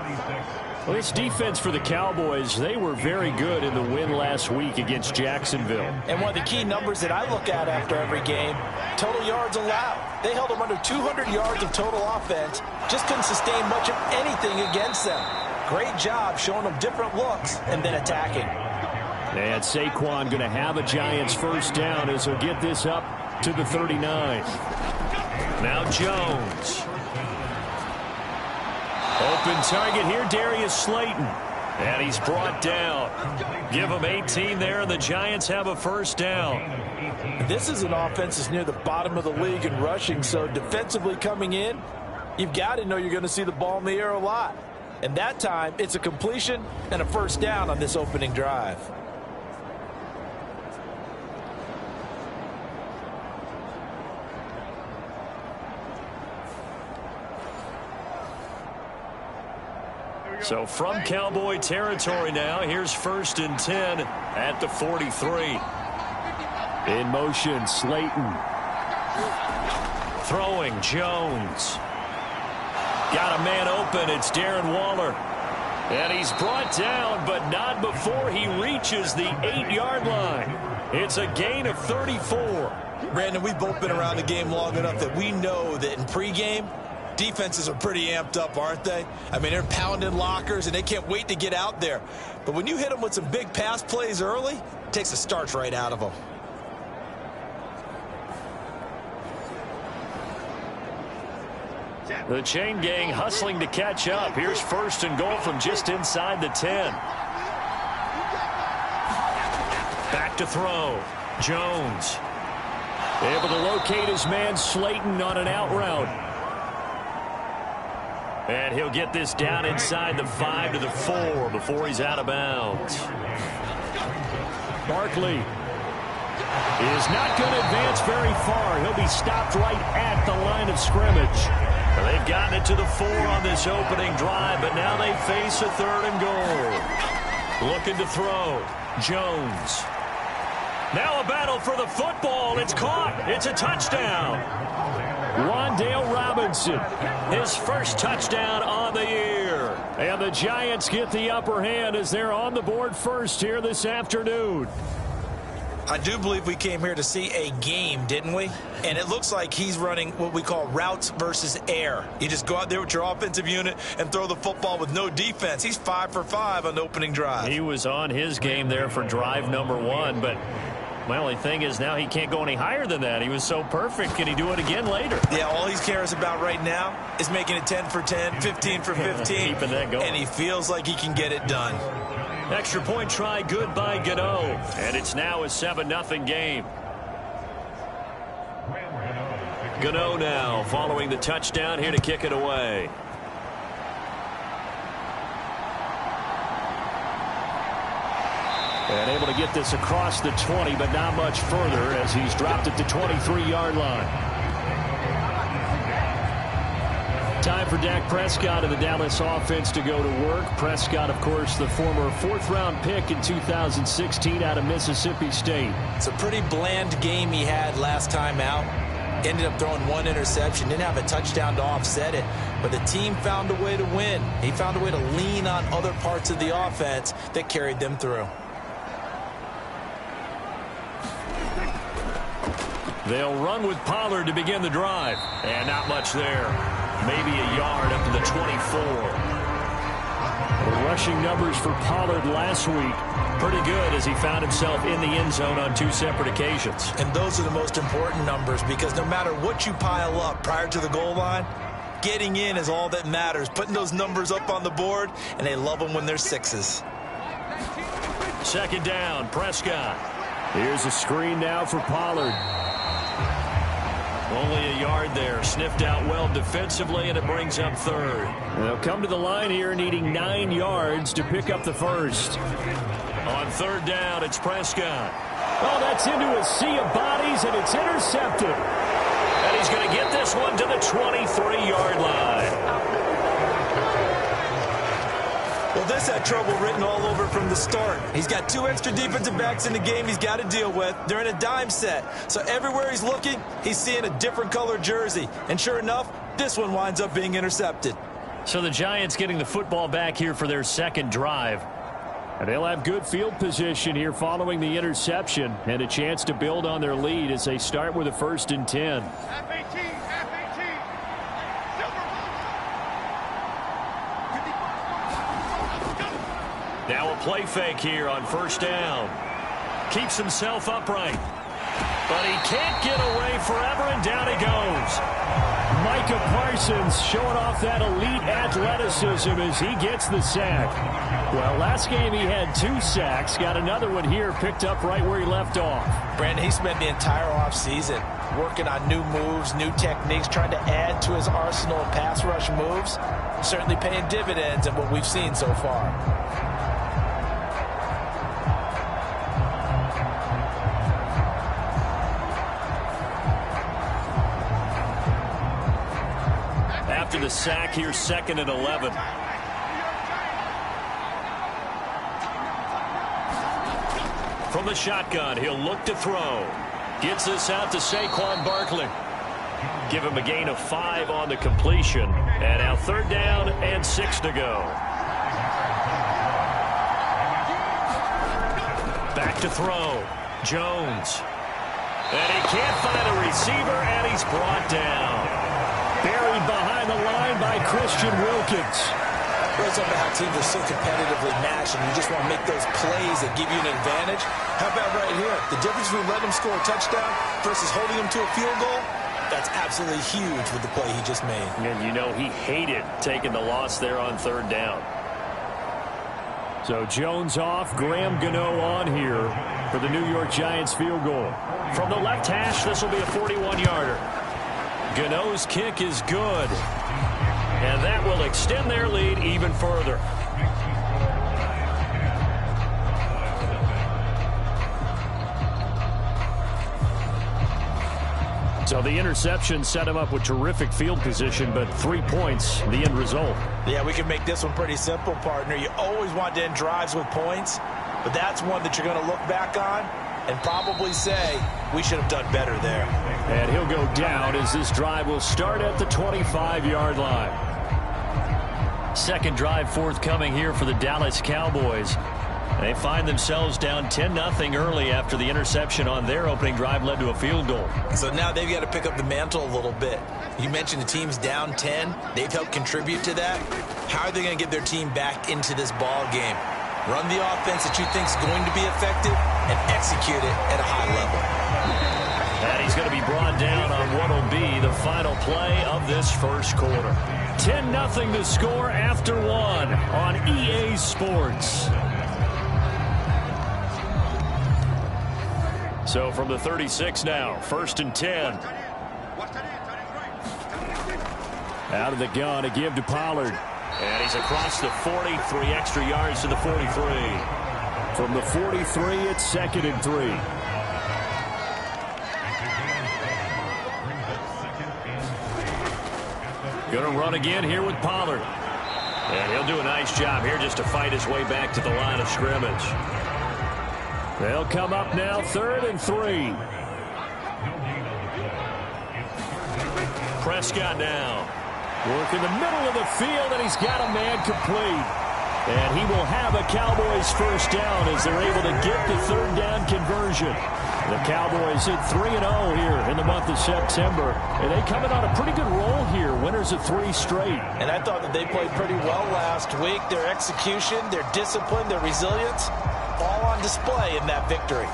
Well, this defense for the Cowboys, they were very good in the win last week against Jacksonville. And one of the key numbers that I look at after every game, total yards allowed. They held them under 200 yards of total offense. Just couldn't sustain much of anything against them. Great job showing them different looks and then attacking. And Saquon going to have a Giants first down as he'll get this up to the 39. Now Jones. Open target here, Darius Slayton. And he's brought down. Give him 18 there, and the Giants have a first down. This is an offense that's near the bottom of the league in rushing, so defensively coming in, you've got to know you're going to see the ball in the air a lot. And that time, it's a completion and a first down on this opening drive. So from Cowboy territory now, here's 1st and 10 at the 43. In motion, Slayton. Throwing, Jones. Got a man open, it's Darren Waller. And he's brought down, but not before he reaches the 8-yard line. It's a gain of 34. Brandon, we've both been around the game long enough that we know that in pregame, defenses are pretty amped up, aren't they? I mean, they're pounding lockers, and they can't wait to get out there. But when you hit them with some big pass plays early, it takes the starch right out of them. The chain gang hustling to catch up. Here's 1st and goal from just inside the 10. Back to throw. Jones. Able to locate his man Slayton on an out route. And he'll get this down inside the 5 to the 4 before he's out of bounds. Barkley is not going to advance very far. He'll be stopped right at the line of scrimmage. They've gotten it to the 4 on this opening drive, but now they face a 3rd and goal. Looking to throw. Jones. Now a battle for the football. It's caught. It's a touchdown. Wan'Dale Robinson, his first touchdown on the year. And the Giants get the upper hand as they're on the board first here this afternoon. I do believe we came here to see a game, didn't we? And it looks like he's running what we call routes versus air. You just go out there with your offensive unit and throw the football with no defense. He's 5 for 5 on the opening drive. He was on his game there for drive number 1, but my only thing is now he can't go any higher than that. He was so perfect. Can he do it again later? Yeah, all he cares about right now is making it 10 for 10, 15 for 15. Keeping that going. And he feels like he can get it done. Extra point try good by Gano. And it's now a 7-0 game. Gano now following the touchdown here to kick it away. And able to get this across the 20, but not much further as he's dropped it to 23-yard line. Time for Dak Prescott of the Dallas offense to go to work. Prescott, of course, the former 4th-round pick in 2016 out of Mississippi State. It's a pretty bland game he had last time out. Ended up throwing 1 interception. Didn't have a touchdown to offset it. But the team found a way to win. He found a way to lean on other parts of the offense that carried them through. They'll run with Pollard to begin the drive. And not much there. Maybe a yard up to the 24. The rushing numbers for Pollard last week, pretty good as he found himself in the end zone on 2 separate occasions. And those are the most important numbers because no matter what you pile up prior to the goal line, getting in is all that matters. Putting those numbers up on the board, and they love them when they're 6s. 2nd down, Prescott. Here's a screen now for Pollard. Only a yard there. Sniffed out well defensively, and it brings up 3rd. They'll come to the line here needing 9 yards to pick up the first. On 3rd down, it's Prescott. Oh, that's into a sea of bodies, and it's intercepted. And he's going to get this one to the 23-yard line. Well, this had trouble written all over from the start. He's got 2 extra defensive backs in the game he's got to deal with. They're in a dime set. So everywhere he's looking, he's seeing a different color jersey. And sure enough, this one winds up being intercepted. So the Giants getting the football back here for their second drive. And they'll have good field position here following the interception and a chance to build on their lead as they start with a 1st and 10. Now a play fake here on 1st down. Keeps himself upright. But he can't get away forever, and down he goes. Micah Parsons showing off that elite athleticism as he gets the sack. Well, last game he had 2 sacks. Got another one here picked up right where he left off. Brandon, he spent the entire offseason working on new moves, new techniques, trying to add to his arsenal of pass rush moves. Certainly paying dividends in what we've seen so far. After the sack, here's 2nd and 11. From the shotgun, he'll look to throw. Gets this out to Saquon Barkley. Give him a gain of 5 on the completion. And now 3rd down and 6 to go. Back to throw. Jones. And he can't find a receiver, and he's brought down. Buried behind the line by Christian Wilkins. Goes up to how teams are so competitively matched, and you just want to make those plays that give you an advantage. How about right here? The difference between letting him score a touchdown versus holding him to a field goal, that's absolutely huge with the play he just made. And you know he hated taking the loss there on 3rd down. So Jones off, Graham Gano on here for the New York Giants field goal. From the left hash, this will be a 41-yarder. Gano's kick is good. And that will extend their lead even further. So the interception set him up with terrific field position, but 3 points, the end result. Yeah, we can make this one pretty simple, partner. You always want to end drives with points, but that's one that you're going to look back on and probably say, we should have done better there. And he'll go down as this drive will start at the 25-yard line. Second drive forthcoming here for the Dallas Cowboys. They find themselves down 10-0 early after the interception on their opening drive led to a field goal. So now they've got to pick up the mantle a little bit. You mentioned the team's down 10. They've helped contribute to that. How are they going to get their team back into this ball game? Run the offense that you think is going to be effective and execute it at a high level. And he's going to be brought down on what will be the final play of this first quarter. 10-0 to score after 1 on EA Sports. So from the 36 now, 1st and 10. Out of the gun, a give to Pollard. And he's across the 40, 3 extra yards to the 43. From the 43, it's 2nd and 3. Going to run again here with Pollard. And he'll do a nice job here just to fight his way back to the line of scrimmage. They'll come up now, 3rd and 3. Prescott now. Work in the middle of the field, and he's got a man complete. And he will have a Cowboys first down as they're able to get the 3rd down conversion. The Cowboys hit 3-0 here in the month of September. And they come in on a pretty good roll here, winners of 3 straight. And I thought that they played pretty well last week. Their execution, their discipline, their resilience, all on display in that victory.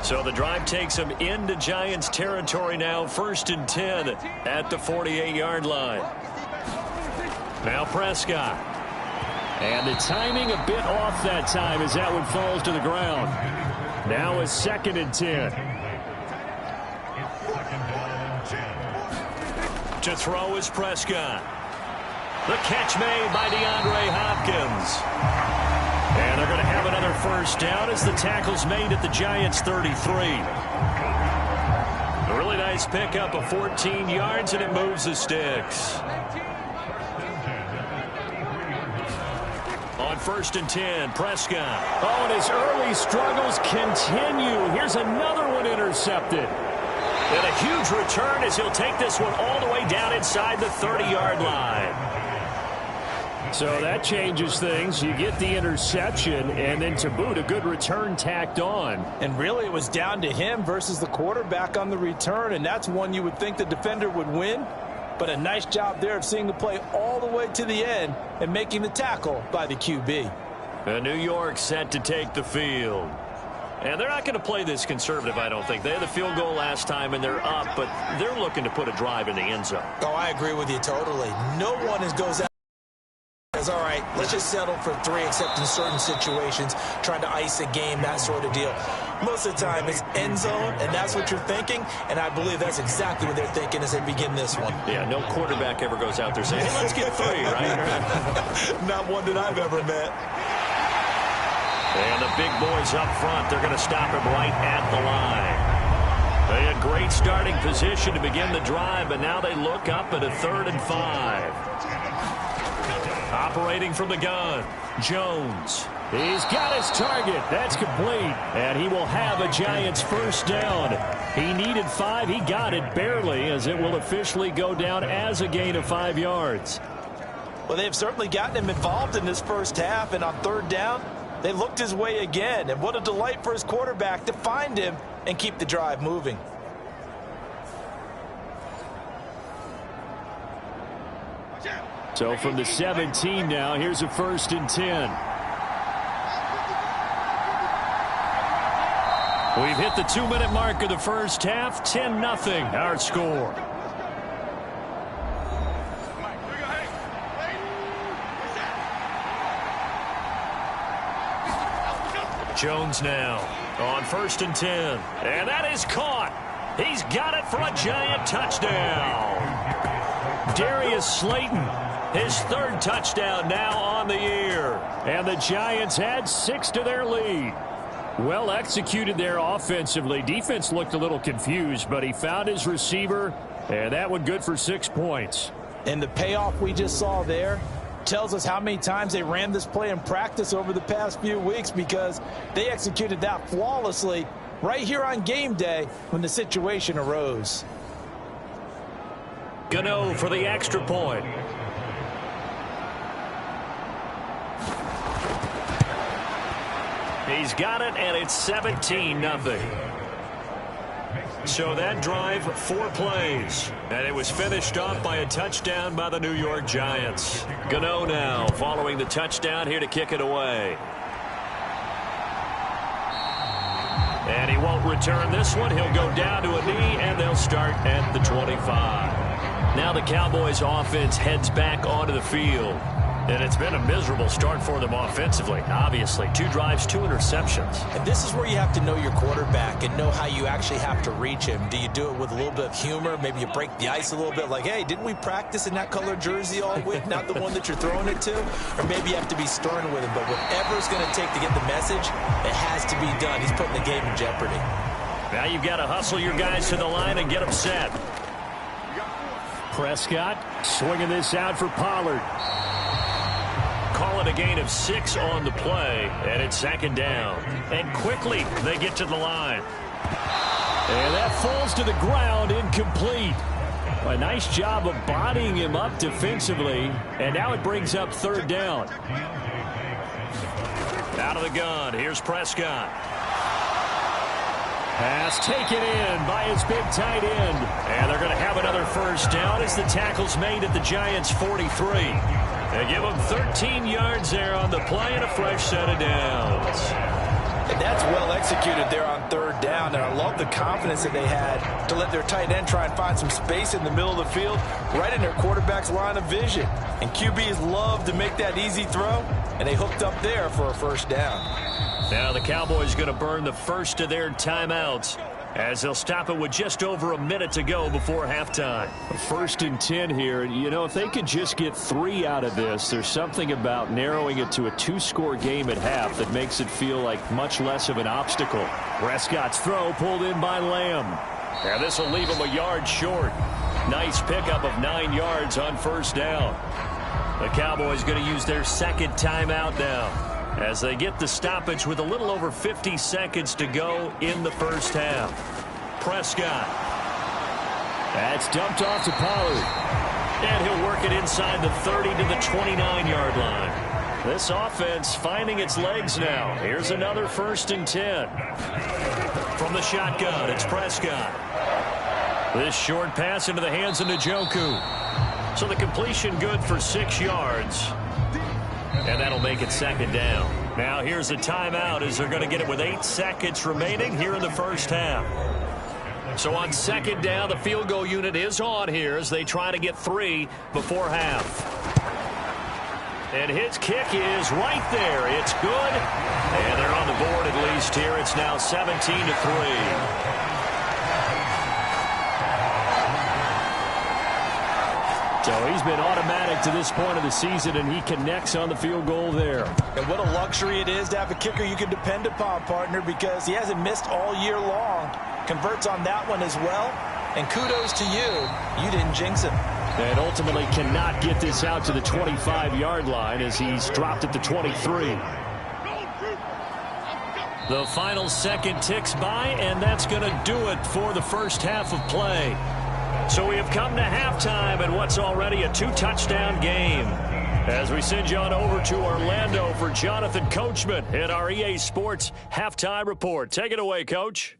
So the drive takes them into Giants territory now, 1st and 10 at the 48-yard line. Now Prescott. And the timing a bit off that time as that one falls to the ground. Now a 2nd and 10. To throw is Prescott. The catch made by DeAndre Hopkins. And they're going to have another first down as the tackle's made at the Giants' 33. A really nice pickup of 14 yards, and it moves the sticks. first and 10. Prescott. Oh, and his early struggles continue. Here's another one intercepted. And a huge return as he'll take this one all the way down inside the 30-yard line. So that changes things. You get the interception, and then to boot, a good return tacked on. And really, it was down to him versus the quarterback on the return, and that's one you would think the defender would win. But a nice job there of seeing the play all the way to the end and making the tackle by the QB. And New York set to take the field. And they're not going to play this conservative, I don't think. They had the field goal last time, and they're up, but they're looking to put a drive in the end zone. Oh, I agree with you totally. No one goes out. All right, let's just settle for 3, except in certain situations, trying to ice a game, that sort of deal. Most of the time, it's end zone, and that's what you're thinking, and I believe that's exactly what they're thinking as they begin this one. Yeah, no quarterback ever goes out there saying, hey, let's get 3, right? Not one that I've ever met. And the big boys up front, they're going to stop him right at the line. They had great starting position to begin the drive, but now they look up at a 3rd and 5. Operating from the gun, Jones. He's got his target. That's complete. And he will have a Giants first down. He needed 5. He got it barely, as it will officially go down as a gain of 5 yards. Well, they've certainly gotten him involved in this first half, and on 3rd down, they looked his way again. And what a delight for his quarterback to find him and keep the drive moving. So from the 17 now, here's a 1st and 10. We've hit the 2-minute mark of the first half. 10-0 our score. Jones now on 1st and 10. And that is caught. He's got it for a Giant touchdown. Darius Slayton, his 3rd touchdown now on the year. And the Giants add 6 to their lead. Well executed there offensively. Defense looked a little confused, but he found his receiver, and that one good for 6 points. And the payoff we just saw there tells us how many times they ran this play in practice over the past few weeks, because they executed that flawlessly right here on game day when the situation arose. Gano for the extra point. He's got it, and it's 17-0. So that drive, 4 plays, and it was finished off by a touchdown by the New York Giants. Gano now following the touchdown here to kick it away. And he won't return this one. He'll go down to a knee, and they'll start at the 25. Now the Cowboys offense heads back onto the field. And it's been a miserable start for them offensively, obviously. 2 drives, 2 interceptions. And this is where you have to know your quarterback and know how you actually have to reach him. Do you do it with a little bit of humor? Maybe you break the ice a little bit, like, hey, didn't we practice in that color jersey all week, not the one that you're throwing it to? Or maybe you have to be stern with him. But whatever it's going to take to get the message, it has to be done. He's putting the game in jeopardy. Now you've got to hustle your guys to the line and get them set. Prescott swinging this out for Pollard. Call it a gain of 6 on the play, and it's 2nd down. And quickly they get to the line. And that falls to the ground, incomplete. A nice job of bodying him up defensively, and now it brings up 3rd down. Out of the gun, here's Prescott. Pass taken in by his big tight end. And they're going to have another first down as the tackle's made at the Giants' 43. They give them 13 yards there on the play and a fresh set of downs. And that's well executed there on 3rd down. And I love the confidence that they had to let their tight end try and find some space in the middle of the field, right in their quarterback's line of vision. And QBs love to make that easy throw, and they hooked up there for a first down. Now the Cowboys going to burn the first of their timeouts, as they'll stop it with just over a minute to go before halftime. 1st and 10 here. You know, if they could just get 3 out of this, there's something about narrowing it to a 2-score game at half that makes it feel like much less of an obstacle. Prescott's throw pulled in by Lamb. And this will leave him a yard short. Nice pickup of 9 yards on 1st down. The Cowboys going to use their second timeout now as they get the stoppage with a little over 50 seconds to go in the first half. Prescott. That's dumped off to Pollard. And he'll work it inside the 30 to the 29-yard line. This offense finding its legs now. Here's another 1st and 10. From the shotgun, it's Prescott. This short pass into the hands of Njoku. So the completion good for 6 yards. And that'll make it 2nd down. Now here's a timeout as they're going to get it with 8 seconds remaining here in the first half. So on 2nd down, the field goal unit is on here as they try to get 3 before half. And his kick is right there. It's good. And they're on the board at least here. It's now 17-3. So he's been automatic to this point of the season, and he connects on the field goal there. And what a luxury it is to have a kicker you can depend upon, partner, because he hasn't missed all year long. Converts on that one as well. And kudos to you. You didn't jinx him. And ultimately cannot get this out to the 25-yard line as he's dropped at the 23. The final second ticks by, and that's going to do it for the first half of play. So we have come to halftime in what's already a 2-touchdown game. As we send you on over to Orlando for Jonathan Coachman in our EA Sports Halftime Report. Take it away, Coach.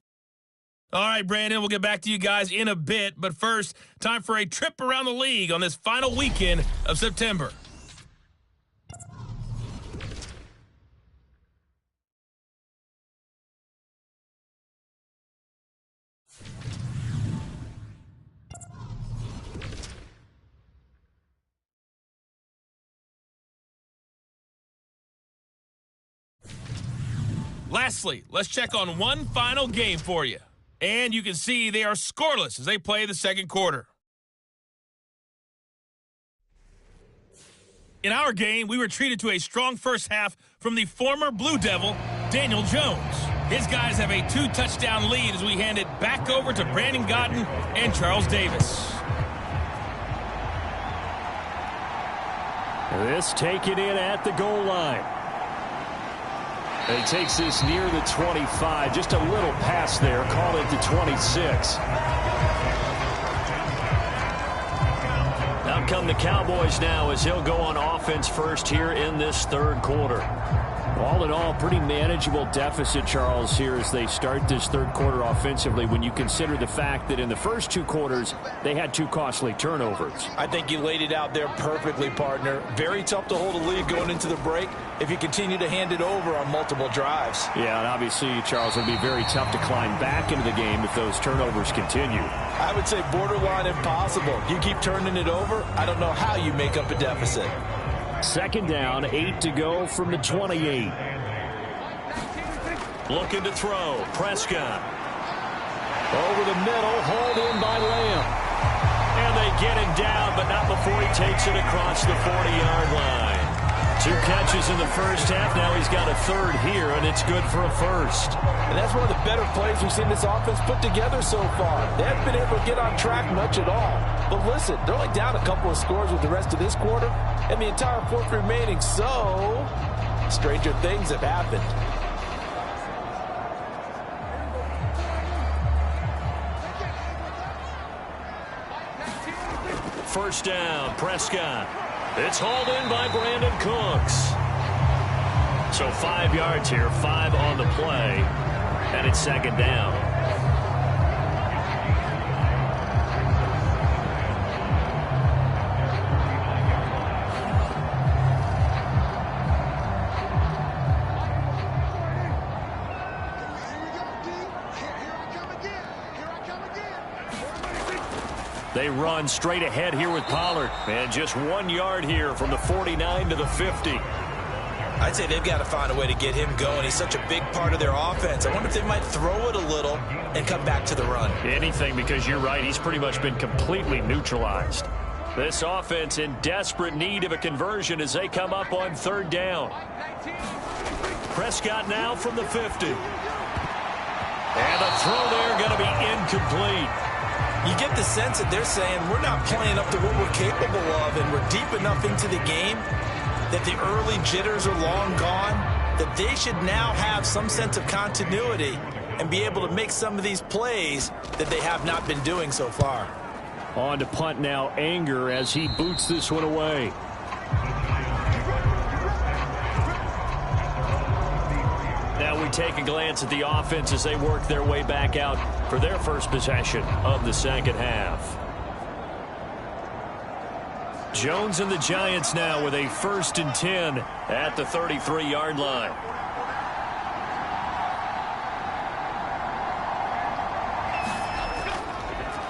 All right, Brandon, we'll get back to you guys in a bit. But first, time for a trip around the league on this final weekend of September. Lastly, let's check on one final game for you. And you can see they are scoreless as they play the second quarter. In our game, we were treated to a strong first half from the former Blue Devil, Daniel Jones. His guys have a 2-touchdown lead as we hand it back over to Brandon Godden and Charles Davis. This taken in at the goal line. He takes this near the 25. Just a little pass there. Call it the 26. Out come the Cowboys now as he'll go on offense first here in this third quarter. All in all, pretty manageable deficit, Charles, here as they start this third quarter offensively when you consider the fact that in the first 2 quarters, they had 2 costly turnovers. I think you laid it out there perfectly, partner. Very tough to hold a lead going into the break if you continue to hand it over on multiple drives. Yeah, and obviously, Charles, it would be very tough to climb back into the game if those turnovers continue. I would say borderline impossible. You keep turning it over, I don't know how you make up a deficit. 2nd down, 8 to go from the 28. Looking to throw. Prescott. Over the middle, hauled in by Lamb. And they get him down, but not before he takes it across the 40-yard line. 2 catches in the first half. Now he's got a 3rd here, and it's good for a 1st. And that's one of the better plays we've seen this offense put together so far. They haven't been able to get on track much at all. But listen, they're only down a couple of scores with the rest of this quarter, and the entire 4th remaining. So, stranger things have happened. First down, Prescott. It's hauled in by Brandon Cooks. So 5 yards here, 5 on the play, and it's 2nd down. They run straight ahead here with Pollard. And just 1 yard here from the 49 to the 50. I'd say they've got to find a way to get him going. He's such a big part of their offense. I wonder if they might throw it a little and come back to the run. Anything, because you're right. He's pretty much been completely neutralized. This offense in desperate need of a conversion as they come up on 3rd down. Prescott now from the 50. And the throw there going to be incomplete. You get the sense that they're saying we're not playing up to what we're capable of, and we're deep enough into the game that the early jitters are long gone, that they should now have some sense of continuity and be able to make some of these plays that they have not been doing so far. On to punt now, Anger, as he boots this one away. Now we take a glance at the offense as they work their way back out for their first possession of the second half. Jones and the Giants now with a 1st and 10 at the 33-yard line.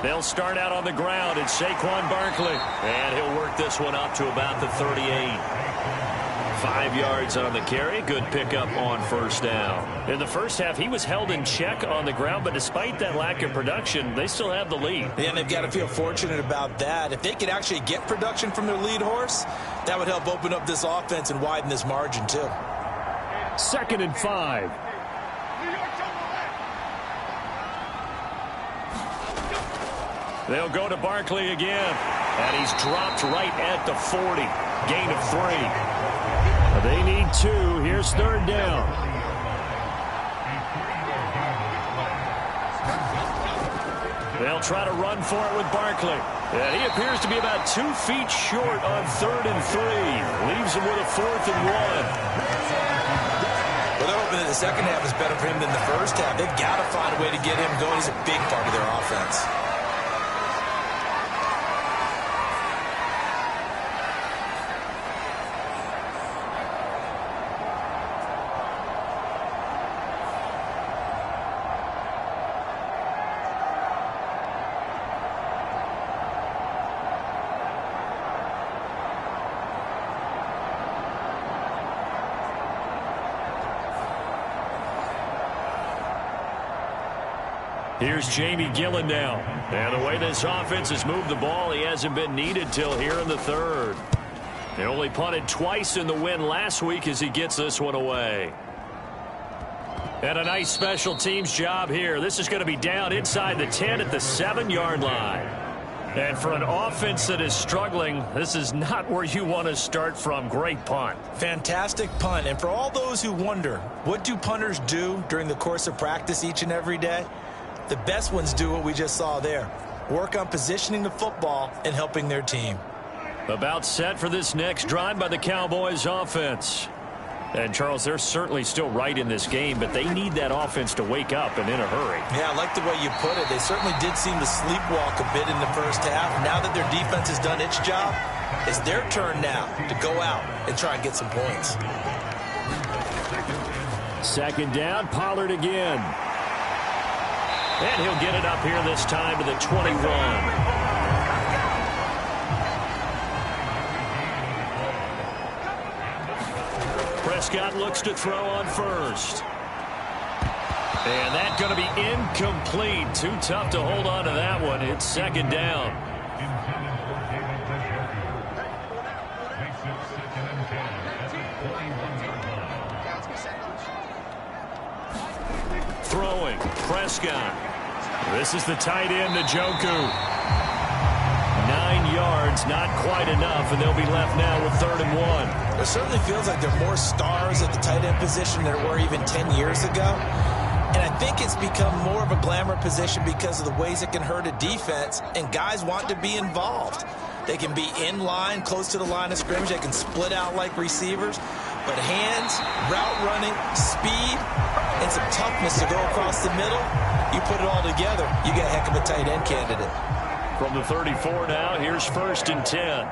They'll start out on the ground. It's Saquon Barkley. And he'll work this one up to about the 38. 5 yards on the carry. Good pickup on first down. In the first half, he was held in check on the ground, but despite that lack of production, they still have the lead. Yeah, and they've got to feel fortunate about that. If they could actually get production from their lead horse, that would help open up this offense and widen this margin too. 2nd and 5. They'll go to Barkley again. And he's dropped right at the 40. Gain of 3. They need 2. Here's 3rd down. They'll try to run for it with Barkley. And he appears to be about 2 feet short on 3rd and 3. Leaves him with a 4th and 1. Well, they're hoping that the second half is better for him than the first half. They've got to find a way to get him going. He's a big part of their offense. Here's Jamie Gillen now. And the way this offense has moved the ball, he hasn't been needed till here in the 3rd. They only punted twice in the win last week as he gets this one away. And a nice special teams job here. This is going to be down inside the 10 at the 7-yard line. And for an offense that is struggling, this is not where you want to start from. Great punt. Fantastic punt. And for all those who wonder, what do punters do during the course of practice each and every day? The best ones do what we just saw there. Work on positioning the football and helping their team. About set for this next drive by the Cowboys offense. And, Charles, they're certainly still right in this game, but they need that offense to wake up and in a hurry. Yeah, I like the way you put it. They certainly did seem to sleepwalk a bit in the first half. Now that their defense has done its job, it's their turn now to go out and try and get some points. 2nd down, Pollard again. And he'll get it up here this time to the 21. Prescott looks to throw on first. And that's going to be incomplete. Too tough to hold on to that one. It's 2nd down. Throwing, Prescott. This is the tight end, Njoku. 9 yards, not quite enough, and they'll be left now with 3rd and 1. It certainly feels like there are more stars at the tight end position than there were even 10 years ago. And I think it's become more of a glamour position because of the ways it can hurt a defense, and guys want to be involved. They can be in line, close to the line of scrimmage. They can split out like receivers. But hands, route running, speed, and some toughness to go across the middle, you put it all together, you got a heck of a tight end candidate. From the 34 now, here's 1st and 10.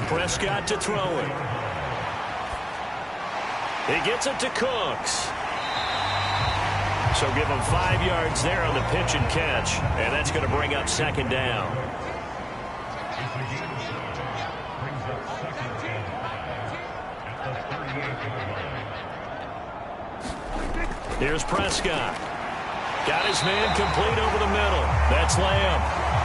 Prescott to throw it. He gets it to Cooks. So give him 5 yards there on the pitch and catch. And that's going to bring up 2nd down. Here's Prescott. Got his man complete over the middle. That's Lamb.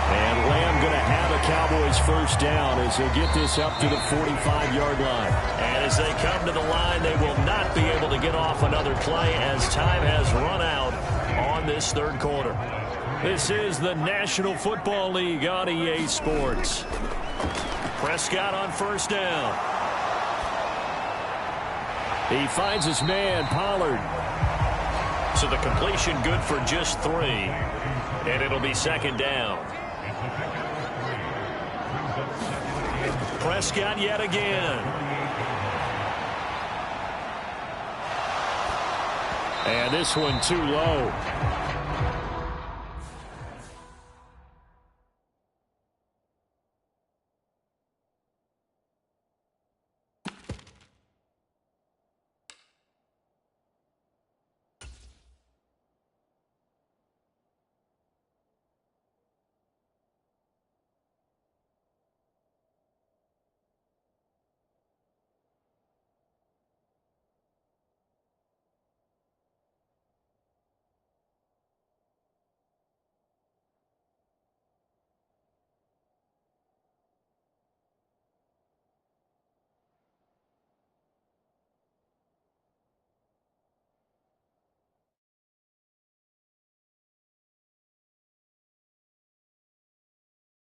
And Lamb going to have a Cowboys 1st down as they get this up to the 45-yard line. And as they come to the line, they will not be able to get off another play as time has run out on this 3rd quarter. This is the National Football League on EA Sports. Prescott on first down. He finds his man, Pollard. So the completion good for just 3. And it'll be second down. Prescott yet again. And this one too low.